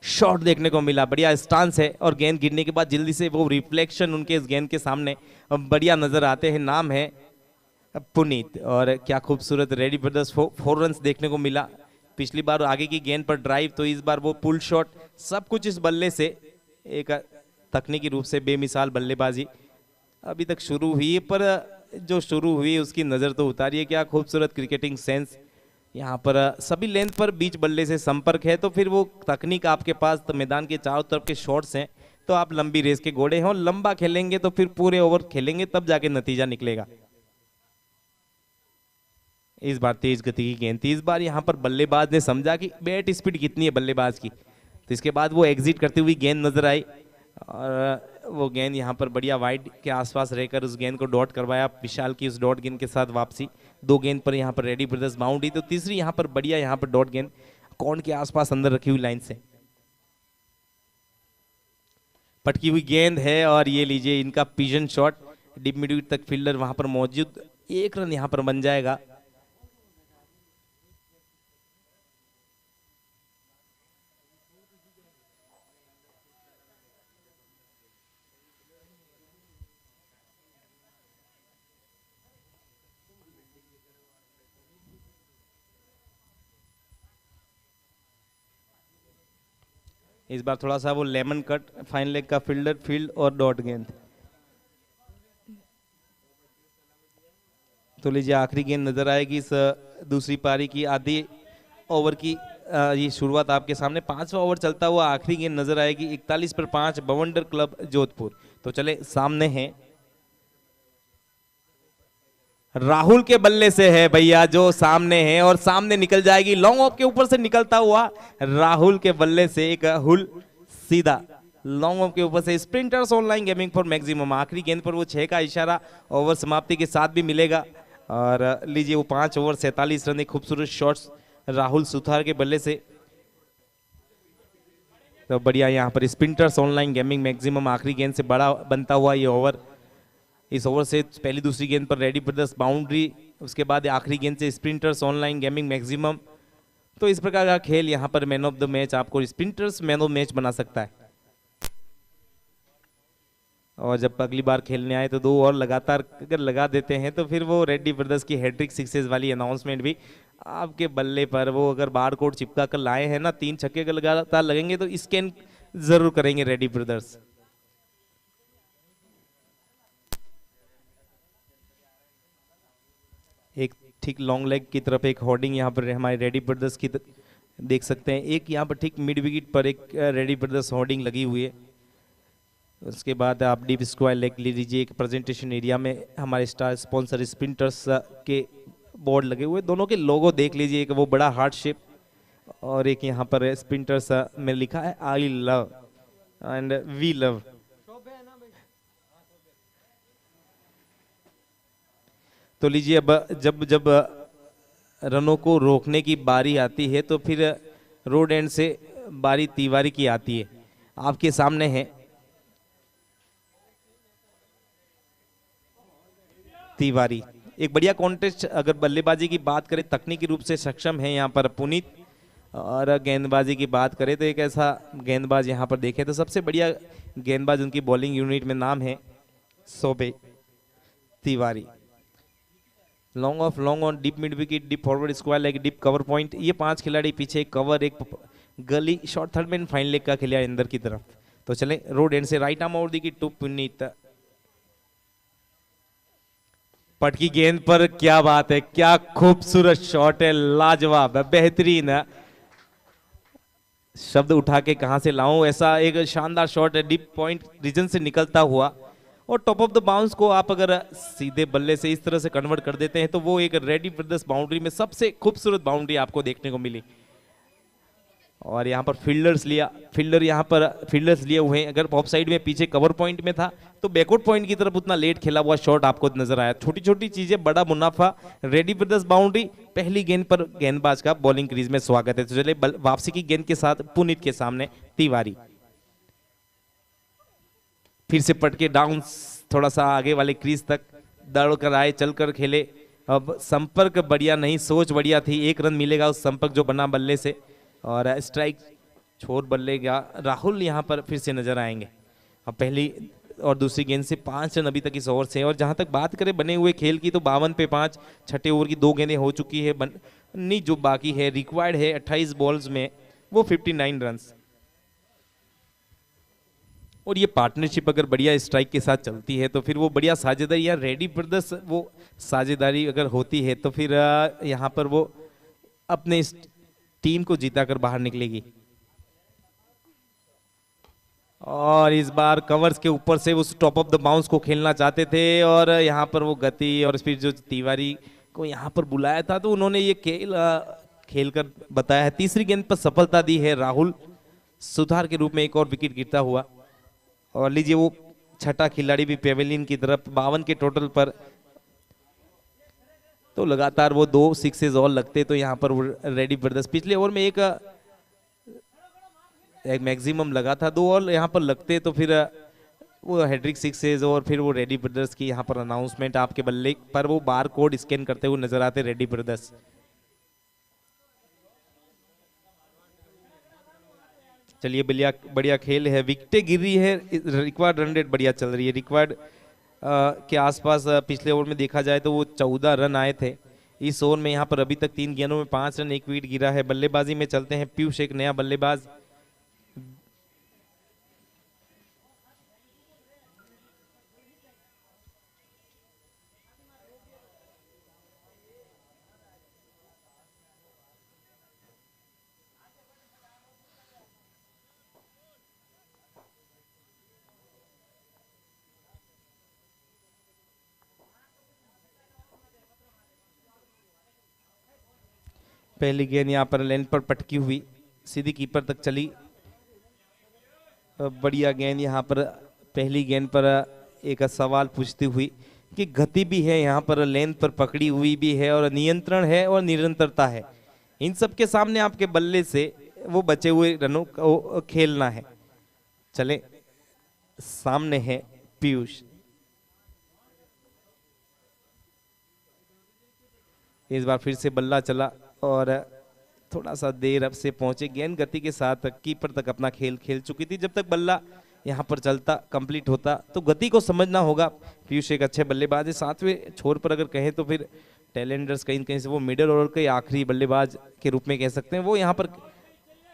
शॉट देखने को मिला। बढ़िया स्टांस है और गेंद गिरने के बाद जल्दी से वो रिफ्लेक्शन उनके इस गेंद के सामने बढ़िया नजर आते हैं। नाम है पुनीत, और क्या खूबसूरत रेडी ब्रदर्स 4 रन देखने को मिला। पिछली बार आगे की गेंद पर ड्राइव, तो इस बार वो पुल शॉट, सब कुछ इस बल्ले से एक तकनीकी रूप से बेमिसाल बल्लेबाजी अभी तक शुरू हुई है, पर जो शुरू हुई उसकी नजर तो उतारिए। क्या खूबसूरत क्रिकेटिंग सेंस, यहाँ पर सभी लेंथ पर बीच बल्ले से संपर्क है, तो फिर वो तकनीक आपके पास, तो मैदान के चारों तरफ के शॉट्स हैं, तो आप लंबी रेस के घोड़े हैं, लंबा खेलेंगे तो फिर पूरे ओवर खेलेंगे तब जाके नतीजा निकलेगा। इस बार तेज गति की गेंद थी, इस बार यहाँ पर बल्लेबाज ने समझा कि बैट स्पीड कितनी है बल्लेबाज की, तो इसके बाद वो एग्जिट करते हुए गेंद नजर आई और वो गेंद यहाँ पर बढ़िया वाइड के आसपास रहकर उस गेंद को डॉट करवाया। विशाल की उस डॉट गेंद के साथ वापसी, 2 गेंद पर यहाँ पर रेडी ब्रदर्स बाउंड्री, तो तीसरी यहाँ पर बढ़िया यहाँ पर डॉट गेंद कॉर्न के आसपास अंदर रखी हुई लाइन से पटकी हुई गेंद है। और ये लीजिए इनका pigeon shot, deep mid wicket तक फील्डर वहां पर मौजूद, 1 रन यहाँ पर बन जाएगा। इस बार थोड़ा सा वो लेमन कट, फाइन लेग का फील्डर फील्ड और डॉट गेंद। तो लीजिए आखिरी गेंद नजर आएगी इस दूसरी पारी की, आधी ओवर की ये शुरुआत आपके सामने। 5वां ओवर चलता हुआ आखिरी गेंद नजर आएगी 41 पर 5 बवंडर क्लब जोधपुर। तो चले सामने हैं राहुल के बल्ले से है भैया जो सामने है, और सामने निकल जाएगी लॉन्ग ऑफ के ऊपर से निकलता हुआ राहुल के बल्ले से एक हुल सीधा लॉन्ग ऑफ के ऊपर से। Sprinters online gaming for maximum आखिरी गेंद पर वो 6 का इशारा ओवर समाप्ति के साथ भी मिलेगा। और लीजिए वो 5 ओवर 47 रन, एक खूबसूरत शॉट्स राहुल सुथार के बल्ले से। तो बढ़िया यहाँ पर स्प्रिंटर्स ऑनलाइन गेमिंग मैक्सिमम आखिरी गेंद से बड़ा बनता हुआ ये ओवर। इस ओवर से पहली दूसरी गेंद पर रेडी ब्रदर्स बाउंड्री, उसके बाद आखिरी गेंद से स्प्रिंटर्स ऑनलाइन गेमिंग मैक्सिमम। तो इस प्रकार का खेल यहाँ पर मैन ऑफ द मैच आपको स्प्रिंटर्स मैन ऑफ मैच बना सकता है। और जब अगली बार खेलने आए तो 2 और लगातार अगर लगा देते हैं तो फिर वो रेड्डी ब्रदर्स की हैट्रिक सिक्सेस वाली अनाउंसमेंट भी आपके बल्ले पर, वो अगर बार कोड चिपका कर लाए हैं ना, 3 छक्के अगर लगातार लगेंगे तो स्कैन जरूर करेंगे रेड्डी ब्रदर्स। एक ठीक लॉन्ग लेग की तरफ एक होर्डिंग यहाँ पर हमारे रेडी ब्रदर्स की देख सकते हैं। एक यहाँ पर ठीक मिड विकेट पर एक रेडी ब्रदर्स होर्डिंग लगी हुई है। उसके बाद आप डीप स्क्वायर लेग ले लीजिए। एक प्रेजेंटेशन एरिया में हमारे स्टार स्पॉन्सर स्प्रिंटर्स के बोर्ड लगे हुए, दोनों के लोगो देख लीजिए। एक वो बड़ा हार्ट शेप और एक यहाँ पर स्प्रिंटर्स में लिखा है I love and we love. तो लीजिए अब जब जब रनों को रोकने की बारी आती है तो फिर रोड एंड से बारी तिवारी की आती है। आपके सामने है तिवारी। एक बढ़िया कॉन्टेस्ट, अगर बल्लेबाजी की बात करें तकनीकी रूप से सक्षम है यहाँ पर पुनीत, और गेंदबाजी की बात करें तो एक ऐसा गेंदबाज यहाँ पर देखें तो सबसे बढ़िया गेंदबाज उनकी बॉलिंग यूनिट में नाम है सोबे Tiwari. Long off long on deep mid wicket deep forward square leg deep cover point. ये 5 खिलाड़ी पीछे एक कवर एक गली शॉर्ट थर्ड में फाइन लेग का खेला अंदर की तरफ। तो चले रोड एंड से राइट आर्म ओवर दी की टू पुनीत। पटकी गेंद पर क्या बात है, क्या खूबसूरत शॉट है, लाजवाब है, बेहतरीन है। शब्द उठा के कहां से लाऊं, ऐसा एक शानदार शॉट है डीप पॉइंट रीजन से निकलता हुआ। और टॉप ऑफ द बाउंस को आप अगर सीधे बल्ले से इस तरह से कन्वर्ट कर देते हैं तो वो एक रेडी ब्रदर्स बाउंड्री में सबसे खूबसूरत बाउंड्री आपको देखने को मिली। और यहाँ पर फील्डर यहाँ पर फील्डर्स लिए हुए हैं। अगर ऑफ साइड में पीछे कवर पॉइंट में था तो बैकआउट पॉइंट की तरफ उतना लेट खेला हुआ शॉट आपको नजर आया। छोटी छोटी चीजें बड़ा मुनाफा, रेडी ब्रदर्स बाउंड्री। पहली गेंद पर गेंदबाज का बॉलिंग क्रीज में स्वागत है। तो चले वापसी की गेंद के साथ पुनीत के सामने तिवारी। फिर से पटके डाउन थोड़ा सा आगे वाले क्रीज तक दौड़ कर आए, चलकर खेले। अब संपर्क बढ़िया नहीं, सोच बढ़िया थी। 1 रन मिलेगा उस संपर्क जो बना बल्ले से, और स्ट्राइक छोड़ बल्ले का राहुल यहाँ पर फिर से नजर आएंगे। अब पहली और दूसरी गेंद से 5 रन अभी तक इस ओवर से। और जहां तक बात करें बने हुए खेल की तो 52 पे 5, छठे ओवर की 2 गेंदें हो चुकी है। नहीं जो बाकी है रिक्वायर्ड है 28 बॉल्स में वो 59 रन। और ये पार्टनरशिप अगर बढ़िया स्ट्राइक के साथ चलती है तो फिर वो बढ़िया साझेदारी, या रेडी ब्रदर्स वो साझेदारी अगर होती है तो फिर यहाँ पर वो अपने इस टीम को जीता कर बाहर निकलेगी। और इस बार कवर्स के ऊपर से उस टॉप ऑफ द बाउंस को खेलना चाहते थे, और यहाँ पर वो गति और फिर जो तिवारी को यहाँ पर बुलाया था तो उन्होंने ये खेल कर बताया है। तीसरी गेंद पर सफलता दी है राहुल सुधार के रूप में, एक और विकेट गिरता हुआ। और लीजिए वो छठा खिलाड़ी भी पेवेलियन की तरफ 52 के टोटल पर। तो लगातार वो 2 सिक्सेस और लगते तो यहाँ पर रेडी ब्रदर्स पिछले ओवर में एक मैक्सिमम लगा था, 2 और यहाँ पर लगते तो फिर वो हैट्रिक सिक्सेस और फिर वो रेडी ब्रदर्स की यहाँ पर अनाउंसमेंट आपके बल्ले पर वो बार कोड स्कैन करते हुए नजर आते रेडी ब्रदर्स। चलिए बढ़िया खेल है, विकेटें गिर रही है, रिक्वायर्ड रन रेट बढ़िया चल रही है। रिक्वायर्ड के आसपास पिछले ओवर में देखा जाए तो वो 14 रन आए थे। इस ओवर में यहाँ पर अभी तक 3 गेंदों में 5 रन 1 विकेट गिरा है। बल्लेबाजी में चलते हैं पीयूष, एक नया बल्लेबाज। पहली गेंद यहाँ पर लेंथ पर पटकी हुई, सीधी कीपर तक चली। बढ़िया गेंद यहाँ पर पहली गेंद पर एक सवाल पूछती हुई कि गति भी है यहाँ पर, लेंथ पर पकड़ी हुई भी है और नियंत्रण है और निरंतरता है। इन सब के सामने आपके बल्ले से वो बचे हुए रनों को खेलना है। चले, सामने है पीयूष। इस बार फिर से बल्ला चला और थोड़ा सा देर अब से पहुंचे। गेंद गति के साथ कीपर तक अपना खेल खेल चुकी थी। जब तक बल्ला यहाँ पर चलता, कंप्लीट होता, तो गति को समझना होगा। पीयूष एक अच्छे बल्लेबाज है। 7वें छोर पर अगर कहें तो फिर टैलेंडर्स कहीं कहीं से वो मिडिल ओवर के आखिरी बल्लेबाज के रूप में कह सकते हैं, वो यहाँ पर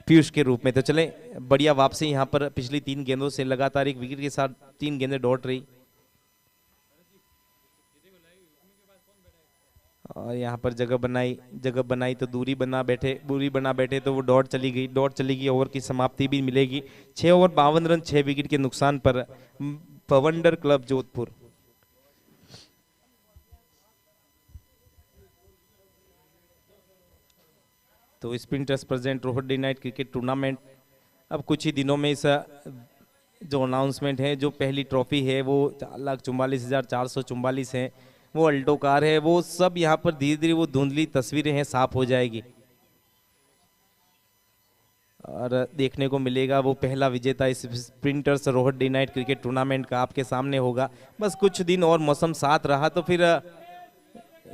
पीयूष के रूप में। तो चले, बढ़िया वापसी यहाँ पर पिछली 3 गेंदों से लगातार एक विकेट के साथ 3 गेंदें डॉट रही और यहाँ पर जगह बनाई तो दूरी बना बैठे तो वो डॉट चली गई। ओवर की समाप्ति भी मिलेगी। 6 ओवर 52 रन 6 विकेट के नुकसान पर बवंडर क्लब जोधपुर। तो sprinters present Rohat day night cricket tournament अब कुछ ही दिनों में इस जो अनाउंसमेंट है, जो पहली ट्रॉफी है वो 4,44,444 है, वो अल्टो कार है, वो सब यहाँ पर धीरे धीरे वो धुंधली तस्वीरें हैं साफ हो जाएगी और देखने को मिलेगा वो पहला विजेता इस sprinters Rohat day night cricket tournament का आपके सामने होगा। बस कुछ दिन और मौसम साथ रहा तो फिर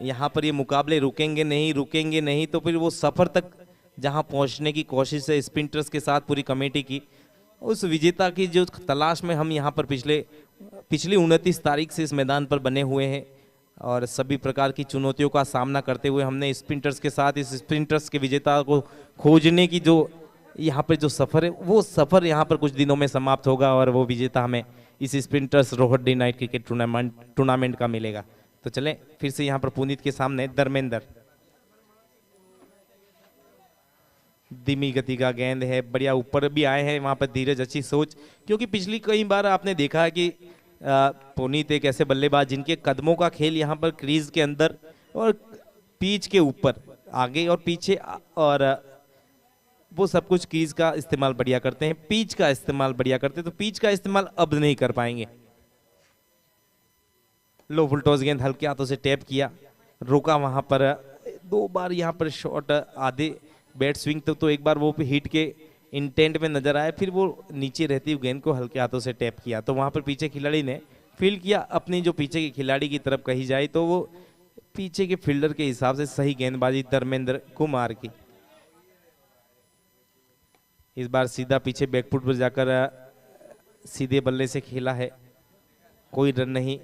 यहाँ पर ये मुकाबले रुकेंगे नहीं तो फिर वो सफर तक जहाँ पहुँचने की कोशिश है स्प्रिंटर्स के साथ पूरी कमेटी की, उस विजेता की जो तलाश में हम यहाँ पर पिछली 29 तारीख से इस मैदान पर बने हुए हैं और सभी प्रकार की चुनौतियों का सामना करते हुए हमने स्प्रिंटर्स के साथ इस स्प्रिंटर्स के विजेता को खोजने की जो यहाँ पर जो सफ़र है, वो सफ़र यहाँ पर कुछ दिनों में समाप्त होगा और वो विजेता हमें इस sprinters Rohat day night cricket tournament का मिलेगा। तो चलें फिर से यहाँ पर पुनीत के सामने धर्मेंद्र। धीमी गति का गेंद है, बढ़िया ऊपर भी आए हैं वहाँ पर धीरज, अच्छी सोच, क्योंकि पिछली कई बार आपने देखा है कि पुनीत एक ऐसे बल्लेबाज जिनके कदमों का खेल यहाँ पर क्रीज के अंदर और पिच के ऊपर आगे और पीछे और वो सब कुछ क्रीज का इस्तेमाल बढ़िया करते हैं, पिच का इस्तेमाल बढ़िया करते हैं, तो पिच का इस्तेमाल अब नहीं कर पाएंगे। लो फुल टॉस गेंद हल्के हाथों से टैप किया, रोका वहां पर 2 बार यहाँ पर शॉट आधे बैट स्विंग तो एक बार वो हिट के इंटेंट में नजर आया, फिर वो नीचे रहती हुई गेंद को हल्के हाथों से टैप किया तो वहां पर पीछे खिलाड़ी ने फील्ड किया अपनी जो पीछे के खिलाड़ी की तरफ कही जाए तो वो पीछे के फील्डर के हिसाब से सही गेंदबाजी धर्मेंद्र कुमार की। इस बार सीधा पीछे बैकफुट पर जाकर सीधे बल्ले से खेला है, कोई रन नहीं,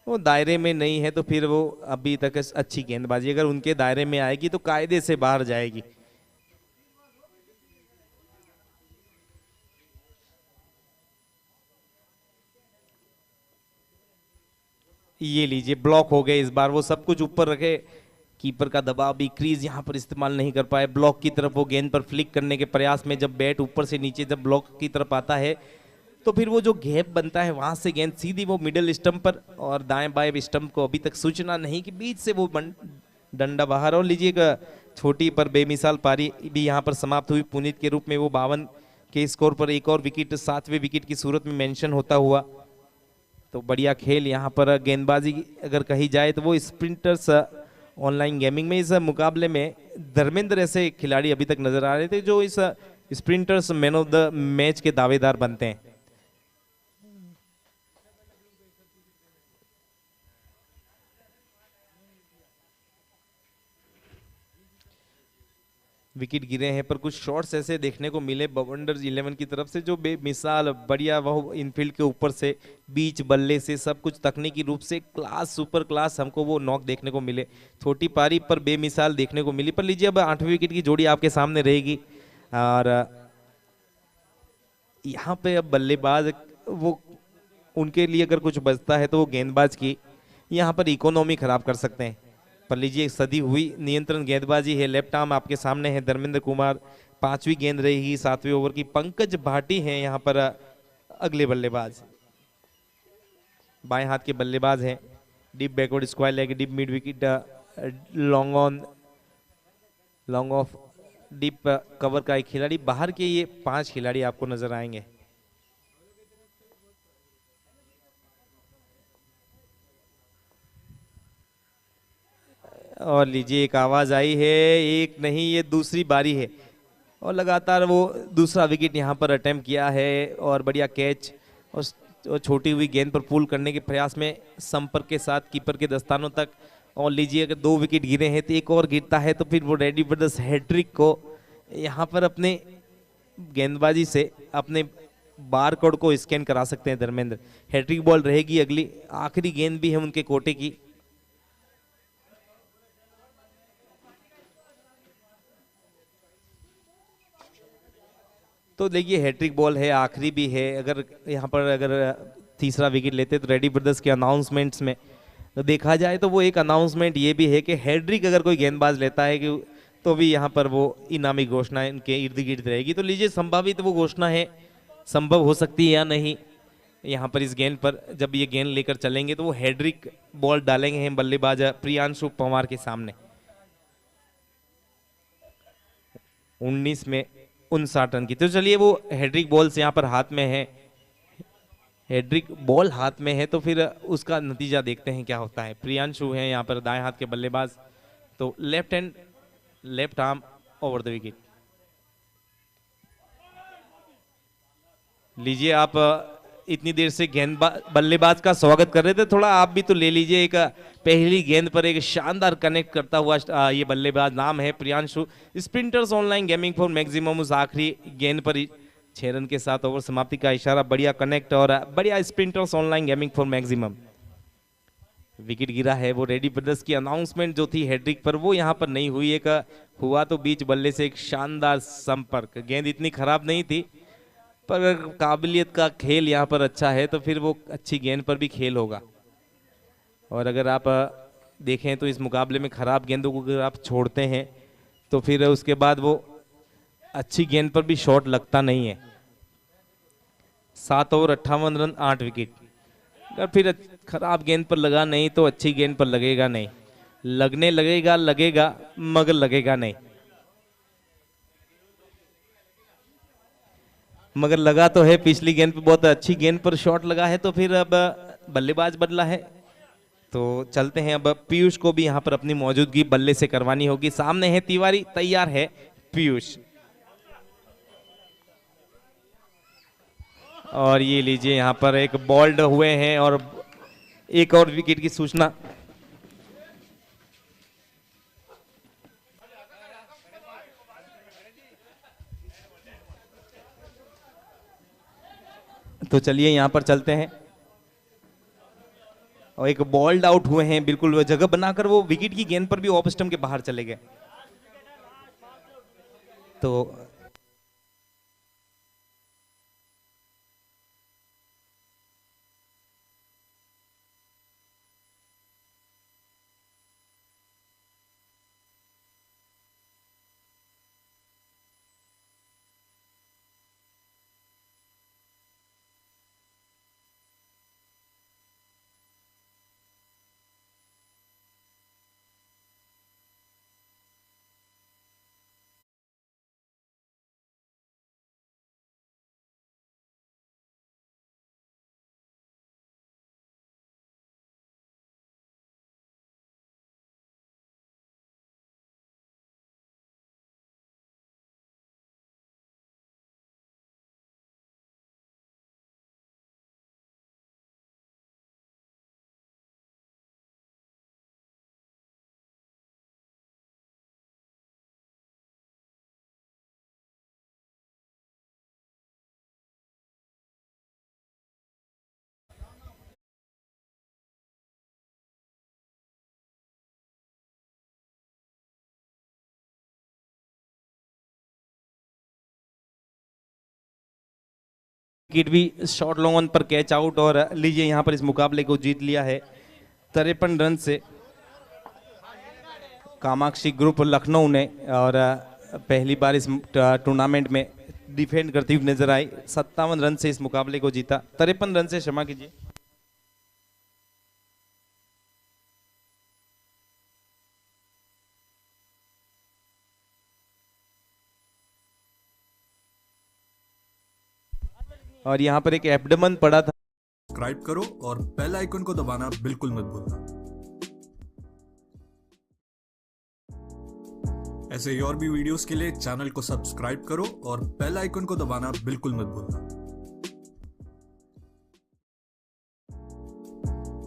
वो दायरे में नहीं है तो फिर वो अभी तक अच्छी गेंदबाजी अगर उनके दायरे में आएगी तो कायदे से बाहर जाएगी। ये लीजिए ब्लॉक हो गए, इस बार वो सब कुछ ऊपर रखे, कीपर का दबाव भी, क्रीज यहां पर इस्तेमाल नहीं कर पाए, ब्लॉक की तरफ वो गेंद पर फ्लिक करने के प्रयास में जब बैट ऊपर से नीचे जब ब्लॉक की तरफ आता है तो फिर वो जो गैप बनता है वहां से गेंद सीधी वो मिडिल स्टंप पर और दाएं बाएं स्टंप को अभी तक सूचना नहीं कि बीच से वो डंडा बाहर। और लीजिएगा छोटी पर बेमिसाल पारी भी यहाँ पर समाप्त हुई पुनीत के रूप में, वो 52 के स्कोर पर एक और विकेट 7वें विकेट की सूरत में मेंशन होता हुआ। तो बढ़िया खेल यहाँ पर गेंदबाजी अगर कही जाए तो वो स्प्रिंटर्स ऑनलाइन गेमिंग में इस मुकाबले में धर्मेंद्र ऐसे खिलाड़ी अभी तक नजर आ रहे थे जो इस sprinters man of the match के दावेदार बनते हैं। विकेट गिरे हैं पर कुछ शॉट्स ऐसे देखने को मिले बवंडर्स 11 की तरफ से जो बेमिसाल बढ़िया, वह इनफील्ड के ऊपर से बीच बल्ले से सब कुछ तकनीकी रूप से क्लास सुपर क्लास हमको वो नॉक देखने को मिले, छोटी पारी पर बेमिसाल देखने को मिली। पर लीजिए अब 8वें विकेट की जोड़ी आपके सामने रहेगी और यहाँ पे अब बल्लेबाज वो उनके लिए अगर कुछ बचता है तो वो गेंदबाज की यहाँ पर इकोनॉमी खराब कर सकते हैं। पर लीजिए सदी हुई नियंत्रण गेंदबाजी है, लेफ्ट आर्म आपके सामने है धर्मेंद्र कुमार, 5वीं गेंद रहेगी 7वें ओवर की। पंकज भाटी हैं यहाँ पर अगले बल्लेबाज, बाएं हाथ के बल्लेबाज हैं, deep backward square leg, deep mid wicket long on long off deep cover का एक खिलाड़ी। बाहर के ये 5 खिलाड़ी आपको नजर आएंगे। और लीजिए एक आवाज आई है, एक नहीं ये दूसरी बारी है और लगातार वो दूसरा विकेट यहाँ पर अटेम्प्ट किया है और बढ़िया कैच और छोटी हुई गेंद पर पुल करने के प्रयास में संपर्क के साथ कीपर के दस्तानों तक। और लीजिए अगर 2 विकेट गिरे हैं तो एक और गिरता है तो फिर वो रेडी ब्रदर्स हैट्रिक को यहाँ पर अपने गेंदबाजी से अपने बार कोड को स्कैन करा सकते हैं धर्मेंद्र। हैट्रिक बॉल रहेगी अगली, आखिरी गेंद भी है उनके कोटे की। तो देखिए हैट्रिक बॉल है, आखिरी भी है। अगर यहाँ पर अगर तीसरा विकेट लेते तो रेडी ब्रदर्स के अनाउंसमेंट्स में तो देखा जाए तो वो एक अनाउंसमेंट ये भी है कि हैट्रिक अगर कोई गेंदबाज लेता है कि तो भी यहाँ पर वो इनामी घोषणा इनके इर्द गिर्द रहेगी। तो लीजिए संभावित वो घोषणा है, संभव हो सकती है या नहीं। यहाँ पर इस गेंद पर जब ये गेंद लेकर चलेंगे तो वो हैट्रिक बॉल डालेंगे हैं बल्लेबाज प्रियांशु पंवार के सामने। 19 में 59 रन की। तो चलिए वो हैट्रिक बॉल्स यहाँ पर हाथ में है, हैट्रिक बॉल हाथ में है तो फिर उसका नतीजा देखते हैं क्या होता है। प्रियांशु है यहाँ पर दाएं हाथ के बल्लेबाज, तो left arm over the wicket. लीजिए आप इतनी देर से बल्लेबाज का स्वागत कर रहे थे, थोड़ा आप भी तो ले लीजिए। एक पहली गेंद पर एक शानदार कनेक्ट करता हुआ ये बल्लेबाज, नाम है Priyanshu. Sprinters online gaming for maximum उस आखिरी गेंद पर 6 रन के साथ ओवर समाप्ति का इशारा, बढ़िया कनेक्ट और बढ़िया sprinters online gaming for maximum. Wicket गिरा है, वो रेडी ब्रदर्स की अनाउंसमेंट जो थी हैट्रिक पर वो यहाँ पर नहीं हुई। एक हुआ तो बीच बल्ले से एक शानदार संपर्क, गेंद इतनी खराब नहीं थी पर काबिलियत का खेल यहाँ पर अच्छा है तो फिर वो अच्छी गेंद पर भी खेल होगा। और अगर आप देखें तो इस मुकाबले में खराब गेंदों को अगर आप छोड़ते हैं तो फिर उसके बाद वो अच्छी गेंद पर भी शॉट लगता नहीं है। 7 ओवर 58 रन 8 विकेट। अगर फिर खराब गेंद पर लगा नहीं तो अच्छी गेंद पर लगेगा नहीं, लगने लगेगा मगर लगेगा नहीं। मगर लगा तो है, पिछली गेंद पे बहुत अच्छी गेंद पर शॉट लगा है तो फिर अब बल्लेबाज बदला है। तो चलते हैं, अब पीयूष को भी यहाँ पर अपनी मौजूदगी बल्ले से करवानी होगी। सामने है तिवारी, तैयार है पीयूष। और ये लीजिए यहाँ पर एक बॉल्ड हुए हैं और एक और विकेट की सूचना। तो चलिए यहां पर चलते हैं और एक बॉल्ड आउट हुए हैं, बिल्कुल वो जगह बनाकर वो विकेट की गेंद पर भी ऑफ स्टंप के बाहर चले गए। तो विकेट भी शॉर्ट लॉन्ग ऑन पर कैच आउट। और लीजिए यहां पर इस मुकाबले को जीत लिया है 53 रन से कामाक्षी ग्रुप लखनऊ ने। और पहली बार इस टूर्नामेंट में डिफेंड करती हुई नजर आई, 57 रन से इस मुकाबले को जीता, 53 रन से, क्षमा कीजिए। और यहाँ पर एक एब्डमन पड़ा था। सब्सक्राइब करो और बेल आइकन को दबाना बिल्कुल मत भूलना। ऐसे ही और भी वीडियोस के लिए चैनल को सब्सक्राइब करो और बेल आइकन को दबाना बिल्कुल मत भूलना।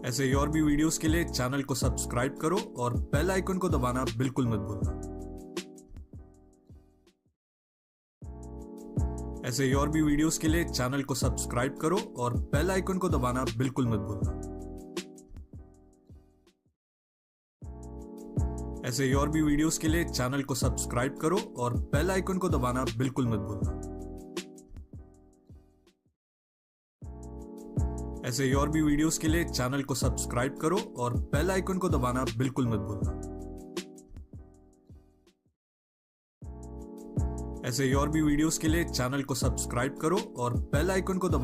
ऐसे ही और भी वीडियोस के लिए चैनल को सब्सक्राइब करो और बेल आइकन को दबाना बिल्कुल मत भूलना। ऐसे ही और भी वीडियोस के लिए चैनल को सब्सक्राइब करो और बेल आइकन को दबाना बिल्कुल मत भूलना। ऐसे ही और भी वीडियोस के लिए चैनल को सब्सक्राइब करो और बेल आइकन को दबाना बिल्कुल मत भूलना। ऐसे ही और भी वीडियोस के लिए चैनल को सब्सक्राइब करो और बेल आइकन को दबाना बिल्कुल मत भूलना। ऐसे ही और भी वीडियोस के लिए चैनल को सब्सक्राइब करो और बेल आइकन को दबाना